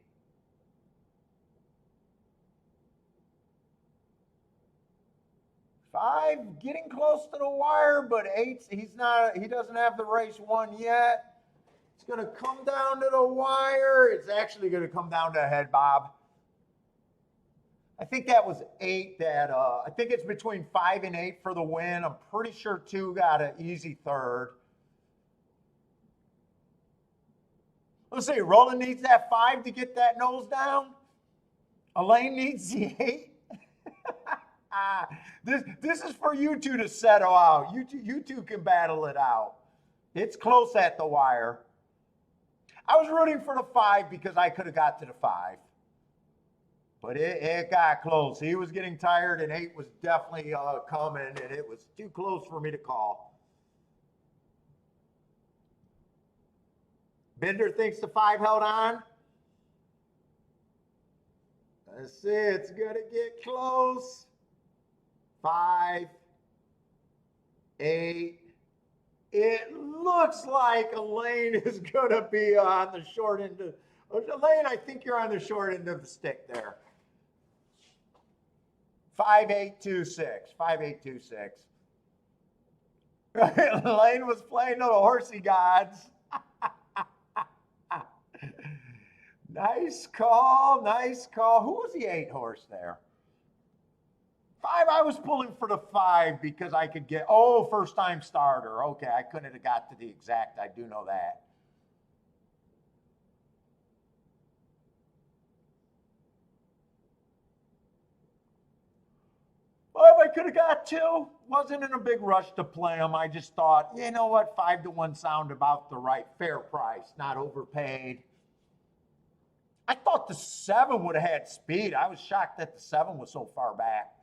5 getting close to the wire, but 8, he doesn't have the race won yet. It's going to come down to the wire. It's actually going to come down to a head bob. I think that was 8 that, I think it's between 5 and 8 for the win. I'm pretty sure 2 got an easy 3rd. Let's see, Roland needs that 5 to get that nose down. Elaine needs the 8. This is for you two to settle out. You two can battle it out. It's close at the wire. I was rooting for the 5 because I could have got to the 5. But it got close. He was getting tired, and 8 was definitely coming, and it was too close for me to call. Bender thinks the 5 held on. Let's see, it's going to get close. 5, 8. It looks like Elaine is going to be on the short end of... Elaine, I think you're on the short end of the stick there. 5826. 5826. Elaine was playing to the horsey gods. Nice call, nice call. Who was the 8 horse there? 5, I was pulling for the 5 because I could get, first time starter. Okay, I couldn't have got to the exact, I do know that. Well, if I could have got 2, wasn't in a big rush to play them. I just thought, you know what, 5-1 sound about the right fair price, not overpaid. I thought the 7 would have had speed. I was shocked that the 7 was so far back.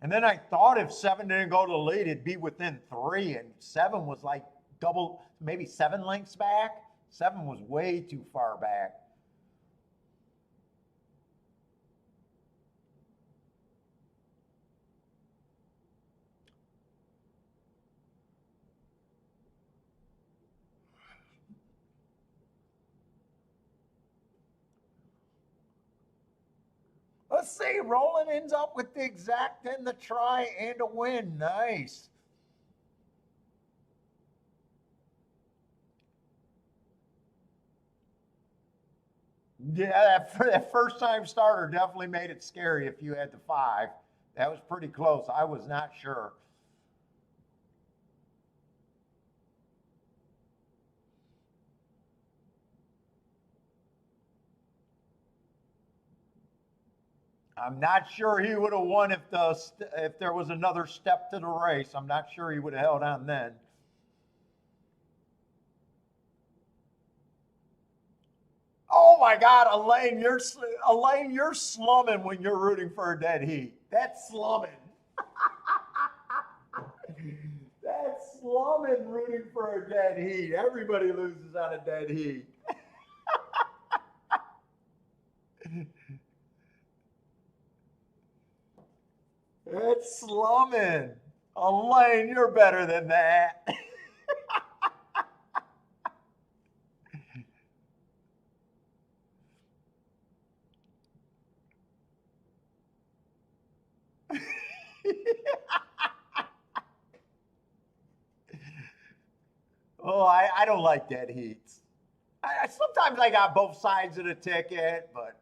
And then I thought if 7 didn't go to the lead, it'd be within 3, and 7 was like double, maybe 7 lengths back. 7 was way too far back. Let's see, Roland ends up with the exact and the try and a win. Nice. Yeah, that first time starter definitely made it scary if you had the 5. That was pretty close. I was not sure. I'm not sure he would have won if there was another step to the race. I'm not sure he would have held on then. Oh my God, Elaine, you're slumming when you're rooting for a dead heat. That's slumming. That's slumming rooting for a dead heat. Everybody loses on a dead heat. It's slumming. Elaine, you're better than that. Oh, I don't like dead heats. Sometimes I got both sides of the ticket, but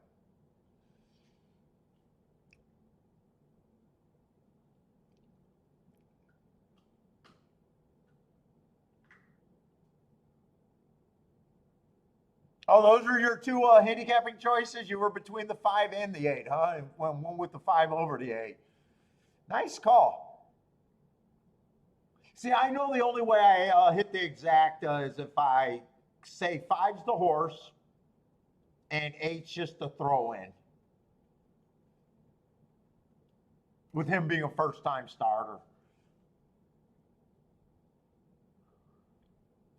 oh, those are your two handicapping choices. You were between the 5 and the 8, huh? And one with the 5 over the 8. Nice call. See, I know the only way I hit the exact is if I say 5's the horse and 8's just the throw in. With him being a first time starter.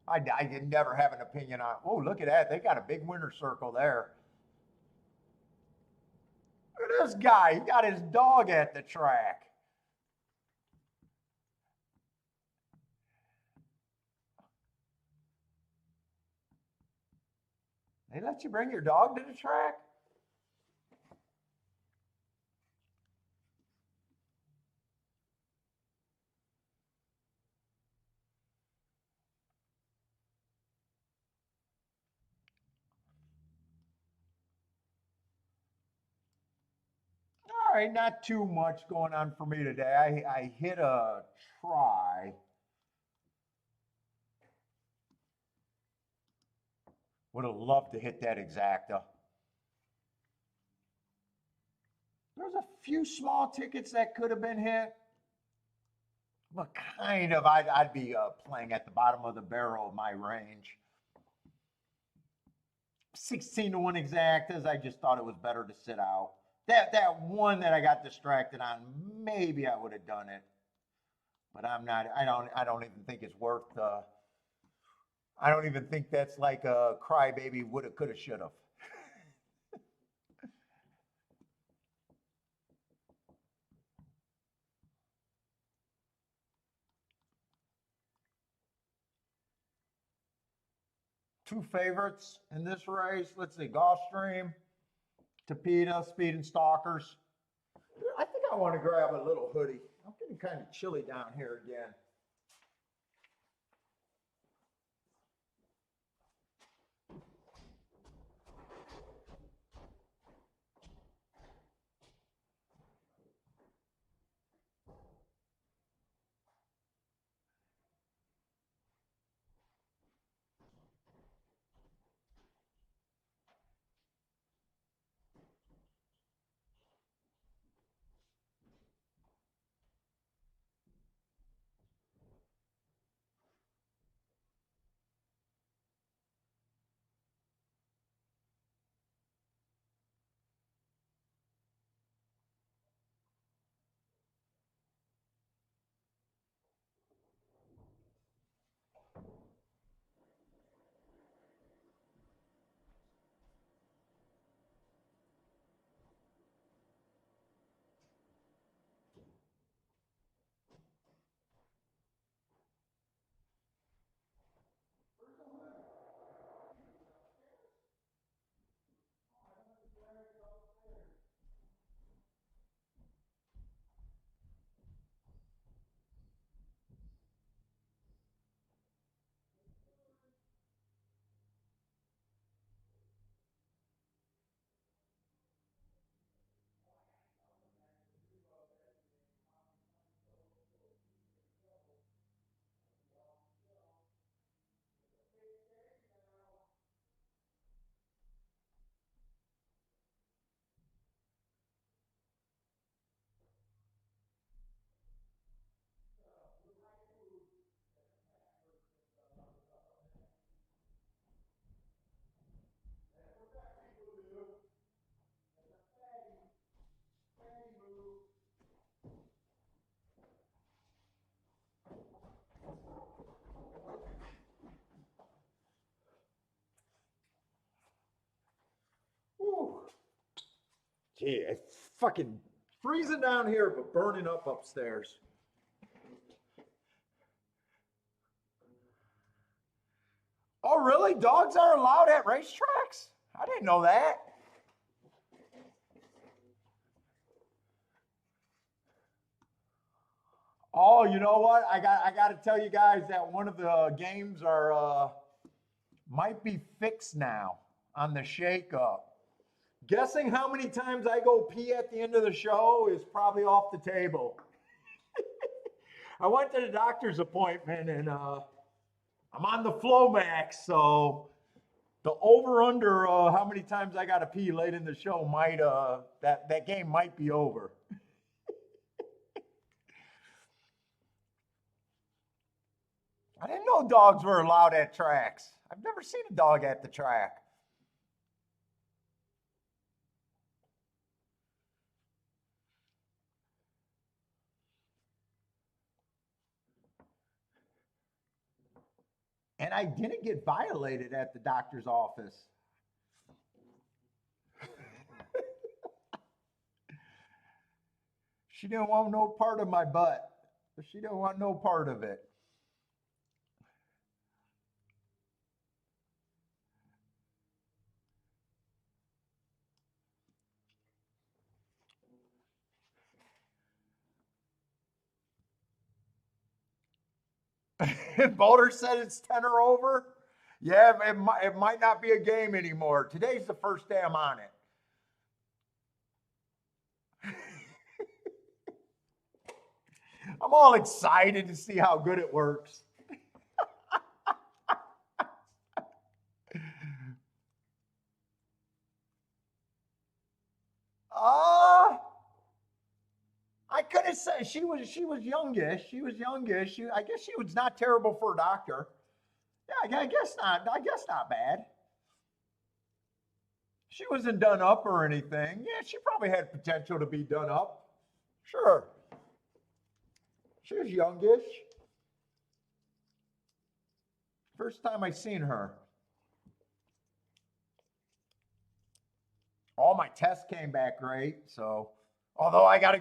I did never have an opinion on. Oh, look at that. They got a big winner's circle there. Look at this guy. He got his dog at the track. They let you bring your dog to the track? All right, not too much going on for me today. I hit a try. Would have loved to hit that exacta. There's a few small tickets that could have been hit. But kind of, I'd be playing at the bottom of the barrel of my range. 16 to 1 exactas, I just thought it was better to sit out. That one that I got distracted on, maybe I would have done it. But I'm not, I don't even think it's worth I don't even think that's like a crybaby woulda, coulda, shoulda. Two favorites in this race. Let's see, Gulfstream, Tapita, Speed and Stalkers. I think I want to grab a little hoodie. I'm getting kind of chilly down here again. Whew. Gee, it's fucking freezing down here, but burning up upstairs. Oh, really? Dogs are allowed at racetracks? I didn't know that. Oh, you know what? I got to tell you guys that one of the games are might be fixed now on the shake up. Guessing how many times I go pee at the end of the show is probably off the table. I went to the doctor's appointment and I'm on the Flomax, so the over under how many times I got to pee late in the show might that game might be over. I didn't know dogs were allowed at tracks. I've never seen a dog at the track. And I didn't get violated at the doctor's office. She didn't want no part of my butt. She didn't want no part of it. Boulder said it's 10 or over. Yeah, it might not be a game anymore. Today's the first day I'm on it. I'm all excited to see how good it works. I couldn't say she was youngish. She was youngish. I guess she was not terrible for a doctor. Yeah, I guess not. I guess not bad. She wasn't done up or anything. Yeah, she probably had potential to be done up. Sure. She was youngish. First time I seen her. All my tests came back great. So, although I gotta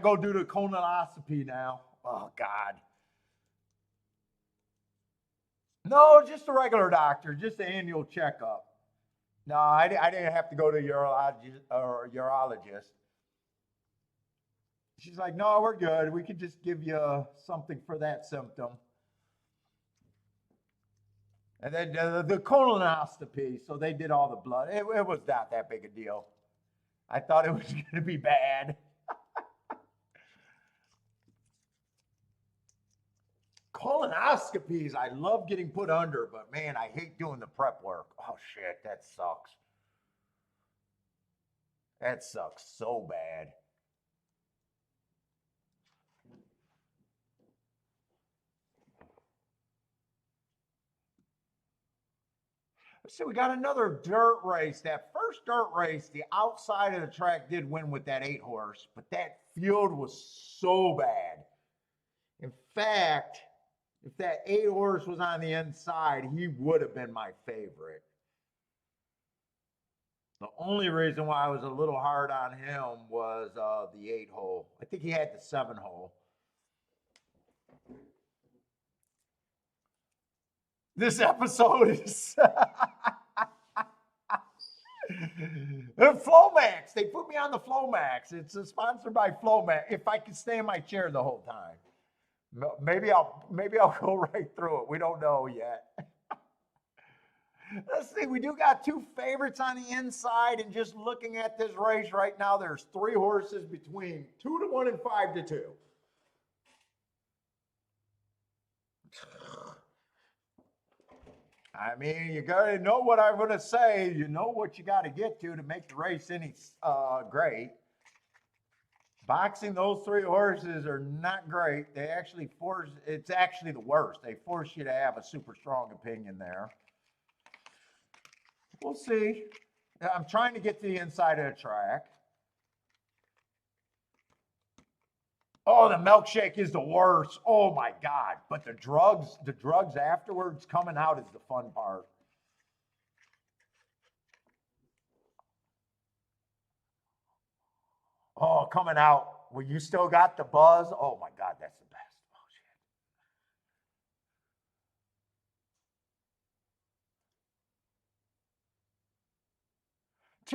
go do the colonoscopy now. Oh God. No, just a regular doctor, just an annual checkup. No, I didn't have to go to a urologist. She's like, no, we're good. We could just give you something for that symptom. And then the colonoscopy, so they did all the blood. It was not that big a deal. I thought it was going to be bad. Colonoscopies, I love getting put under, but man, I hate doing the prep work. Oh shit, that sucks. That sucks so bad. So we got another dirt race. That first dirt race, the outside of the track did win with that 8-horse, but that field was so bad. In fact, if that 8-horse was on the inside, he would have been my favorite. The only reason why I was a little hard on him was the 8-hole. I think he had the 7-hole. This episode is Flomax. They put me on the Flomax. It's sponsored by Flomax. If I can stay in my chair the whole time, maybe I'll go right through it. We don't know yet. Let's see. We do got two favorites on the inside, and just looking at this race right now, there's 3 horses between 2-1 and 5-2. I mean, you got to know what I'm going to say. You know what you got to get to make the race any great. Boxing, those 3 horses are not great. They actually it's actually the worst. They force you to have a super strong opinion there. We'll see. I'm trying to get to the inside of the track. Oh, the milkshake is the worst. Oh my God. But the drugs afterwards coming out is the fun part. Oh, coming out. Well, you still got the buzz. Oh my God, that's the best. Oh shit.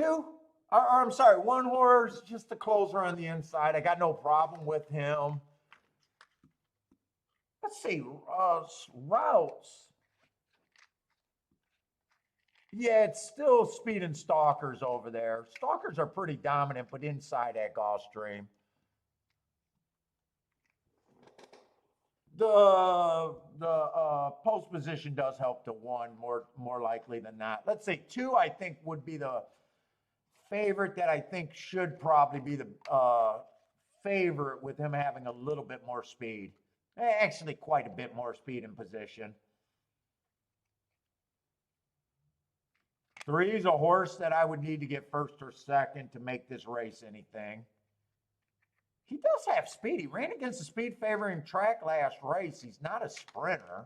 2, or I'm sorry, 1 horse, just the closer on the inside. I got no problem with him. Let's see, routes. Yeah, it's still speed and stalkers over there. Stalkers are pretty dominant, but inside at Gulfstream. The post position does help to 1 more likely than not. Let's say 2, I think, would be the favorite that I think should probably be the favorite with him having a little bit more speed. Actually, quite a bit more speed in position. 3 is a horse that I would need to get first or second to make this race anything. He does have speed. He ran against the speed favoring track last race. He's not a sprinter.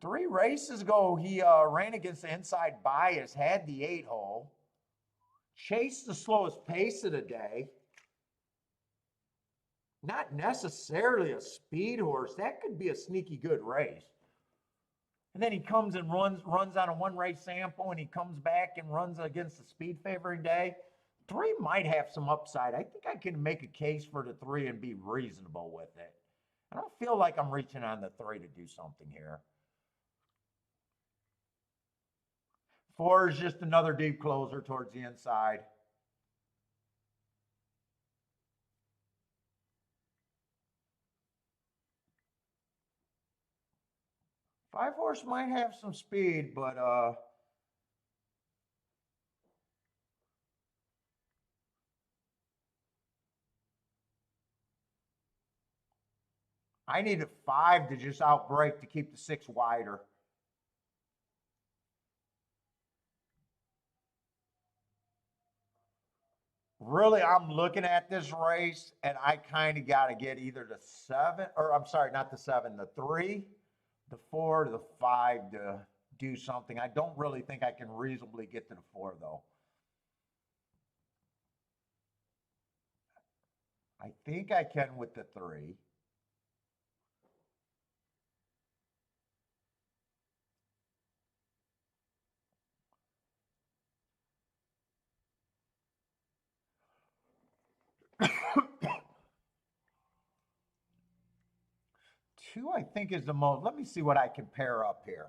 3 races ago, he ran against the inside bias, had the 8-hole, chased the slowest pace of the day. Not necessarily a speed horse. That could be a sneaky good race. And then he comes and runs on a 1-race sample, and he comes back and runs against the speed favoring day. 3 might have some upside. I think I can make a case for the 3 and be reasonable with it. I don't feel like I'm reaching on the 3 to do something here. 4 is just another deep closer towards the inside. Five horse might have some speed, but I need a 5 to just outbreak to keep the 6 wider. Really, I'm looking at this race, and I kind of got to get either the 7, or I'm sorry, not the 7, the 3, the 4, the 5 to do something. I don't really think I can reasonably get to the 4, though. I think I can with the 3. Two, I think, is the most. Let me see what I can pair up here.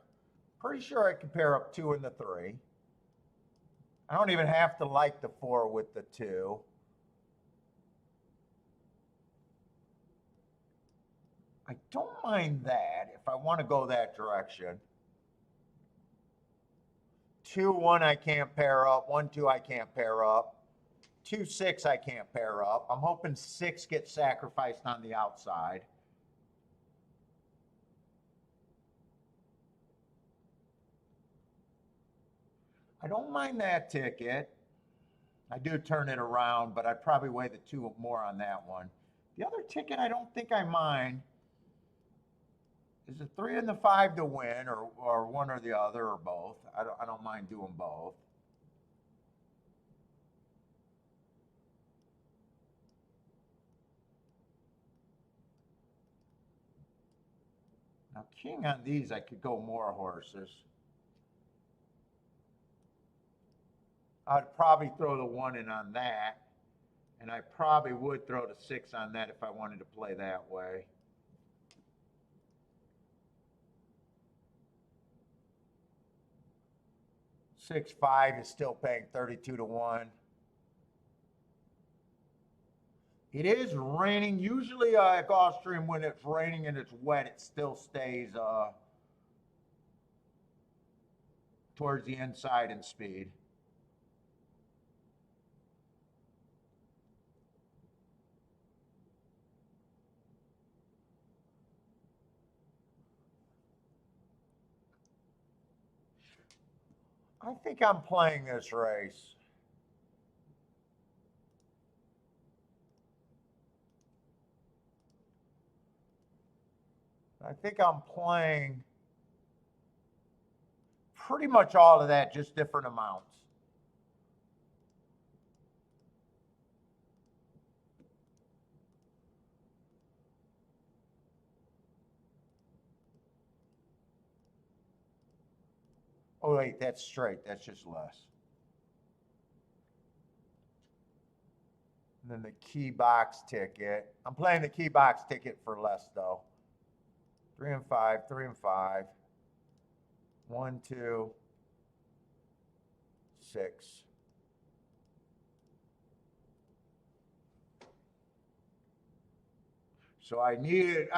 Pretty sure I can pair up 2 and the 3. I don't even have to like the 4 with the 2. I don't mind that if I want to go that direction. 2, 1, I can't pair up. 1, 2, I can't pair up. 2, 6, I can't pair up. I'm hoping 6 gets sacrificed on the outside. I don't mind that ticket. I do turn it around, but I'd probably weigh the 2 more on that one. The other ticket I don't think I mind is the 3 and the 5 to win, or one or the other, or both. I don't mind doing both. Now, king on these, I could go more horses. I'd probably throw the 1 in on that, and I probably would throw the 6 on that if I wanted to play that way. Six, 5 is still paying 32 to 1. It is raining. Usually at Gulfstream, when it's raining and it's wet, it still stays towards the inside in speed. I think I'm playing this race. I think I'm playing pretty much all of that, just different amounts. Oh, wait, that's straight. That's just less. And then the key box ticket. I'm playing the key box ticket for less though. 3 and 5, 3 and 5. 1, 2, 6. So I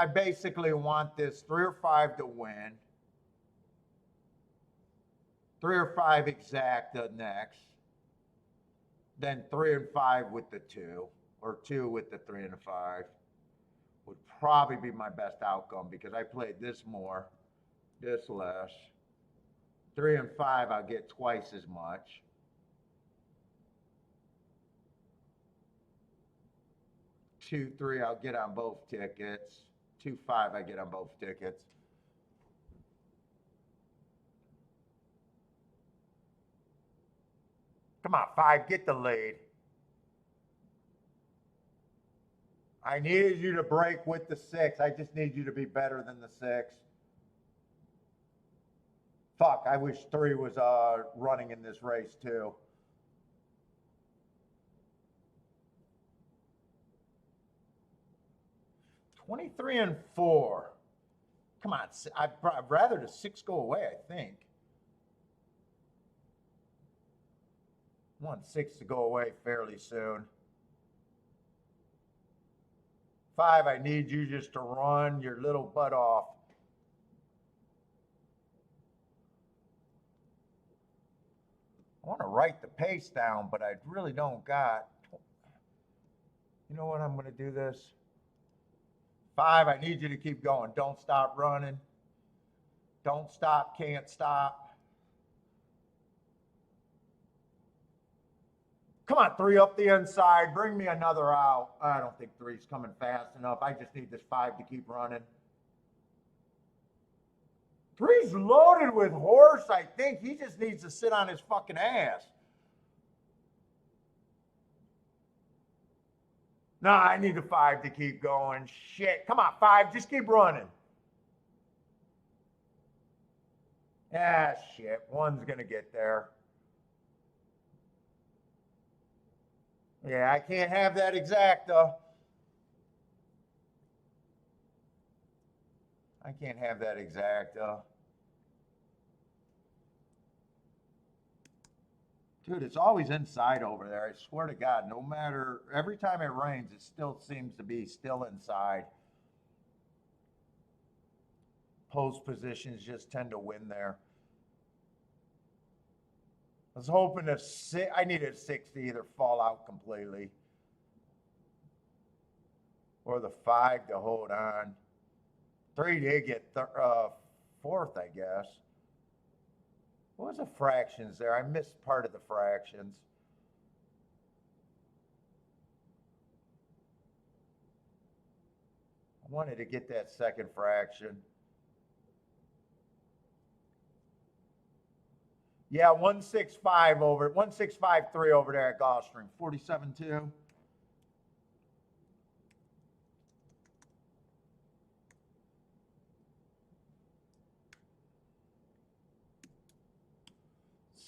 basically want this 3 or 5 to win. 3 or 5 exacta next. Then 3 and 5 with the 2, or 2 with the 3 and 5 would probably be my best outcome because I played this more, this less. 3 and 5, I'll get twice as much. 2, 3, I'll get on both tickets. 2, 5, I get on both tickets. Come on, 5, get the lead. I needed you to break with the 6. I just need you to be better than the 6. Fuck, I wish 3 was running in this race too. $23 and 4. Come on, I'd rather the 6 go away, I think. I want 6 to go away fairly soon. 5, I need you just to run your little butt off. I want to write the pace down, but I really don't got. You know what? I'm going to do this. 5, I need you to keep going. Don't stop running. Don't stop, can't stop. Come on, 3 up the inside. Bring me another out. I don't think 3's coming fast enough. I just need this 5 to keep running. 3's loaded with horse, I think. He just needs to sit on his fucking ass. No, I need a 5 to keep going. Shit. Come on, 5. Just keep running. Ah, shit. 1's going to get there. Yeah, I can't have that exacta. I can't have that exacta. Dude, it's always inside over there. I swear to God, no matter, every time it rains, it still seems to be still inside. Post positions just tend to win there. I was hoping I needed 6 to either fall out completely or the 5 to hold on. 3 did get 4th, I guess. What was the fractions there? I missed part of the fractions. I wanted to get that second fraction. Yeah, 165.3 over there at Gulfstream. 47.2.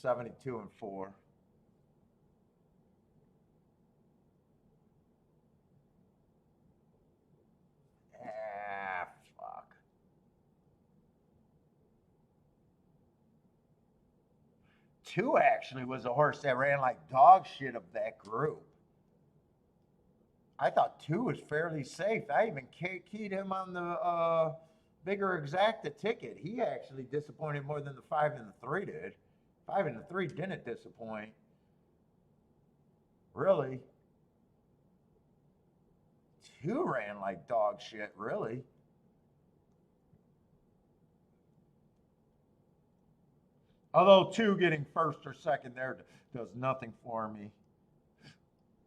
$72 and 4. Ah, fuck. Two actually was a horse that ran like dog shit of that group. I thought 2 was fairly safe. I even keyed him on the bigger exacta ticket. He actually disappointed more than the 5 and the 3 did. 5 and the 3 didn't disappoint. Really. 2 ran like dog shit, really. Although 2 getting first or second there does nothing for me.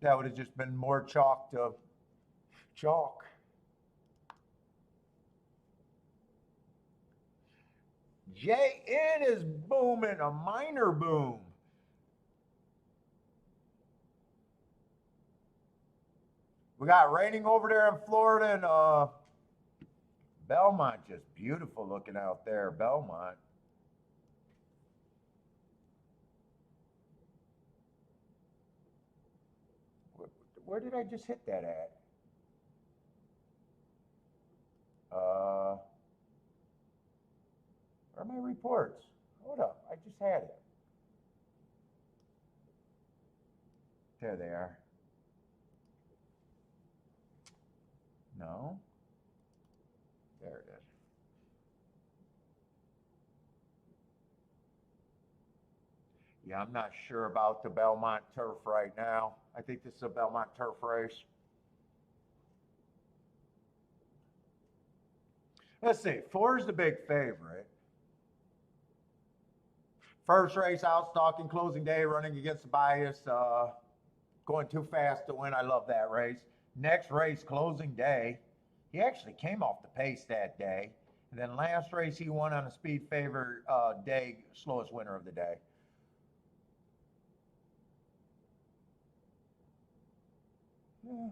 That would have just been more chalk to chalk. JN is booming, a minor boom. We got raining over there in Florida, and Belmont, just beautiful looking out there, Belmont. Where did I just hit that at? Where are my reports? Hold up, I just had it. There they are. No. There it is. Yeah, I'm not sure about the Belmont turf right now. I think this is a Belmont turf race. Let's see, 4 is the big favorite. First race out, stalking closing day, running against the bias, going too fast to win. I love that race. Next race, closing day. He actually came off the pace that day. And then last race, he won on a speed favor day, slowest winner of the day. Yeah.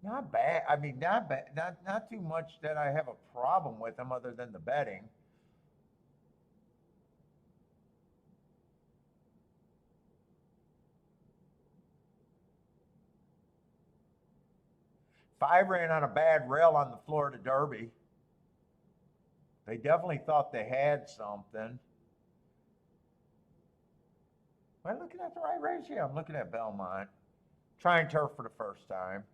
Not bad. I mean, not bad. Not too much that I have a problem with him other than the betting. Five ran on a bad rail on the Florida Derby. They definitely thought they had something. Am I looking at the right race? Yeah, I'm looking at Belmont. Trying turf for the first time.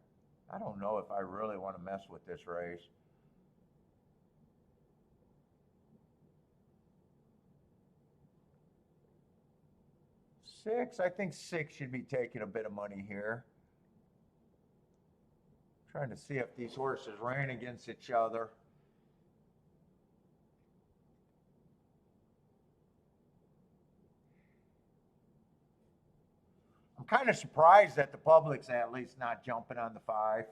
I don't know if I really want to mess with this race. Six, I think 6 should be taking a bit of money here. Trying to see if these horses ran against each other. I'm kind of surprised that the public's at least not jumping on the 5.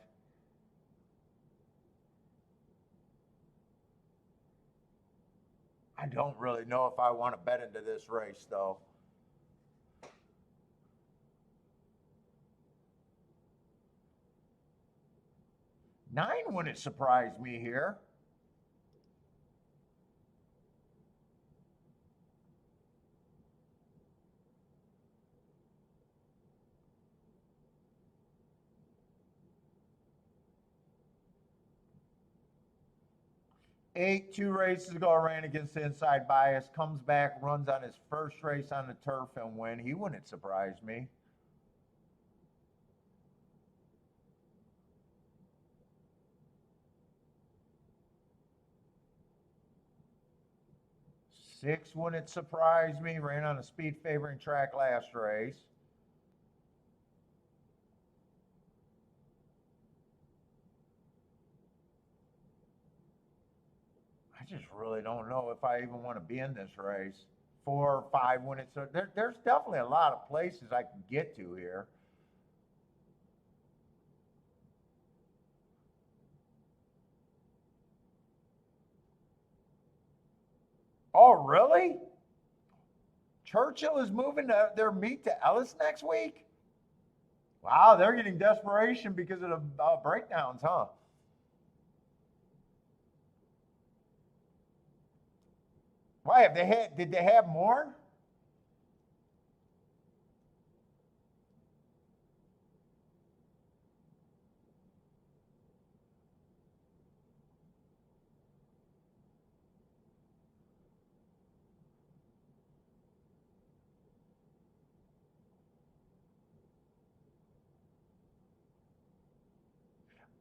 I don't really know if I want to bet into this race, though. 9 wouldn't surprise me here. Eight, 2 races ago, ran against the inside bias, comes back, runs on his first race on the turf and win. He wouldn't surprise me. Six wouldn't surprise me. Ran on a speed favoring track last race. I just really don't know if I even want to be in this race. 4 or 5 when it's there's definitely a lot of places I can get to here. Oh, really? Churchill is moving their meet to Ellis next week? Wow, they're getting desperation because of the breakdowns, huh? Why have they had? Did they have more?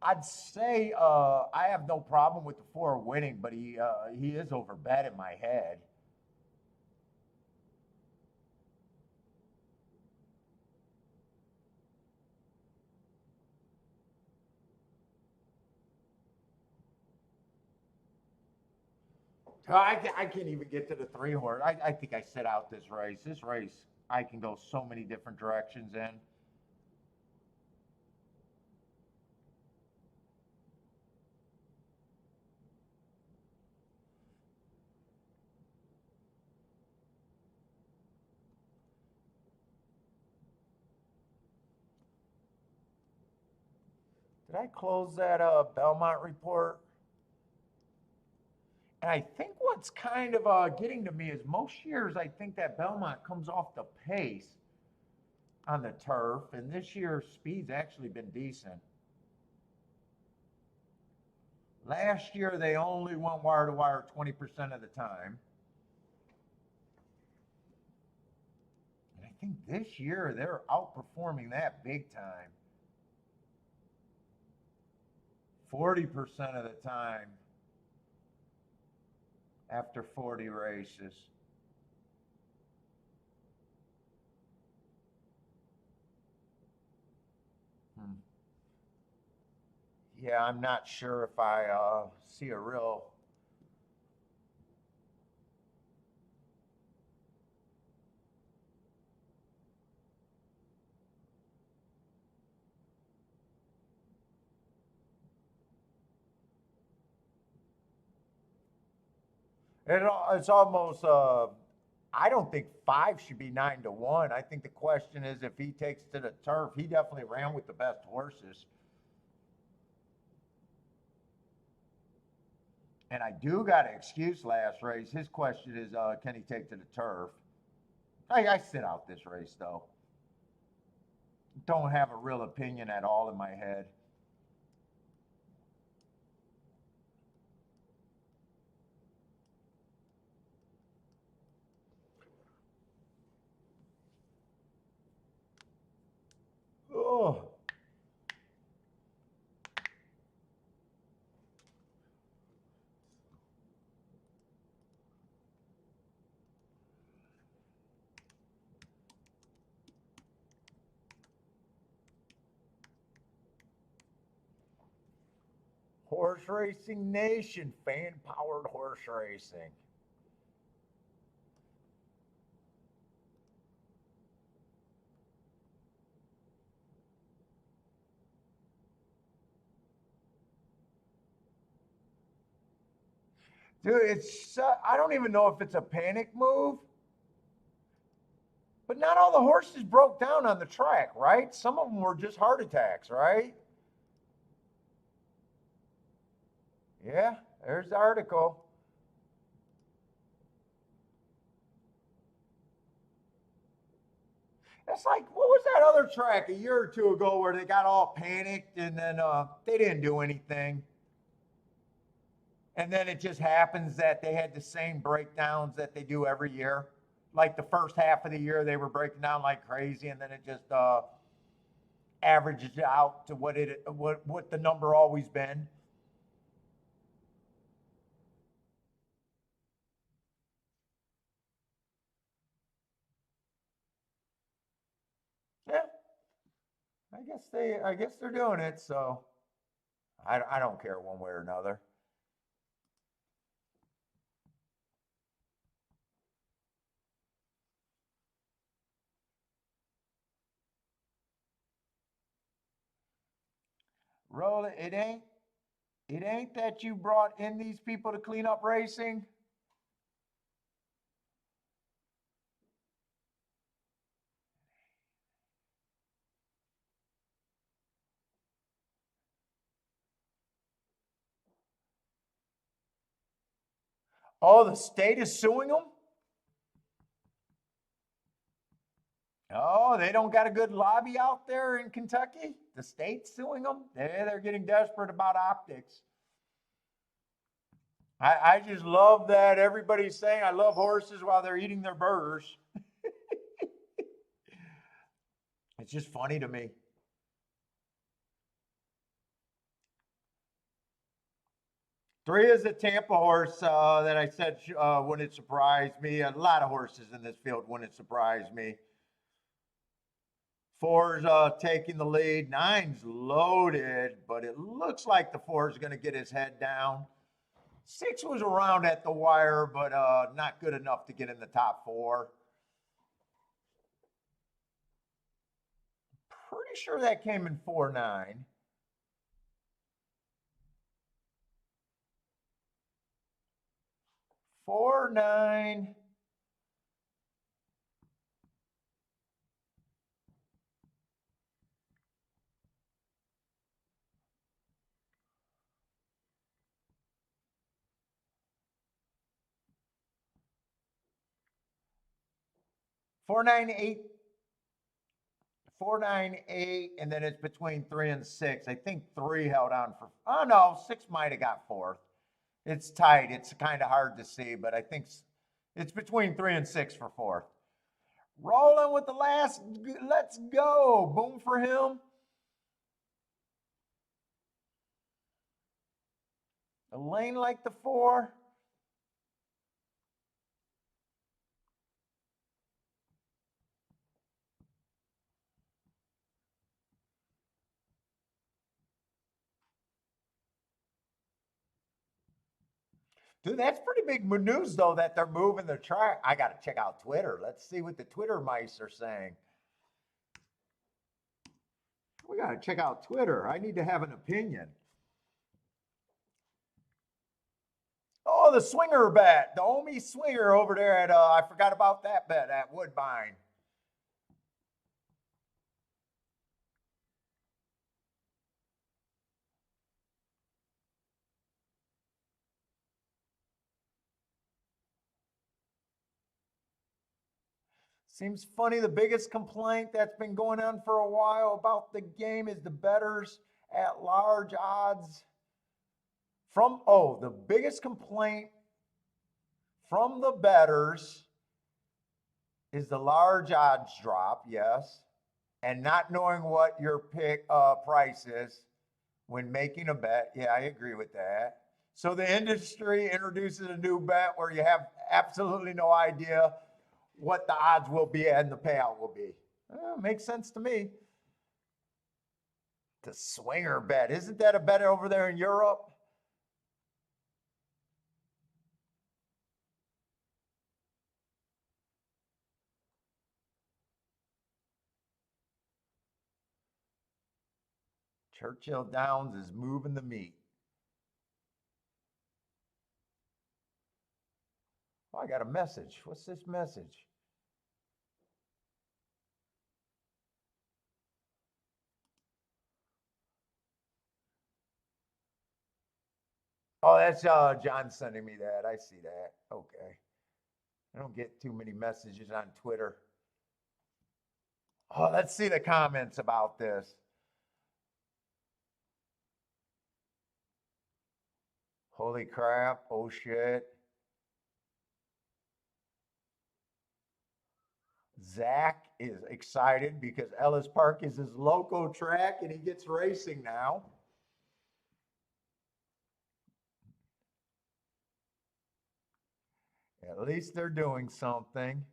I'd say I have no problem with the 4 winning, but he is overbet in my head. I can't even get to the 3 horse. I think I set out this race. This race, I can go so many different directions in. Did I close that Belmont report? And I think what's kind of getting to me is most years I think that Belmont comes off the pace on the turf, and this year speed's actually been decent. Last year they only went wire to wire 20% of the time. And I think this year they're outperforming that big time. 40% of the time after 40 races. Hmm. Yeah, I'm not sure if I see a real. It's almost. I don't think 5 should be 9-1. I think the question is if he takes to the turf, he definitely ran with the best horses. And I do got an excuse last race. His question is, can he take to the turf? I sit out this race though. Don't have a real opinion at all in my head. Oh. Horse Racing Nation, fan powered horse racing. Dude, I don't even know if it's a panic move, but not all the horses broke down on the track, right? Some of them were just heart attacks, right? Yeah, there's the article. It's like, what was that other track a year or two ago where they got all panicked and then they didn't do anything? And then it just happens that they had the same breakdowns that they do every year. Like the first half of the year, they were breaking down like crazy, and then it just averages out to what the number always been. Yeah, I guess they're doing it. So I don't care one way or another. Roll it. It ain't that you brought in these people to clean up racing. Oh, the state is suing them. Oh, they don't got a good lobby out there in Kentucky. The state's suing them. They're getting desperate about optics. I just love that everybody's saying I love horses while they're eating their burgers. It's just funny to me. Three is a Tampa horse that I said wouldn't surprise me. A lot of horses in this field wouldn't surprise me. Four's taking the lead. Nine's loaded, but it looks like the four is going to get his head down. Six was around at the wire, but not good enough to get in the top four. Pretty sure that came in 4-9. 4-9. 498, 498, and then it's between 3 and 6. I think 3 held on for, oh no, 6 might have got 4th. It's tight. It's kind of hard to see, but I think it's between 3 and 6 for 4th. Rolling with the last, let's go. Boom for him. A lane like the 4. Dude, that's pretty big news, though, that they're moving the track. I got to check out Twitter. Let's see what the Twitter mice are saying. We got to check out Twitter. I need to have an opinion. Oh, the swinger bet. The Omi swinger over there at, I forgot about that bet at Woodbine. Seems funny. The biggest complaint that's been going on for a while about the game is the bettors at large odds. The biggest complaint from the bettors is the large odds drop, yes, and not knowing what your pick price is when making a bet. Yeah, I agree with that. So the industry introduces a new bet where you have absolutely no idea what the odds will be and the payout will be. Makes sense to me. The swinger bet. Isn't that a bet over there in Europe? Churchill Downs is moving the meat. Oh, I got a message. What's this message? Oh, that's John sending me that. I see that. Okay. I don't get too many messages on Twitter. Oh, let's see the comments about this. Holy crap. Oh, shit. Zach is excited because Ellis Park is his local track and he gets racing now. At least they're doing something.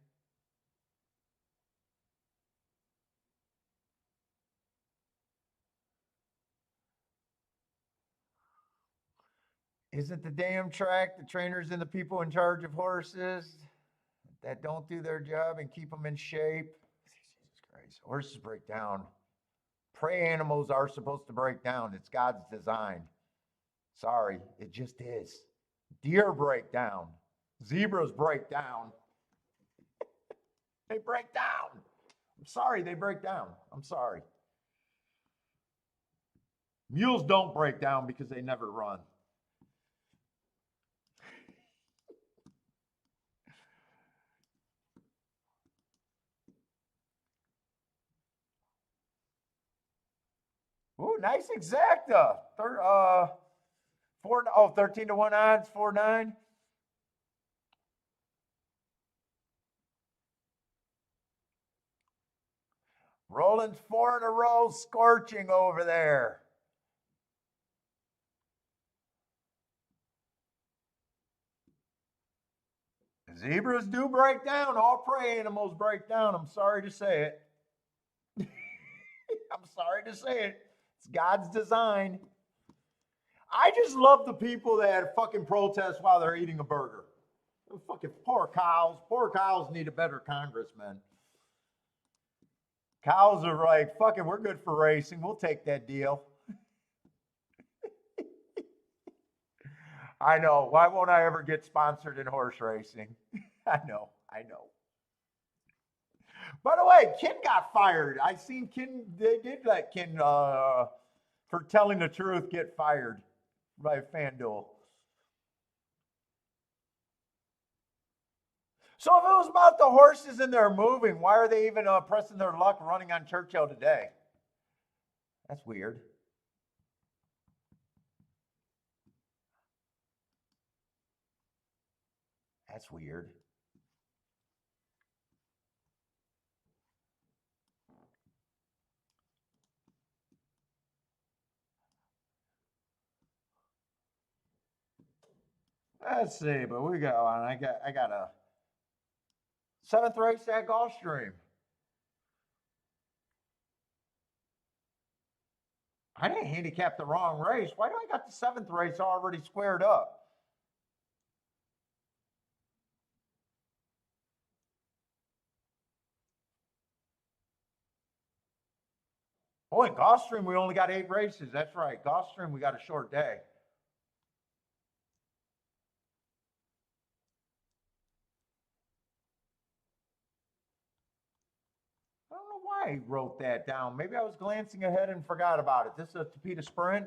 Isn't the damn track the trainers and the people in charge of horses that don't do their job and keep them in shape? Jesus Christ. Horses break down. Prey animals are supposed to break down. It's God's design. Sorry, it just is. Deer break down. Zebras break down. They break down. I'm sorry, they break down. I'm sorry. Mules don't break down because they never run. Ooh, nice exacta. 13 to 1 odds, 4-9. Roland's 4 in a row, scorching over there. Zebras do break down. All prey animals break down. I'm sorry to say it. I'm sorry to say it. It's God's design. I just love the people that fucking protest while they're eating a burger. Fucking poor cows. Poor cows need a better congressman. Cows are like, fucking, we're good for racing. We'll take that deal. I know. Why won't I ever get sponsored in horse racing? I know. By the way, Ken got fired. I seen Ken, they did let Ken, for telling the truth, get fired by FanDuel. So if it was about the horses and they're moving, why are they even pressing their luck running on Churchill today? That's weird. That's weird. Let's see, but we got one. I got a seventh race at Gulfstream. I didn't handicap the wrong race. Why do I got the seventh race already squared up? Oh, in Gulfstream, we only got 8 races. That's right. Gulfstream, we got a short day. I don't know why I wrote that down. Maybe I was glancing ahead and forgot about it. This is a Tapita Sprint.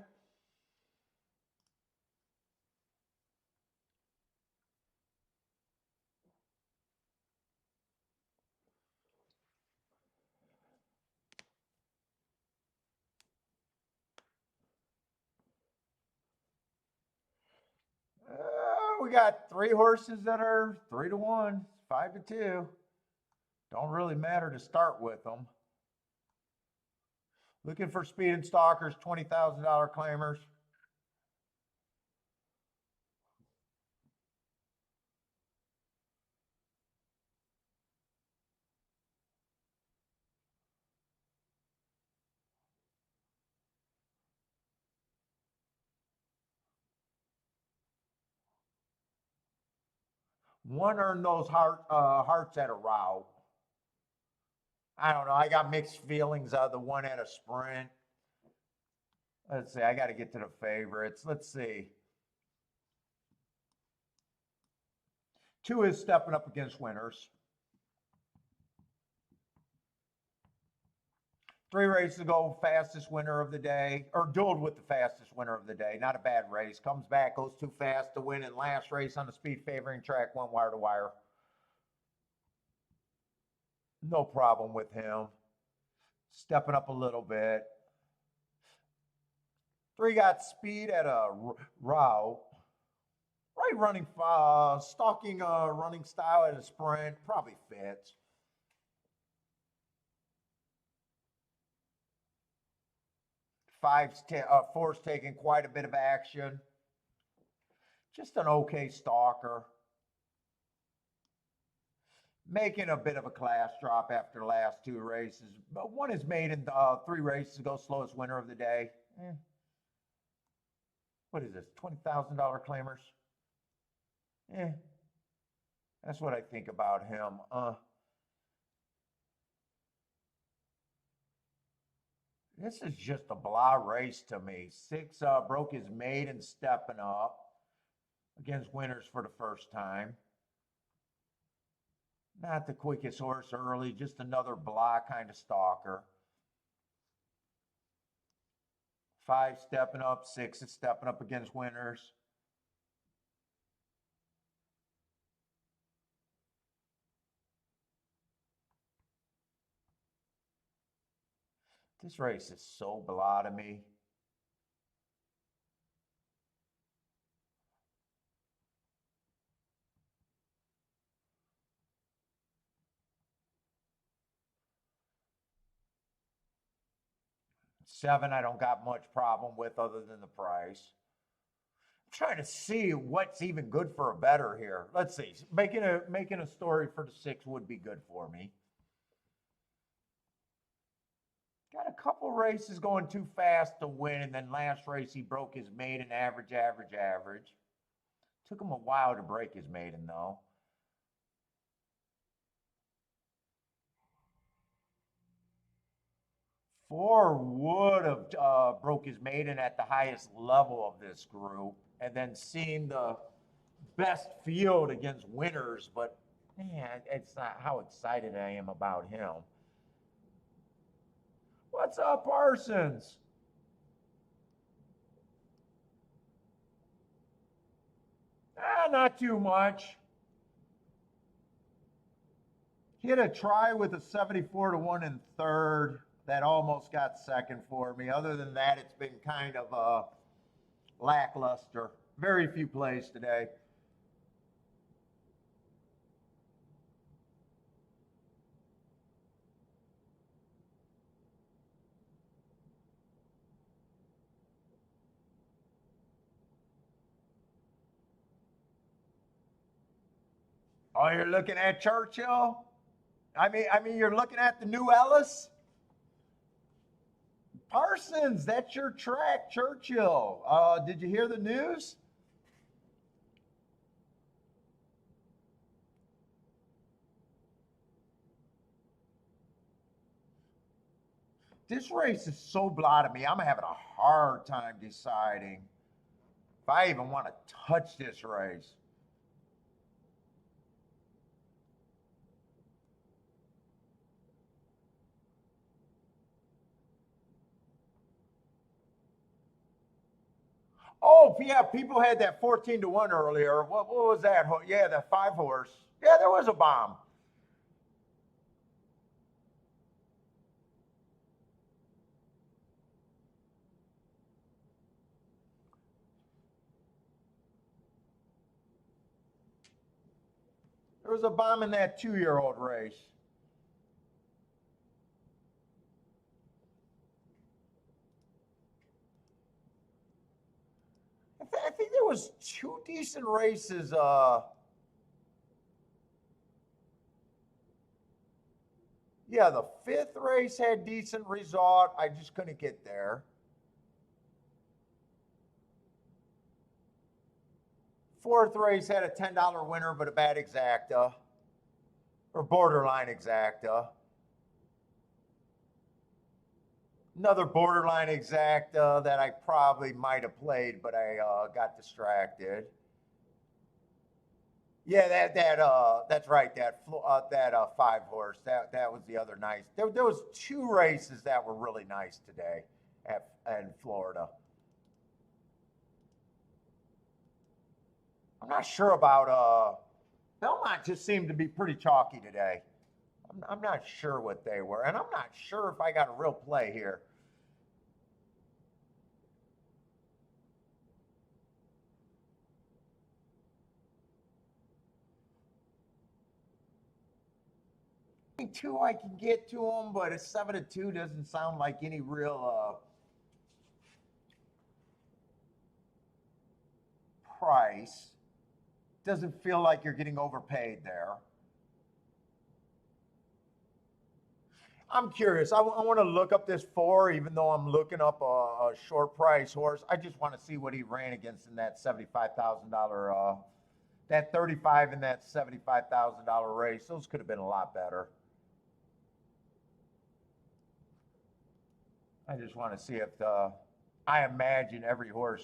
We got 3 horses that are 3-1, 5-2. Don't really matter to start with them. Looking for speed and stalkers, $20,000 claimers. One earned those hearts at a route. I don't know. I got mixed feelings of the one at a sprint. Let's see. I got to get to the favorites. Let's see. 2 is stepping up against winners. 3 races ago, fastest winner of the day, or dueled with the fastest winner of the day. Not a bad race. Comes back, goes too fast to win in last race on the speed favoring track, went wire to wire. No problem with him. Stepping up a little bit. 3 got speed at a route. Right running, stalking running style at a sprint. Probably fits. 4's taking quite a bit of action. Just an okay stalker. Making a bit of a class drop after the last 2 races. But 1 is made in 3 races ago, slowest winner of the day. What is this, $20,000 claimers? That's what I think about him. This is just a blah race to me. 6 broke his maiden stepping up against winners for the first time. Not the quickest horse early, just another blah kind of stalker. 5 stepping up, 6 is stepping up against winners. This race is so blah to me. Seven, I don't got much problem with other than the price. I'm trying to see what's even good for a better here. Let's see. Making a story for the 6 would be good for me. Got a couple races going too fast to win, and then last race he broke his maiden average. Took him a while to break his maiden, though. 4 would have broke his maiden at the highest level of this group, and then seen the best field against winners, but man, it's not how excited I am about him. What's up, Parsons? Not too much. Hit a try with a 74-1 in third. That almost got second for me. Other than that, it's been kind of lackluster. Very few plays today. Oh, you're looking at Churchill? I mean, you're looking at the new Ellis? Parsons, that's your track, Churchill. Did you hear the news? This race is so blah to me. I'm having a hard time deciding if I even want to touch this race. Oh, yeah, people had that 14-1 earlier. What was that? Yeah, that 5-horse. Yeah, there was a bomb. There was a bomb in that 2-year-old race. I think there was 2 decent races. Yeah, the 5th race had decent result. I just couldn't get there. 4th race had a $10 winner, but a bad exacta, or borderline exacta. Another borderline exacta that I probably might have played, but I got distracted. Yeah, that's right. That 5-horse. That was the other nice. There was 2 races that were really nice today in Florida. I'm not sure about Belmont. Just seemed to be pretty chalky today. I'm not sure what they were, and I'm not sure if I got a real play here. Two I can get to them, but a 7-2 doesn't sound like any real price. Doesn't feel like you're getting overpaid there. I'm curious. I want to look up this 4, even though I'm looking up a short price horse. I just want to see what he ran against in that $75,000, that 35 in that $75,000 race. Those could have been a lot better. I just want to see if I imagine every horse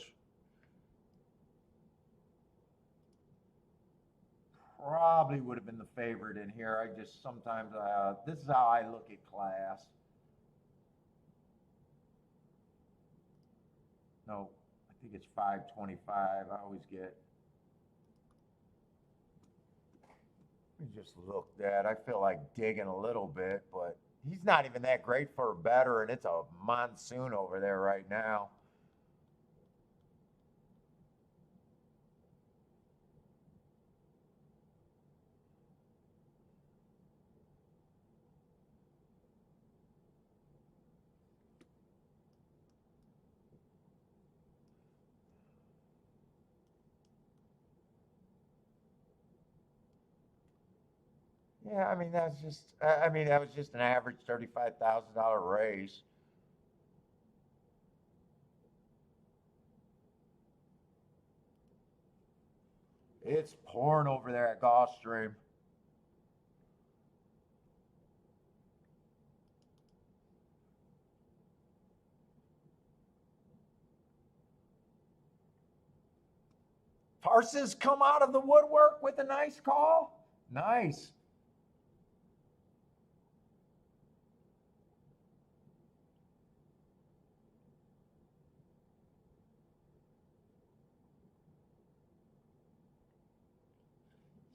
probably would have been the favorite in here. I just sometimes, this is how I look at class. No, I think it's 525. I always get. Let me just look that. I feel like digging a little bit, but he's not even that great for a better, and it's a monsoon over there right now. Yeah, I mean that's just. I mean that was just an average $35,000 race. It's pouring over there at Gulfstream. Parsons come out of the woodwork with a nice call. Nice.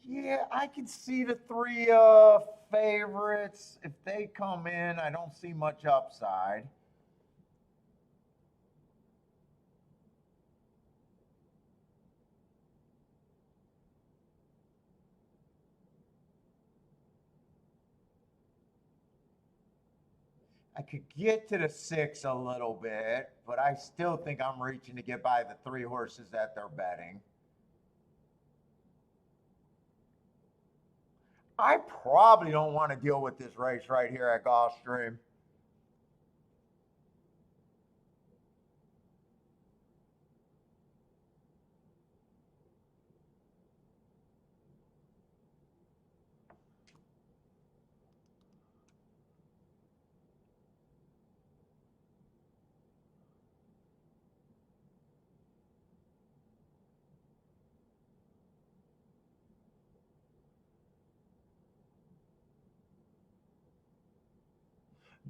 Yeah, I can see the three favorites. If they come in, I don't see much upside. I could get to the six a little bit, but I still think I'm reaching to get by the three horses that they're betting. I probably don't want to deal with this race right here at Gulfstream.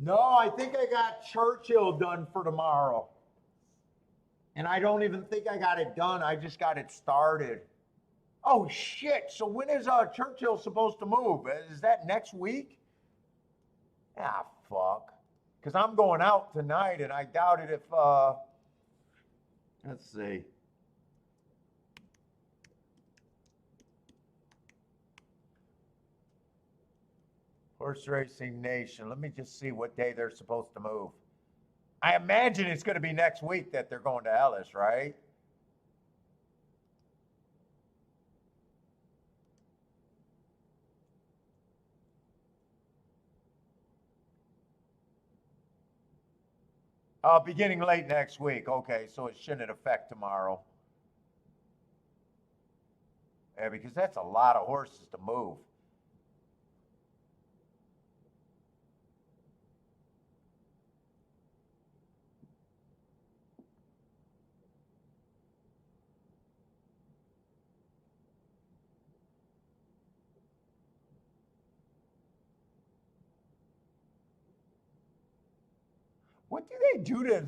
No, I think I got Churchill done for tomorrow. And I don't even think I got it done. I just got it started. Oh shit. So when is Churchill supposed to move? Is that next week? Ah, fuck. Because I'm going out tonight and I doubt it if let's see. Horse Racing Nation. Let me just see what day they're supposed to move. I imagine it's going to be next week that they're going to Ellis, right? Beginning late next week. Okay, so it shouldn't affect tomorrow. Yeah, because that's a lot of horses to move. What do they do to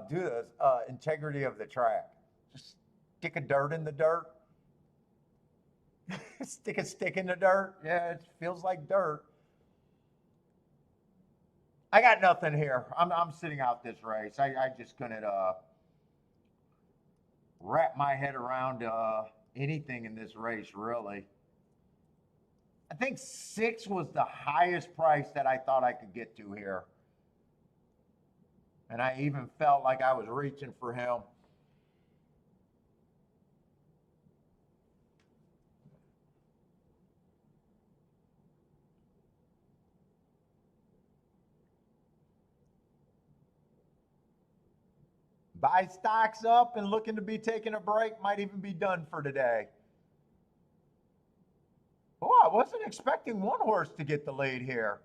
the integrity of the track? Just stick a dirt in the dirt? Stick a stick in the dirt? Yeah, it feels like dirt. I got nothing here. I'm sitting out this race. I just couldn't wrap my head around anything in this race, really. I think six was the highest price that I thought I could get to here. And I even felt like I was reaching for him. Buy stocks up and looking to be taking a break might even be done for today. Oh, I wasn't expecting one horse to get the lead here.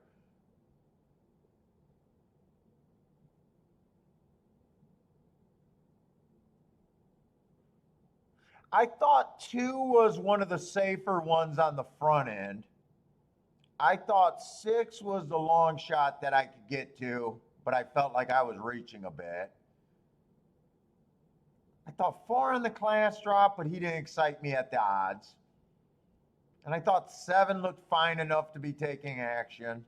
I thought two was one of the safer ones on the front end. I thought six was the long shot that I could get to, but I felt like I was reaching a bit. I thought four in the class drop, but he didn't excite me at the odds. And I thought seven looked fine enough to be taking action.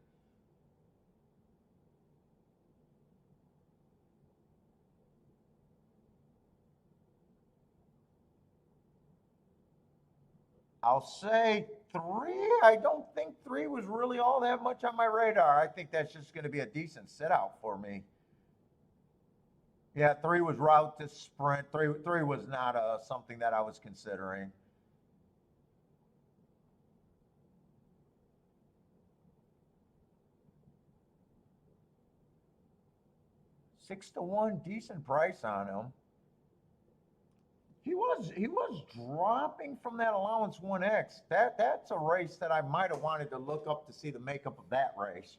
I'll say three. I don't think three was really all that much on my radar. I think that's just going to be a decent sit out for me. Yeah, three was route to sprint. Three was not something that I was considering. 6 to 1, decent price on him. He was dropping from that allowance 1X. That's a race that I might have wanted to look up to see the makeup of that race.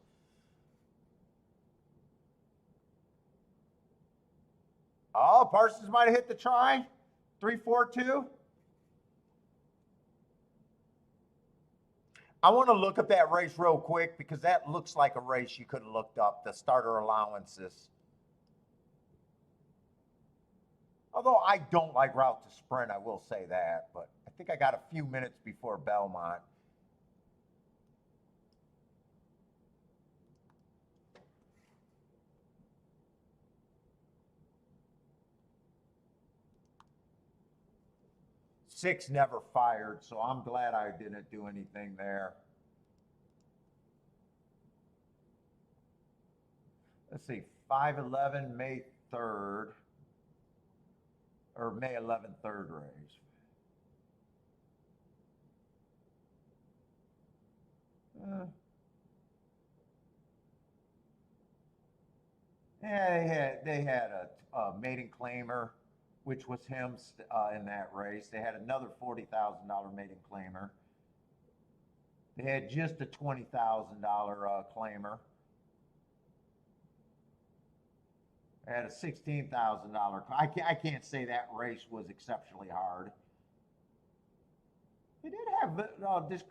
Oh, Parsons might have hit the try. 3-4-2. I want to look at that race real quick because that looks like a race you could have looked up, the starter allowances. Although I don't like route to sprint, I will say that, but I think I got a few minutes before Belmont. Six never fired, so I'm glad I didn't do anything there. Let's see, 511 May 3rd, or May 11th, third race. Yeah, they had a maiden claimer, which was him in that race. They had another $40,000 maiden claimer. They had just a $20,000 claimer. They had a $16,000. I can't say that race was exceptionally hard. They did have this.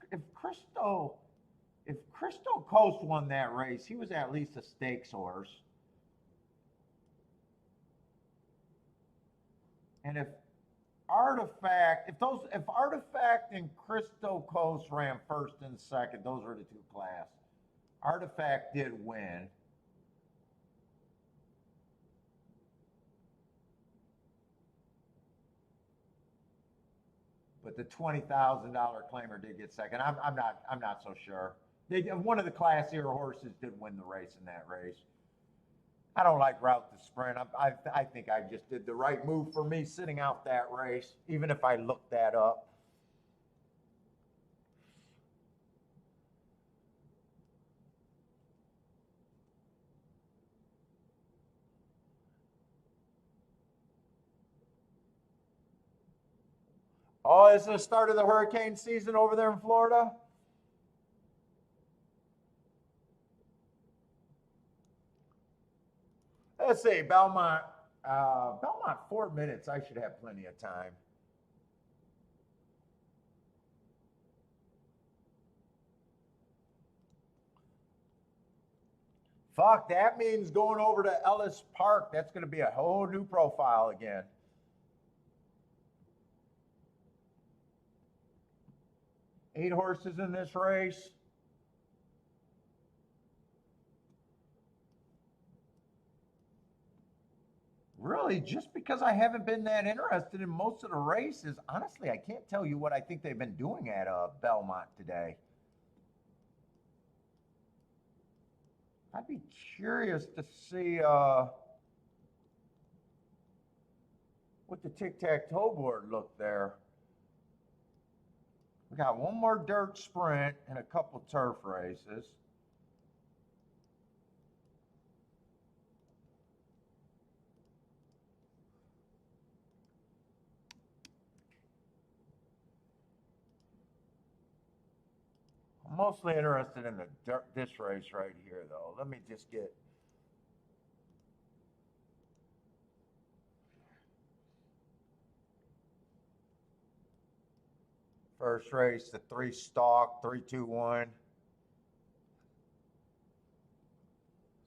If Cristo Coast won that race, he was at least a stakes horse. And if Artifact and Cristo Coast ran first and second, those were the two class. Artifact did win. But the $20,000 claimer did get second. I'm not so sure. One of the classier horses did win the race in that race. I don't like route to sprint. I think I just did the right move for me sitting out that race, even if I looked that up. Oh, is it the start of the hurricane season over there in Florida? Let's see, Belmont. Belmont 4 minutes. I should have plenty of time. Fuck, that means going over to Ellis Park. That's going to be a whole new profile again. Eight horses in this race. Really, just because I haven't been that interested in most of the races, honestly, I can't tell you what I think they've been doing at Belmont today. I'd be curious to see what the tic-tac-toe board looked there. We got one more dirt sprint and a couple turf races. I'm mostly interested in this race right here, though. Let me just get. First race, the 3 stalk, 3-2-1.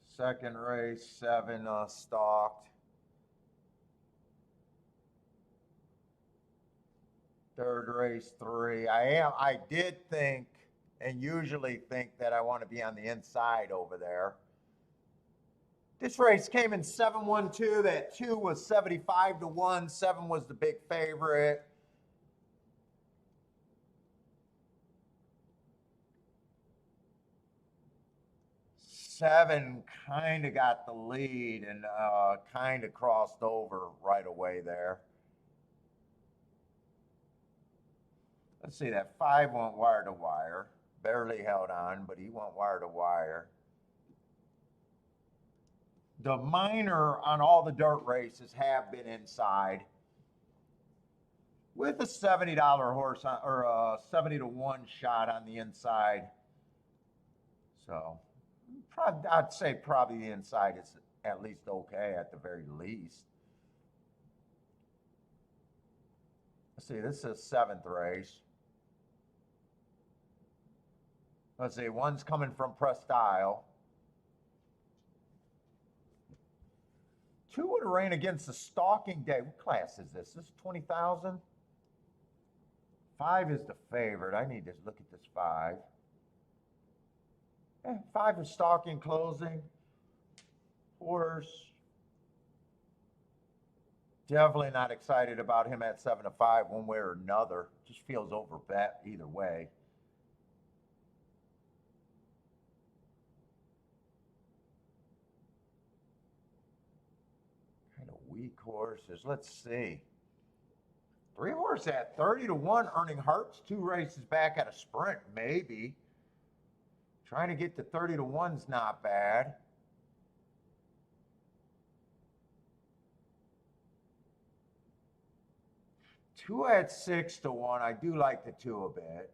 Second race, 7 stalked. Third race, 3. I did think, and usually think, that I want to be on the inside over there. This race came in 7-1-2. That 2 was 75-1. 7 was the big favorite. Seven kind of got the lead and kind of crossed over right away there. Let's see, that 5 went wire to wire. Barely held on, but he went wire to wire. The minor on all the dirt races have been inside with a $70 horse or a 70-1 shot on the inside. So I'd say probably the inside is at least okay at the very least. Let's see, this is 7th race. Let's see, one's coming from Presque Isle. 2 would ran against the stalking day. What class is this? This is 20,000? 5 is the favorite. I need to look at this 5. 5 is stalking, closing. Horse. Definitely not excited about him at 7-5 one way or another. Just feels over bet either way. Kind of weak horses. Let's see. 3 horse at 30-1 earning hearts. 2 races back at a sprint, maybe. Trying to get to 30-1's not bad. Two at 6-1. I do like the 2 a bit.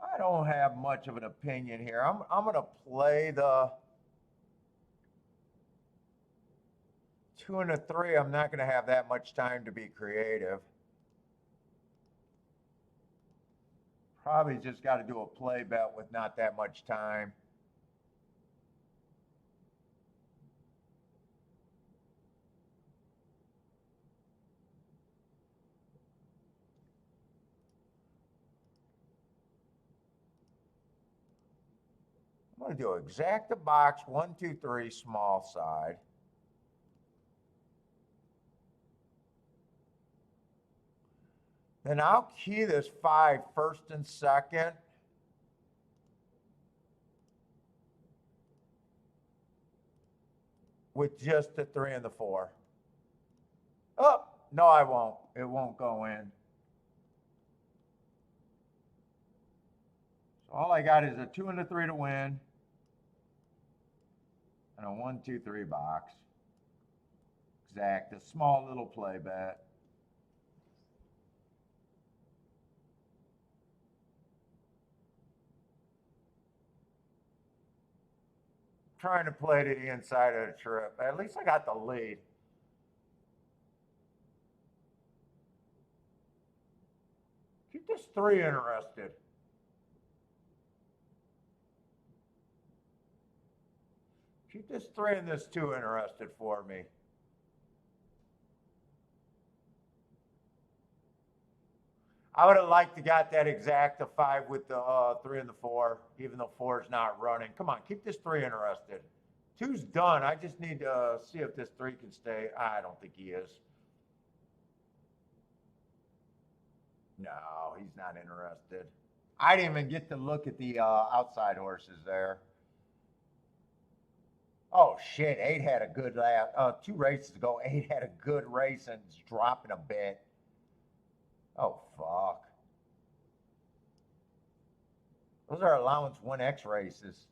I don't have much of an opinion here. I'm going to play the 2 and a 3. I'm not going to have that much time to be creative. Probably just got to do a play bet with not that much time. I'm going to do exact the box 1, 2, 3 small side. Then I'll key this 5 first and second. With just the 3 and the 4. Oh, no, I won't. It won't go in. So all I got is a 2 and a 3 to win. And a 1, 2, 3 box. Exact, a small little play bet. Trying to play to the inside of the trip. At least I got the lead. Keep this 3 interested. Keep this 3 and this 2 interested for me. I would have liked to got that exact the 5 with the 3 and the 4, even though 4 is not running. Come on, keep this 3 interested. 2's done. I just need to see if this 3 can stay. I don't think he is. No, he's not interested. I didn't even get to look at the outside horses there. Oh, shit. 8 had a good lap. 2 races ago, 8 had a good race and it's dropping a bit. Oh, fuck. Those are allowance 1X races.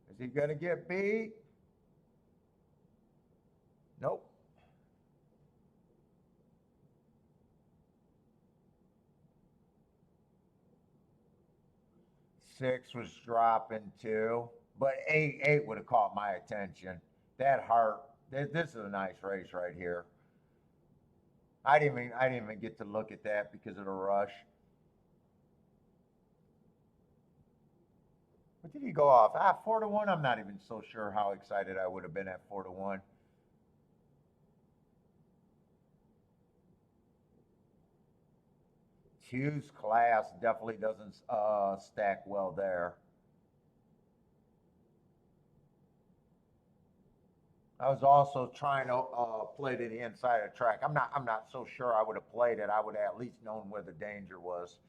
Is he going to get beat? Nope. Six was dropping too, but eight would have caught my attention. That heart, this is a nice race right here. I didn't even get to look at that because of the rush. What did he go off? 4-1. I'm not even so sure how excited I would have been at 4-1. Two's class definitely doesn't stack well there. I was also trying to play to the inside of the track. I'm not so sure I would have played it. I would have at least known where the danger was.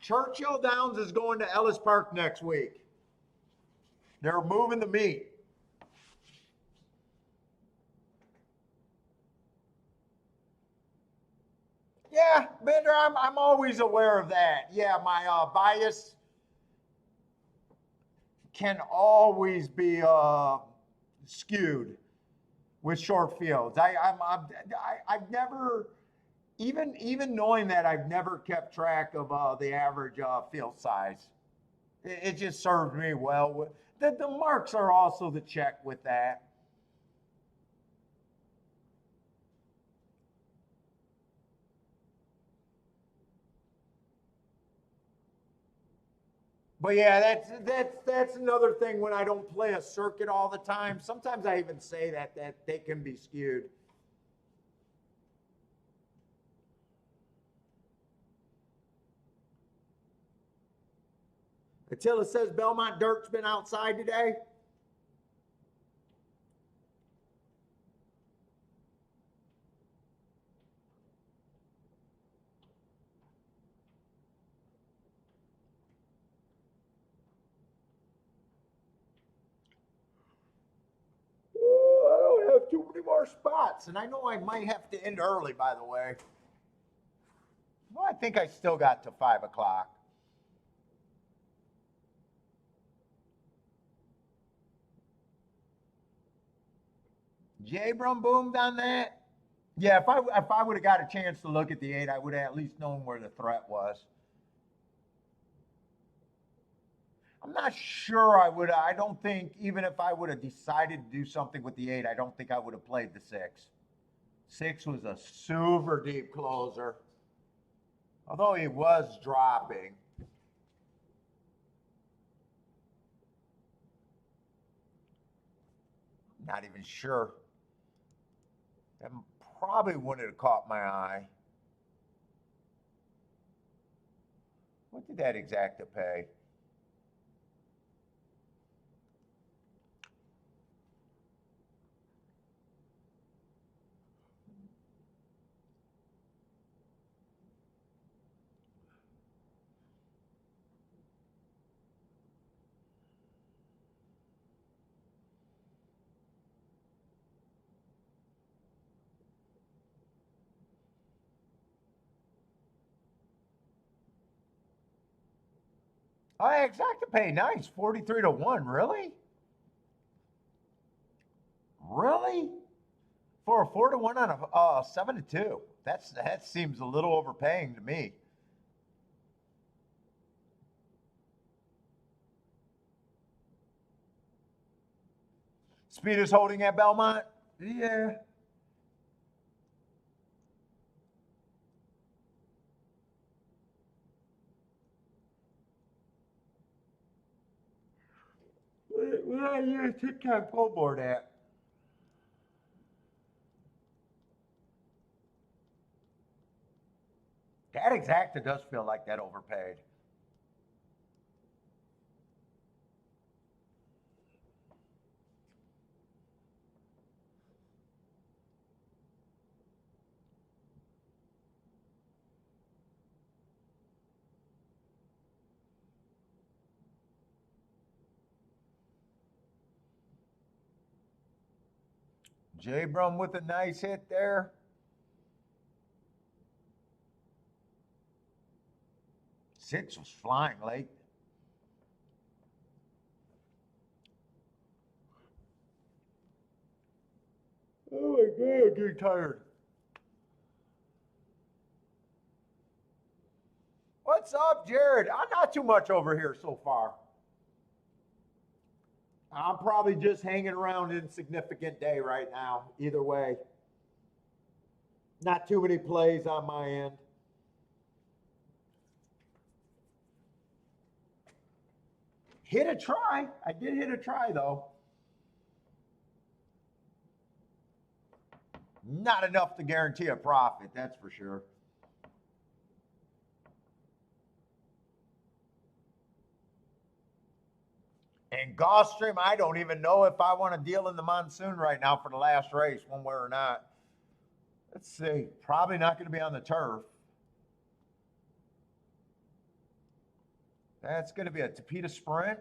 Churchill Downs is going to Ellis Park next week. They're moving the meet. Yeah, Bender, I'm always aware of that. Yeah, my bias can always be skewed with short fields. I've never Even knowing that, I've never kept track of the average field size. It just served me well. The marks are also the check with that. But yeah, that's another thing when I don't play a circuit all the time. Sometimes I even say that they can be skewed. Attila says Belmont Dirt's been outside today. Oh, I don't have too many more spots, and I know I might have to end early, by the way. Well, I think I still got to 5 o'clock. Jay Brum boomed on that. Yeah, if I would have got a chance to look at the 8, I would have at least known where the threat was. I'm not sure I would. I don't think even if I would have decided to do something with the 8, I don't think I would have played the 6. 6 was a super deep closer, although he was dropping. Not even sure. That probably wouldn't have caught my eye. What did that exacta pay? Oh, exacta pay, nice, 43 to 1. Really? Really? For a 4 to 1 on a 7 to 2. That seems a little overpaying to me. Speed is holding at Belmont? Yeah. What are you tic-tac-toe board at? That exacta does feel like that overpaid. J Brum with a nice hit there. Six was flying late. Oh my God, I'm getting tired. What's up, Jared? I'm not too much over here so far. I'm probably just hanging around insignificant day right now. Either way, not too many plays on my end. Hit a try. I did hit a try though. Not enough to guarantee a profit, that's for sure. And Gulfstream, I don't even know if I want to deal in the monsoon right now for the last race, one way or not. Let's see. Probably not going to be on the turf. That's going to be a Tapita sprint.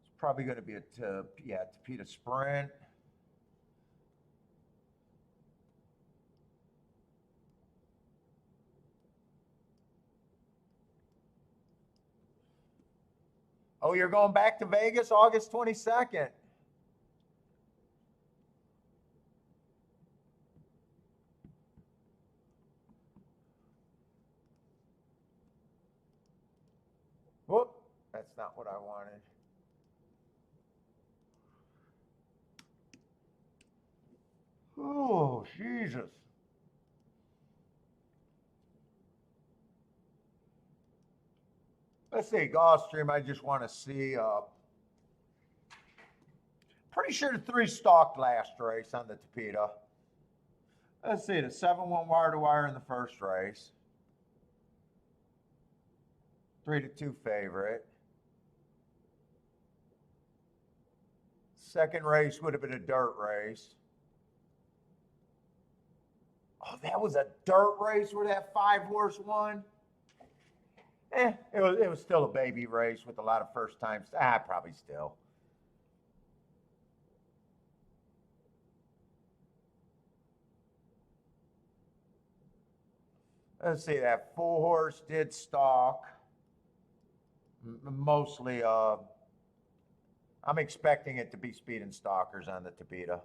It's probably going to be a Tapita sprint. Oh, you're going back to Vegas August 22nd. Whoop, that's not what I wanted. Oh, Jesus. Let's see, Gulfstream, I just want to see. Pretty sure the 3 stalked last race on the Tapita. Let's see, the 7-1 wire to wire in the first race. 3-2 favorite. Second race would have been a dirt race. Oh, that was a dirt race where that 5-horse won? It was still a baby race with a lot of first times. Probably still. Let's see, that 4-horse did stalk. Mostly, I'm expecting it to be speed and stalkers on the Tapita.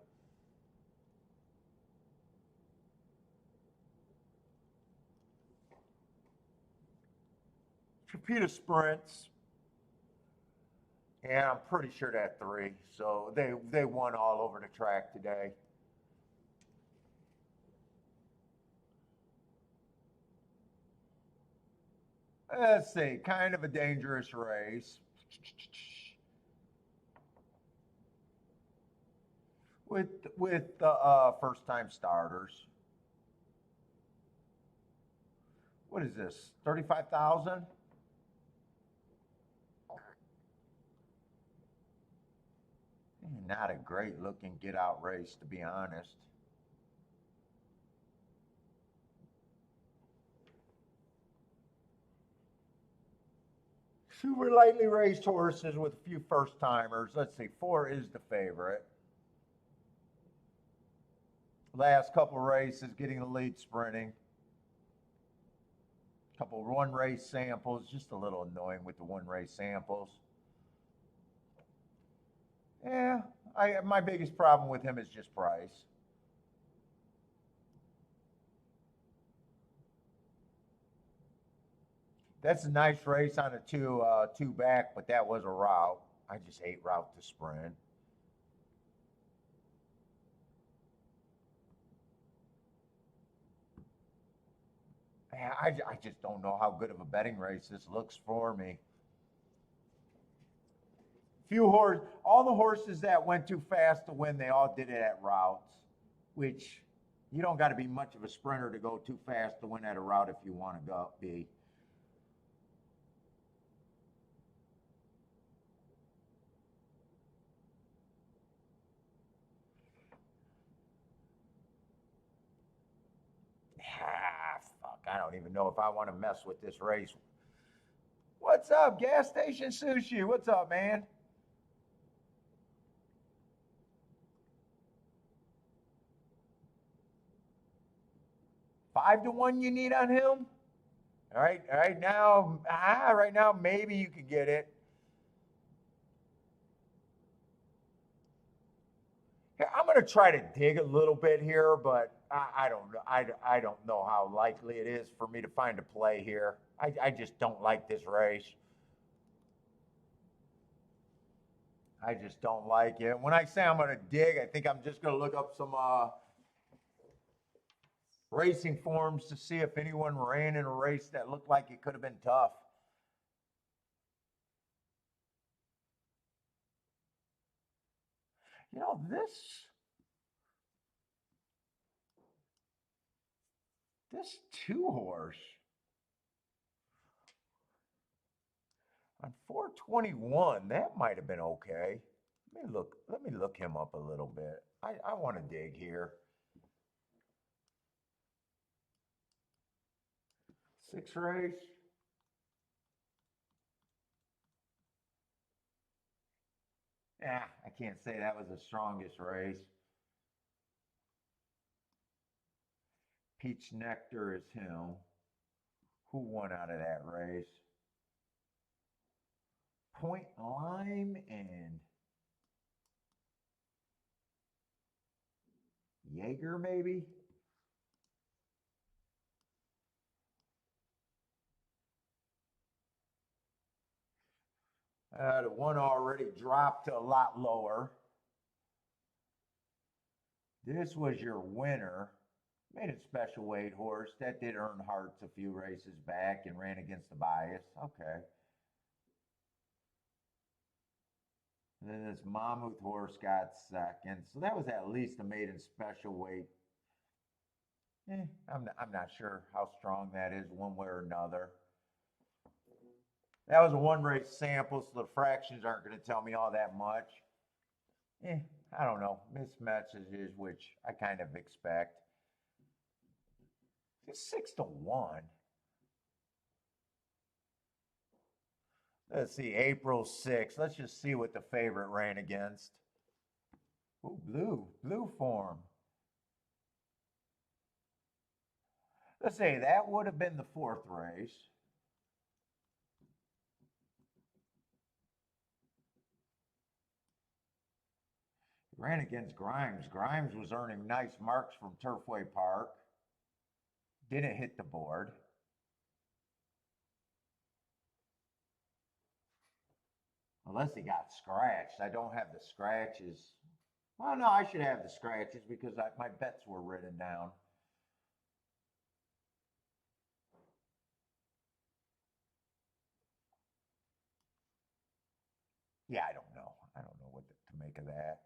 Tapita sprints. Yeah, I'm pretty sure that 3. So they won all over the track today. Let's see, kind of a dangerous race. With the first time starters. What is this? 35,000? Not a great looking get out race, to be honest. Super lightly raced horses with a few first timers. Let's see, 4 is the favorite. Last couple races getting the lead sprinting. Couple 1 race samples, just a little annoying with the 1 race samples. Yeah, my biggest problem with him is just price. That's a nice race on a two back, but that was a route. I just hate route to sprint. Man, I just don't know how good of a betting race this looks for me. All the horses that went too fast to win, they all did it at routes, which you don't got to be much of a sprinter to go too fast to win at a route if you want to be. Fuck, I don't even know if I want to mess with this race. What's up, gas station sushi? What's up, man? Five to one you need on him? Right now, maybe you could get it. Here, I'm going to try to dig a little bit here, but I don't know. I don't know how likely it is for me to find a play here. I just don't like this race. I just don't like it. When I say I'm going to dig, I think I'm just going to look up some racing forms to see if anyone ran in a race that looked like it could have been tough. You know, this 2-horse on 421, that might have been okay. Let me look him up a little bit. I want to dig here. 6 race. Yeah, I can't say that was the strongest race. Peach Nectar is him. Who won out of that race? Point Lime and Jaeger, maybe? The one already dropped a lot lower. This was your winner. Made it special weight horse. That did earn hearts a few races back and ran against the bias. Okay. And then this Mammoth horse got second. So that was at least a maiden special weight. I'm not sure how strong that is one way or another. That was a one race sample, so the fractions aren't going to tell me all that much. I don't know. Mismatches, which I kind of expect. It's 6-1. Let's see, April 6th. Let's just see what the favorite ran against. Ooh, blue form. Let's say that would have been the fourth race. Ran against Grimes. Grimes was earning nice marks from Turfway Park. Didn't hit the board. Unless he got scratched. I don't have the scratches. Well, no, I should have the scratches because my bets were written down. Yeah, I don't know. I don't know what to make of that.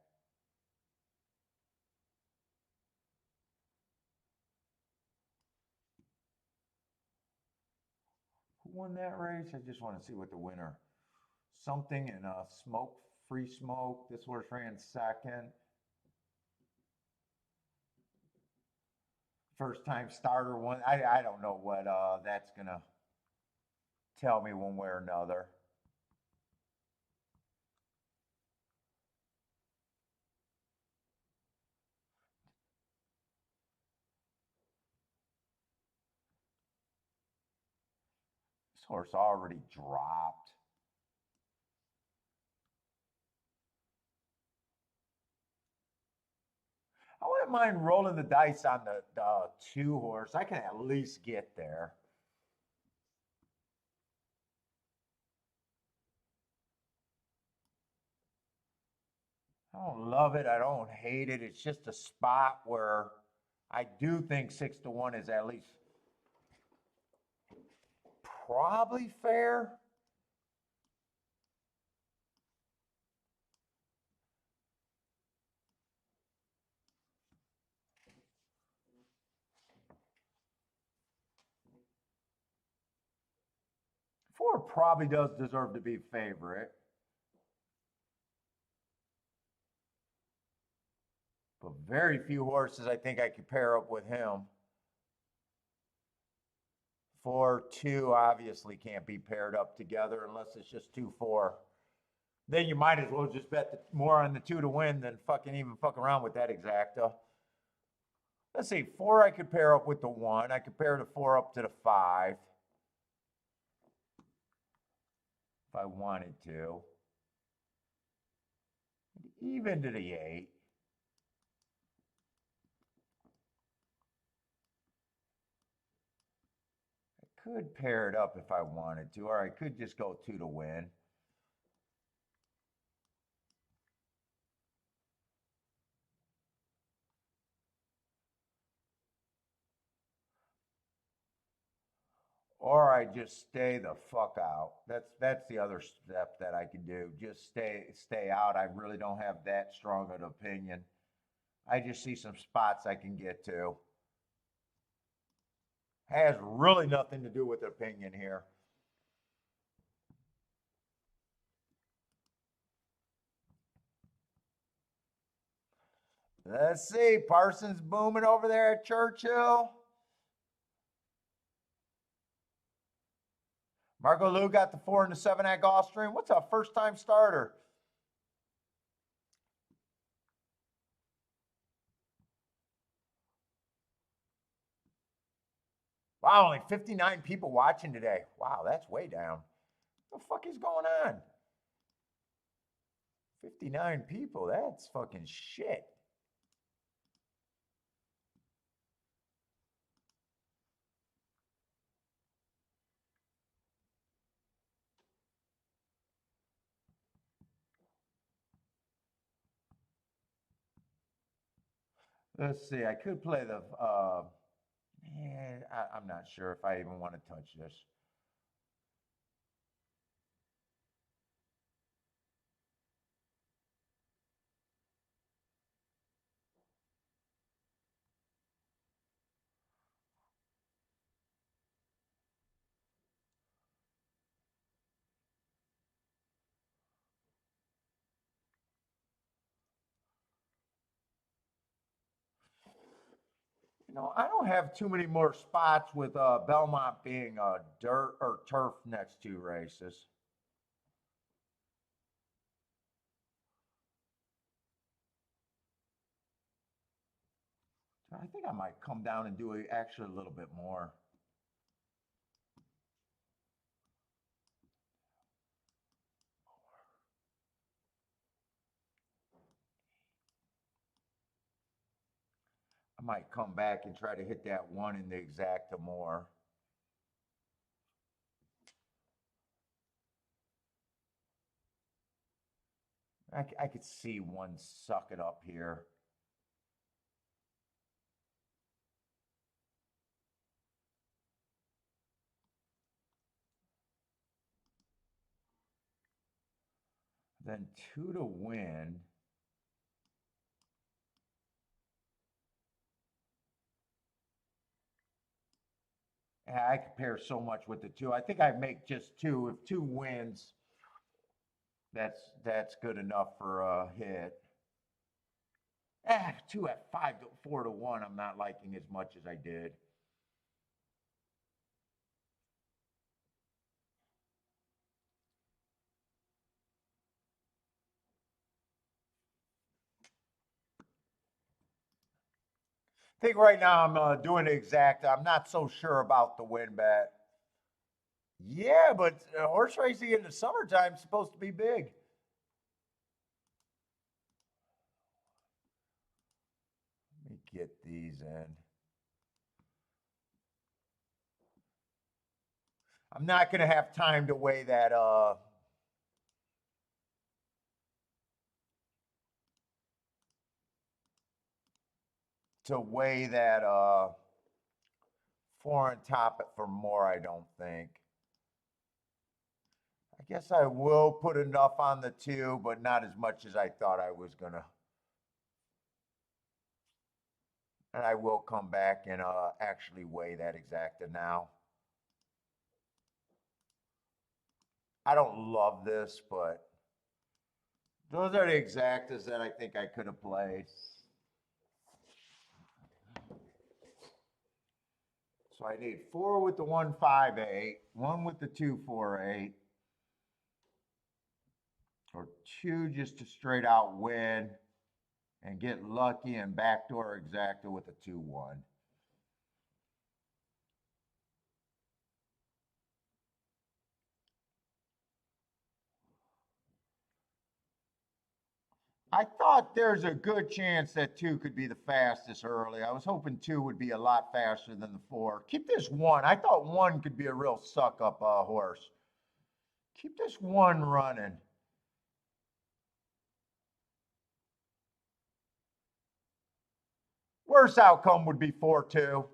Who won that race? I just want to see what the winner. Something in smoke, free smoke. This horse ran second. First time starter one. I don't know what that's going to tell me one way or another. This horse already dropped. I wouldn't mind rolling the dice on the two horse. I can at least get there. I don't love it. I don't hate it. It's just a spot where I do think 6-1 is at least probably fair. Four probably does deserve to be favorite. But very few horses I think I could pair up with him. 4-2 obviously can't be paired up together unless it's just 2-4. Then you might as well just bet more on the 2 to win than fucking even fuck around with that exacta. Let's see, 4 I could pair up with the 1. I could pair the 4 up to the 5. If I wanted to. Even to the 8. I could pair it up if I wanted to, or I could just go 2 to win. Or I just stay the fuck out. That's the other step that I can do. Just stay out. I really don't have that strong an opinion. I just see some spots I can get to. Has really nothing to do with opinion here. Let's see. Parsons booming over there at Churchill. Marco Lou got the 4 and the 7 at Gulfstream. What's a first-time starter? Wow, only 59 people watching today. Wow, that's way down. What the fuck is going on? 59 people, that's fucking shit. Let's see, I could play the, I'm not sure if I even want to touch this. You know, I don't have too many more spots with Belmont being dirt or turf next two races. I think I might come down and do actually a little bit more. I might come back and try to hit that one in the exacta more. I could see one suck it up here. Then 2 to win. Yeah, I compare so much with the 2. I think I make just 2. If 2 wins, that's good enough for a hit. 2 at 5 to 4 to 1. I'm not liking as much as I did. I think right now I'm doing the exact. I'm not so sure about the win bet. Yeah, but horse racing in the summertime is supposed to be big. Let me get these in. I'm not going to have time to weigh that. To weigh that foreign topic for more. I don't think. I guess I will put enough on the 2, but not as much as I thought I was gonna. And I will come back and actually weigh that exacta now. I don't love this, but those are the exactas that I think I could have played. So I need 4 with the 158, 1 with the 248, or 2 just to straight out win and get lucky and backdoor exacta with a 2-1. I thought there's a good chance that 2 could be the fastest early. I was hoping 2 would be a lot faster than the 4. Keep this 1. I thought 1 could be a real suck up horse. Keep this 1 running. Worst outcome would be 4-2.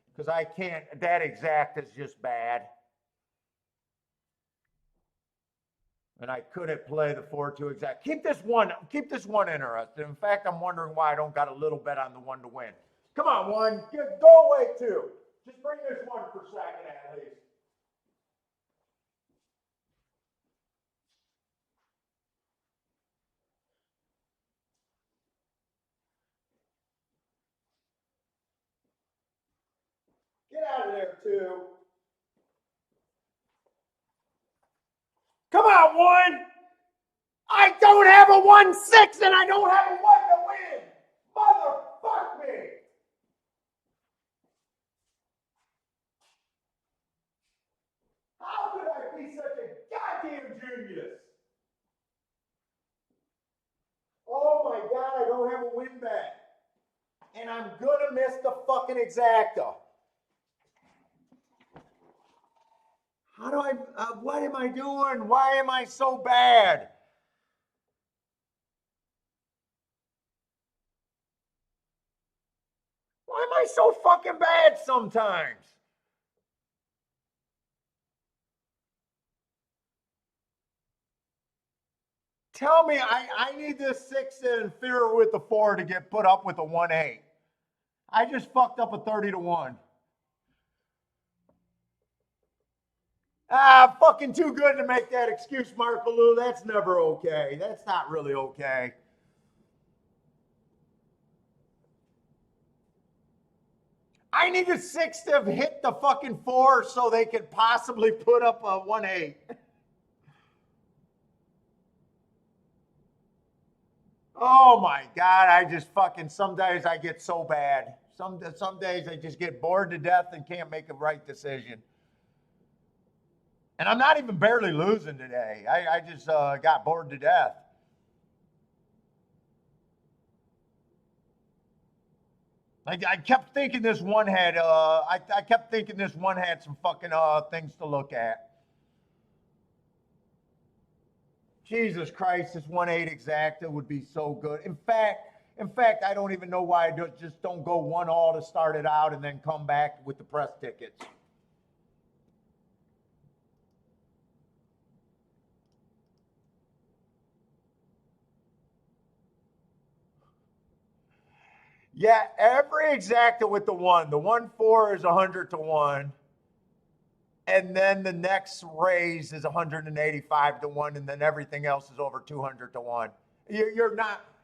Because I can't, that exact is just bad. And I couldn't play the 4-2 exact. Keep this one interested. In fact, I'm wondering why I don't got a little bet on the 1 to win. Come on, 1. Go away 2. Just bring this 1 for second at least. Get out of there 2. Come on, 1. I don't have a 1-6 and I don't have a 1 to win. Motherfuck me. How could I be such a goddamn genius? one missed the fucking exacta. How do I, what am I doing? Why am I so bad? Why am I so fucking bad sometimes? Tell me, I need this 6 to interfere with the 4 to get put up with a 1-8. I just fucked up a 30 to 1. Ah, fucking too good to make that excuse, Markaloo. That's never okay. That's not really okay. I need a 6 to hit the fucking 4 so they could possibly put up a 1-8. Oh my God, I just fucking, some days I get so bad. Some days I just get bored to death and can't make a right decision. And I'm not even barely losing today. I just got bored to death. I kept thinking this one had, I kept thinking this one had some fucking things to look at. Jesus Christ, this 1-8 exacta would be so good. In fact, I don't even know why I just don't go 1-all to start it out and then come back with the press tickets. Yeah, every exacta with the 1. The 1-4 is 100 to 1. And then the next raise is 185 to 1, and then everything else is over 200 to 1.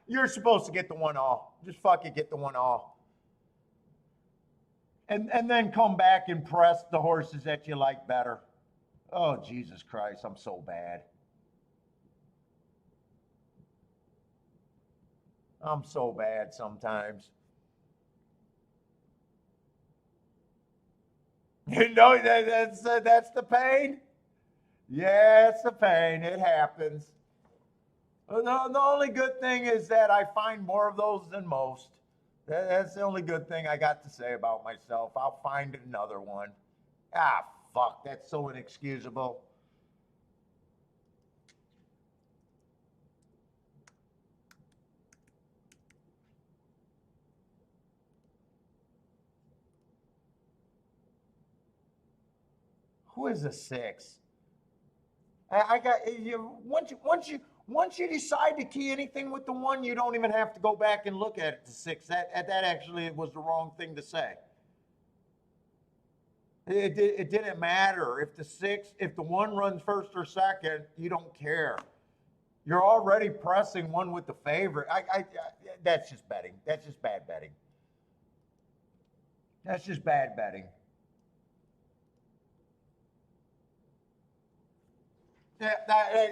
You're supposed to get the 1-all. Just fucking get the 1-all. And then come back and press the horses that you like better. Oh, Jesus Christ, I'm so bad. I'm so bad sometimes. You know, that's the pain? Yeah, it's the pain. It happens. The only good thing is that I find more of those than most. That's the only good thing I got to say about myself. I'll find another one. Ah, fuck. That's so inexcusable. Who is a 6? I got you. Once you decide to key anything with the 1, you don't even have to go back and look at it to 6. That actually was the wrong thing to say. It didn't matter if the 1 runs first or second, you don't care. You're already pressing 1 with the favorite. That's just betting. That's just bad betting. That's just bad betting.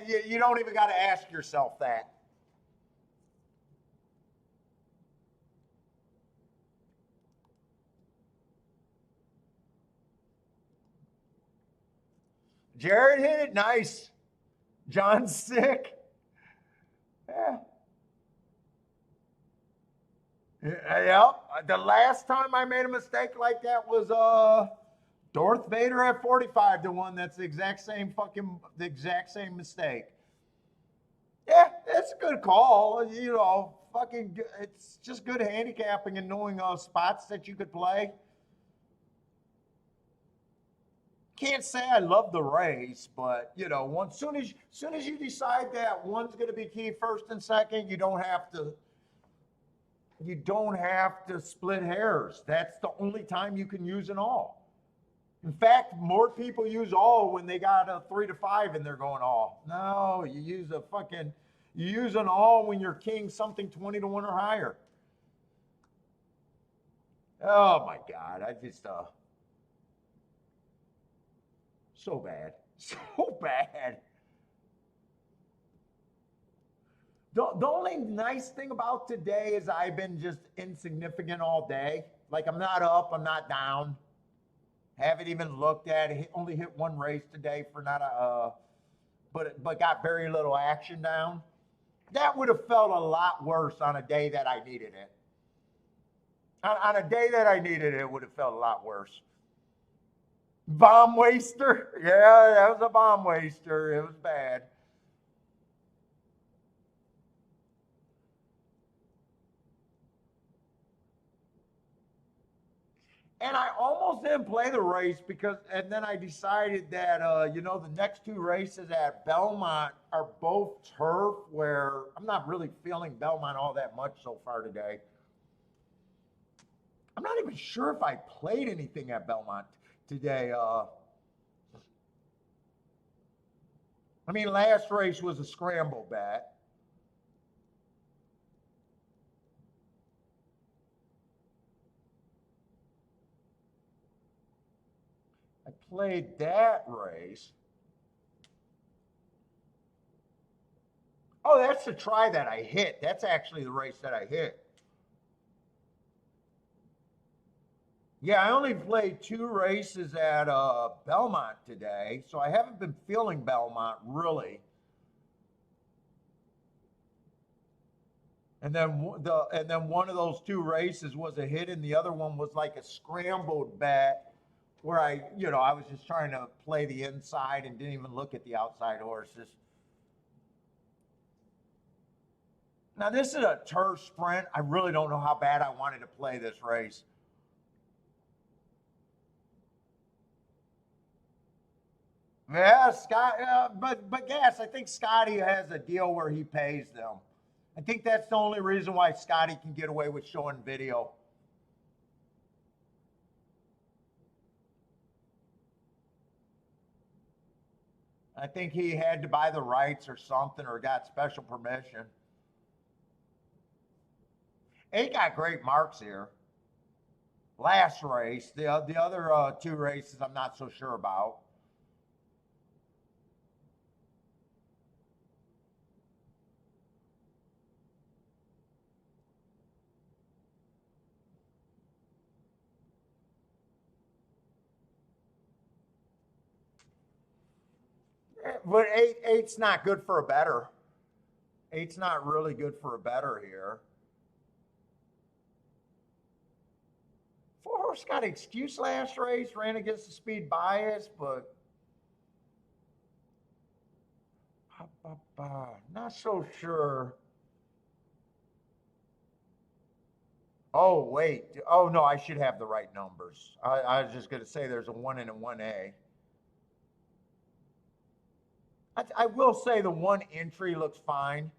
You don't even got to ask yourself that. Jared hit it nice. John's sick. Yeah. Yep. The last time I made a mistake like that was Darth Vader at 45 to 1. That's the exact same mistake. Yeah, it's a good call. You know, fucking, it's just good handicapping and knowing spots that you could play. Can't say I love the race, but you know, soon as you decide that 1's going to be key first and second, you don't have to split hairs. That's the only time you can use an all. In fact, more people use all when they got a 3 to 5 and they're going all. No, you use an all when you're king something 20 to 1 or higher. Oh my God, I just so bad. So bad. The only nice thing about today is I've been just insignificant all day. Like I'm not up, I'm not down. Haven't even looked at it. Only hit 1 race today for not a, but got very little action down. That would have felt a lot worse on a day that I needed it. On a day that I needed it, it would have felt a lot worse. Bomb waster? Yeah, that was a bomb waster. It was bad. And I almost didn't play the race because, and then I decided that, the next two races at Belmont are both turf where I'm not really feeling Belmont all that much so far today. I'm not even sure if I played anything at Belmont today. I mean, last race was a scramble bet. I played that race. Oh, that's the try that I hit. That's actually the race that I hit. Yeah, I only played two races at Belmont today, so I haven't been feeling Belmont really. And then one of those two races was a hit, and the other one was like a scrambled bet where I was just trying to play the inside and didn't even look at the outside horses. Now this is a turf sprint. I really don't know how bad I wanted to play this race. Yeah, Scott, but yes, I think Scotty has a deal where he pays them. I think that's the only reason why Scotty can get away with showing video. I think he had to buy the rights or something or got special permission. He got great marks here. Last race, the other two races, I'm not so sure about. But eight's not good for a better. Eight's not really good for a better here. Four horse got an excuse last race, ran against the speed bias, but not so sure. Oh, wait. Oh, no, I should have the right numbers. I was just going to say there's a 1 and a 1A. I will say the one entry looks fine.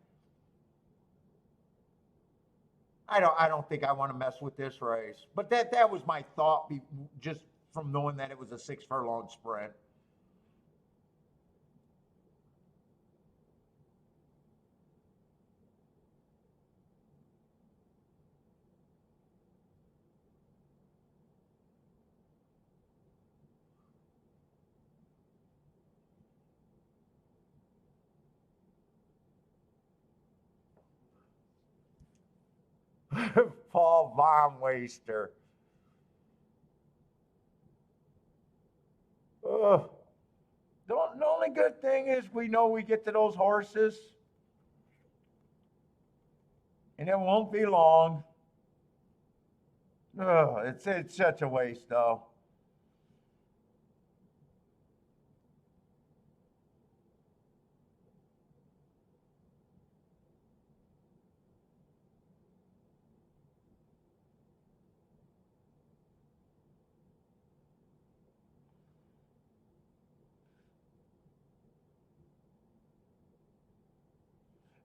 I don't think I want to mess with this race. But that was my thought just from knowing that it was a 6 furlong sprint. Paul Von Waster. Ugh. The only good thing is we know we get to those horses, and it won't be long. Ugh, it's such a waste, though.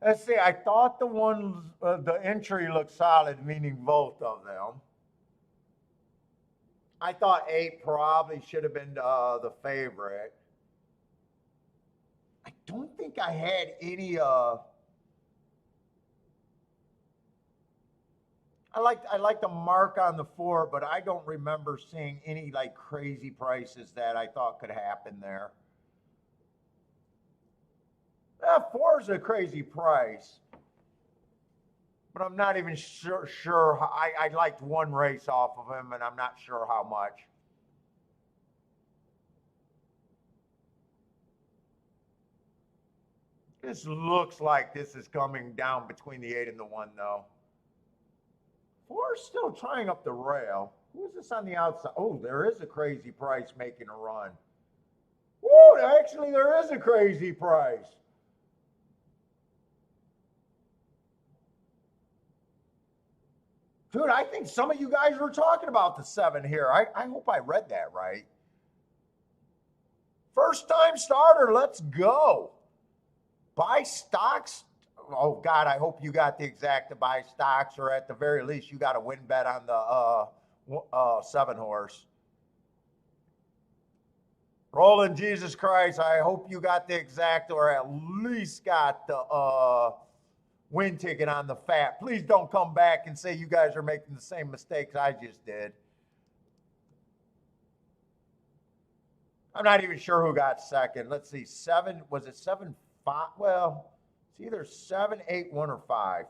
Let's see. I thought the entry looked solid, meaning both of them. I thought eight probably should have been the favorite. I don't think I had any. I like the mark on the four, but I don't remember seeing any like crazy prices that I thought could happen there. Four is a crazy price, but I'm not even sure. I liked one race off of him, and I'm not sure how much. This looks like this is coming down between the eight and the one, though. Horse still trying up the rail. Who's this on the outside? Oh, there is a crazy price making a run. Woo, actually there is a crazy price. Dude, I think some of you guys were talking about the 7 here. I hope I read that right. First time starter, let's go. Buy stocks. Oh, God, I hope you got the exact to buy stocks, or at the very least, you got a win bet on the 7 horse. Rolling Jesus Christ, I hope you got the exact, or at least got the win ticket on the fat. Please don't come back and say you guys are making the same mistakes I just did. I'm not even sure who got second. Let's see, 7, was it 7, 5? Well, it's either 7, 8, 1, or 5.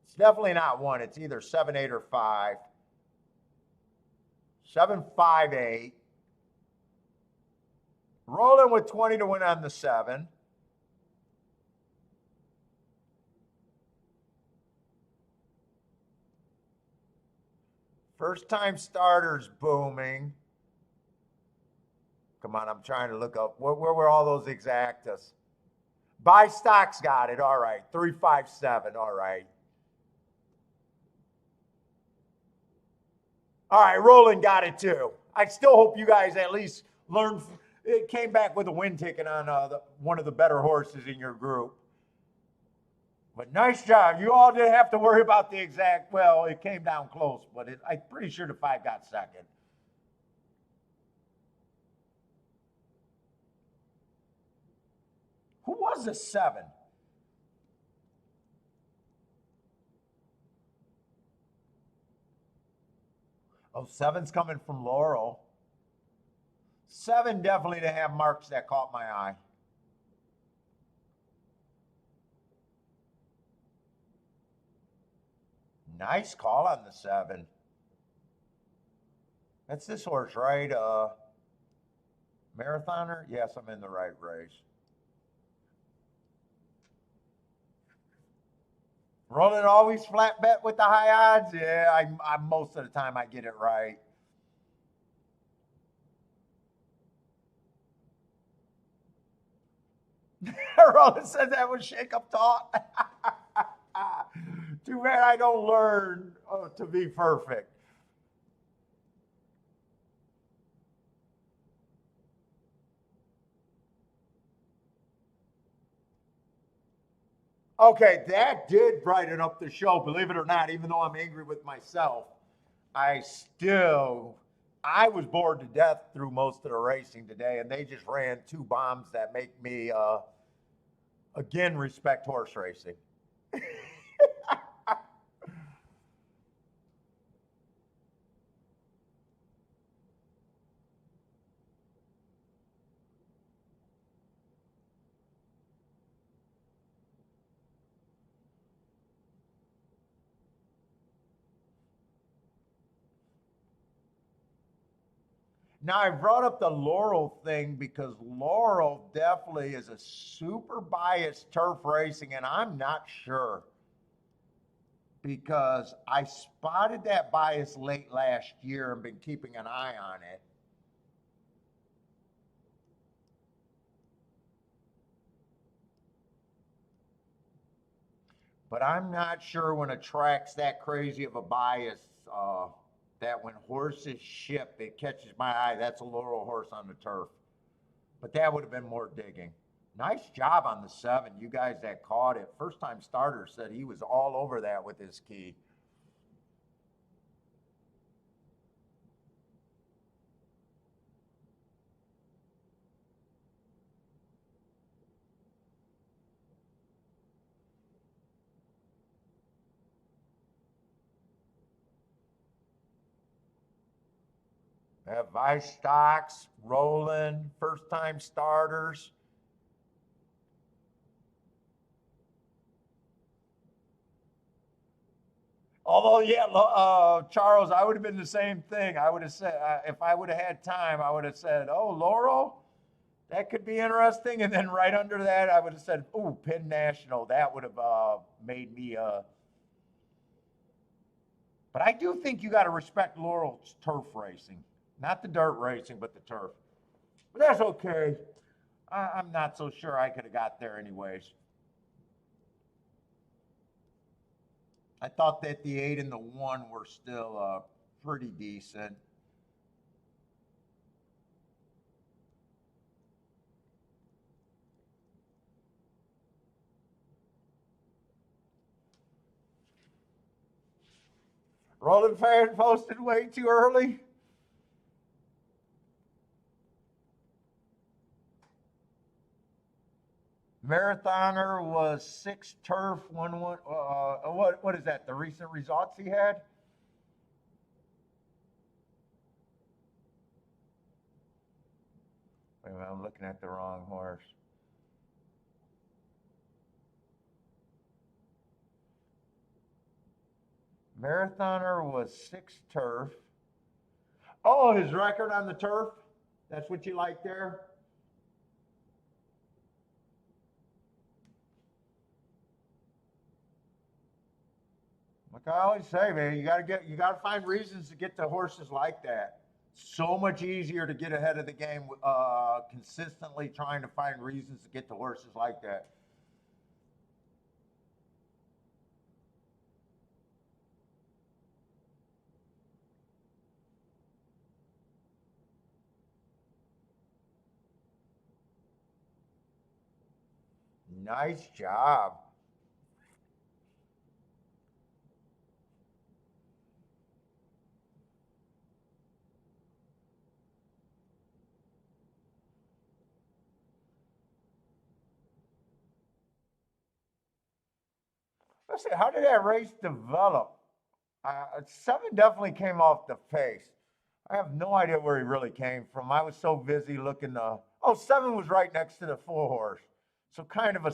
It's definitely not 1. It's either 7, 8, or 5. 7, 5, 8. Rolling with 20 to win on the 7. First time starters booming. Come on, I'm trying to look up. Where were all those exactas? Buy stocks got it. All right. 3, 5, 7. All right. All right. Roland got it too. I still hope you guys at least learned. It came back with a win ticket on one of the better horses in your group. But nice job. You all didn't have to worry about the exact. Well, it came down close, but I'm pretty sure the 5 got second. Who was the 7? Oh, 7's coming from Laurel. 7 definitely to have marks that caught my eye. Nice call on the 7. That's this horse, right? Marathoner? Yes, I'm in the right race. Rolling always flat bet with the high odds? Yeah, I most of the time I get it right. Roland says that was shake-up talk. Too bad I don't learn to be perfect. Okay, that did brighten up the show, believe it or not, even though I'm angry with myself. I was bored to death through most of the racing today, and they just ran 2 bombs that make me, again, respect horse racing. Now, I brought up the Laurel thing because Laurel definitely is a super biased turf racing, and I'm not sure because I spotted that bias late last year and been keeping an eye on it. But I'm not sure when a track's that crazy of a bias that when horses ship, it catches my eye. That's a Laurel horse on the turf. But that would have been more digging. Nice job on the 7. You guys that caught it. First time starter said he was all over that with his key. Have Vice stocks, rolling, first time starters. Although, yeah, Charles, I would have been the same thing. I would have said, if I would have had time, I would have said, oh, Laurel, That could be interesting. And then right under that, I would have said, "Ooh, Penn National." That would have made me. But I do think you got to respect Laurel's turf racing, not the dirt racing, but the turf. But that's okay. I'm not so sure I could have got there anyways. I thought that the 8 and the 1 were still pretty decent. Rolling fan posted way too early. Marathoner was 6 turf, 1 1. What is that? The recent results he had? Wait a minute, I'm looking at the wrong horse. Marathoner was 6 turf. Oh, his record on the turf? That's what you like there? Like I always say, man, you gotta find reasons to get to horses like that. So much easier to get ahead of the game, consistently trying to find reasons to get to horses like that. Nice job. Let's see, how did that race develop? 7 definitely came off the pace. I have no idea where he really came from. I was so busy looking. Oh, 7 was right next to the 4 horse. So kind of a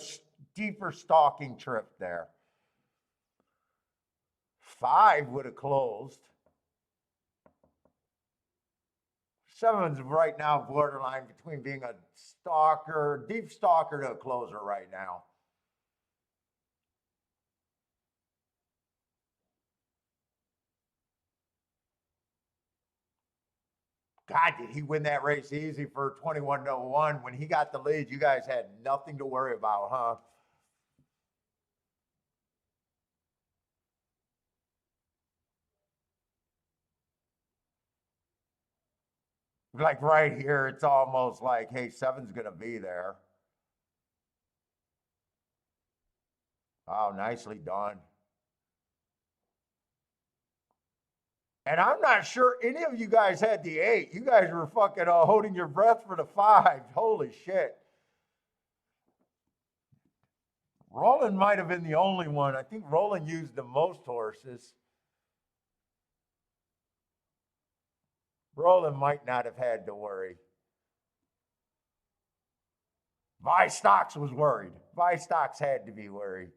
deeper stalking trip there. 5 would have closed. 7's right now borderline between being a stalker, deep stalker to a closer right now. God, did he win that race easy for 21-1? When he got the lead, you guys had nothing to worry about, huh? Like right here, it's almost like, hey, 7's going to be there. Oh, nicely done. And I'm not sure any of you guys had the 8. You guys were fucking holding your breath for the 5. Holy shit. Roland might have been the only one. I think Roland used the most horses. Roland might not have had to worry. Vi Stocks was worried. Vi Stocks had to be worried.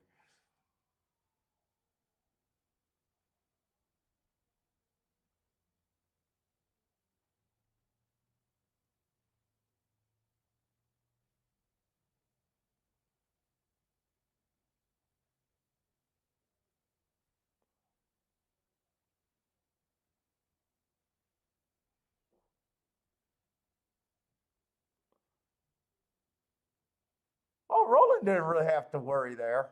Oh, Roland didn't really have to worry there.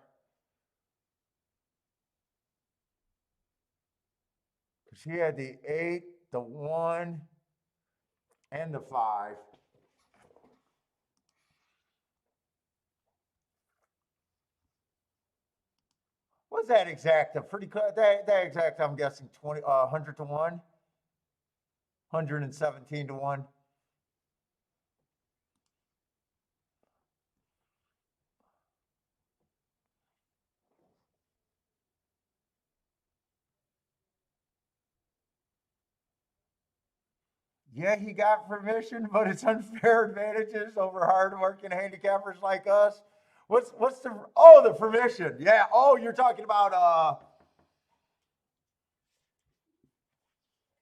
Because he had the 8, the 1, and the 5. What's that exact? A pretty that exact. I'm guessing 100-1, 117-1. Yeah, he got permission, but it's unfair advantages over hardworking handicappers like us. What's the permission? Yeah. Oh, you're talking about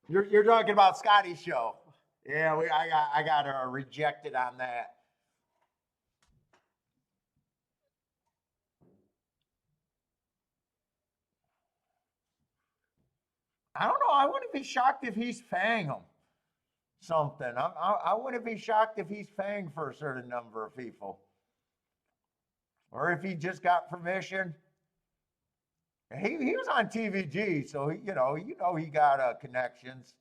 you're talking about Scotty's show. Yeah, I got rejected on that. I don't know. I wouldn't be shocked if he's paying them something. I wouldn't be shocked if he's paying for a certain number of people, or if he just got permission. He was on TVG, so he got connections.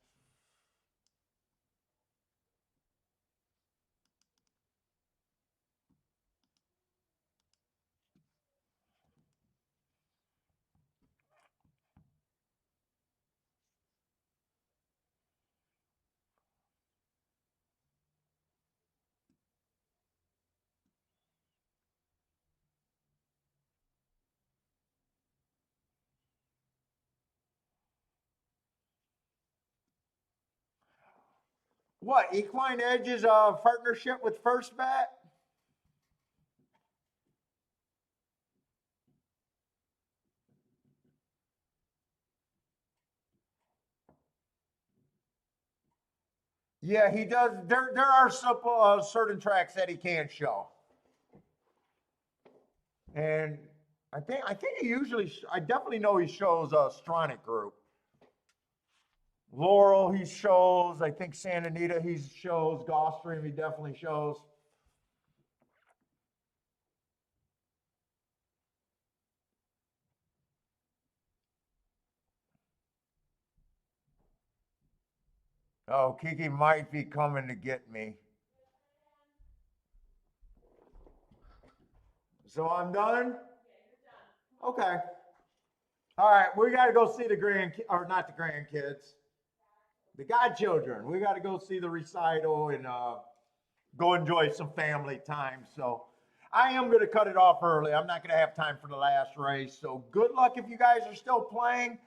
What, Equine Edge's partnership with First Bet? Yeah, he does. There are some certain tracks that he can't show, and I think he usually. I definitely know he shows Stronach Group. Laurel, he shows. I think Santa Anita, he shows. Gulfstream, he definitely shows. Oh, Kiki might be coming to get me. So I'm done? Okay. All right, we got to go see the or not the grandkids, the godchildren. We got to go see the recital and go enjoy some family time. So I am going to cut it off early. I'm not going to have time for the last race. So good luck if you guys are still playing.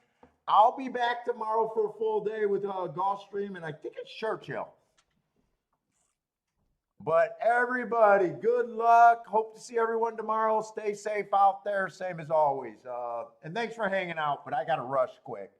I'll be back tomorrow for a full day with Gulfstream, and I think it's Churchill. But everybody, good luck. Hope to see everyone tomorrow. Stay safe out there, same as always. And thanks for hanging out, but I got to rush quick.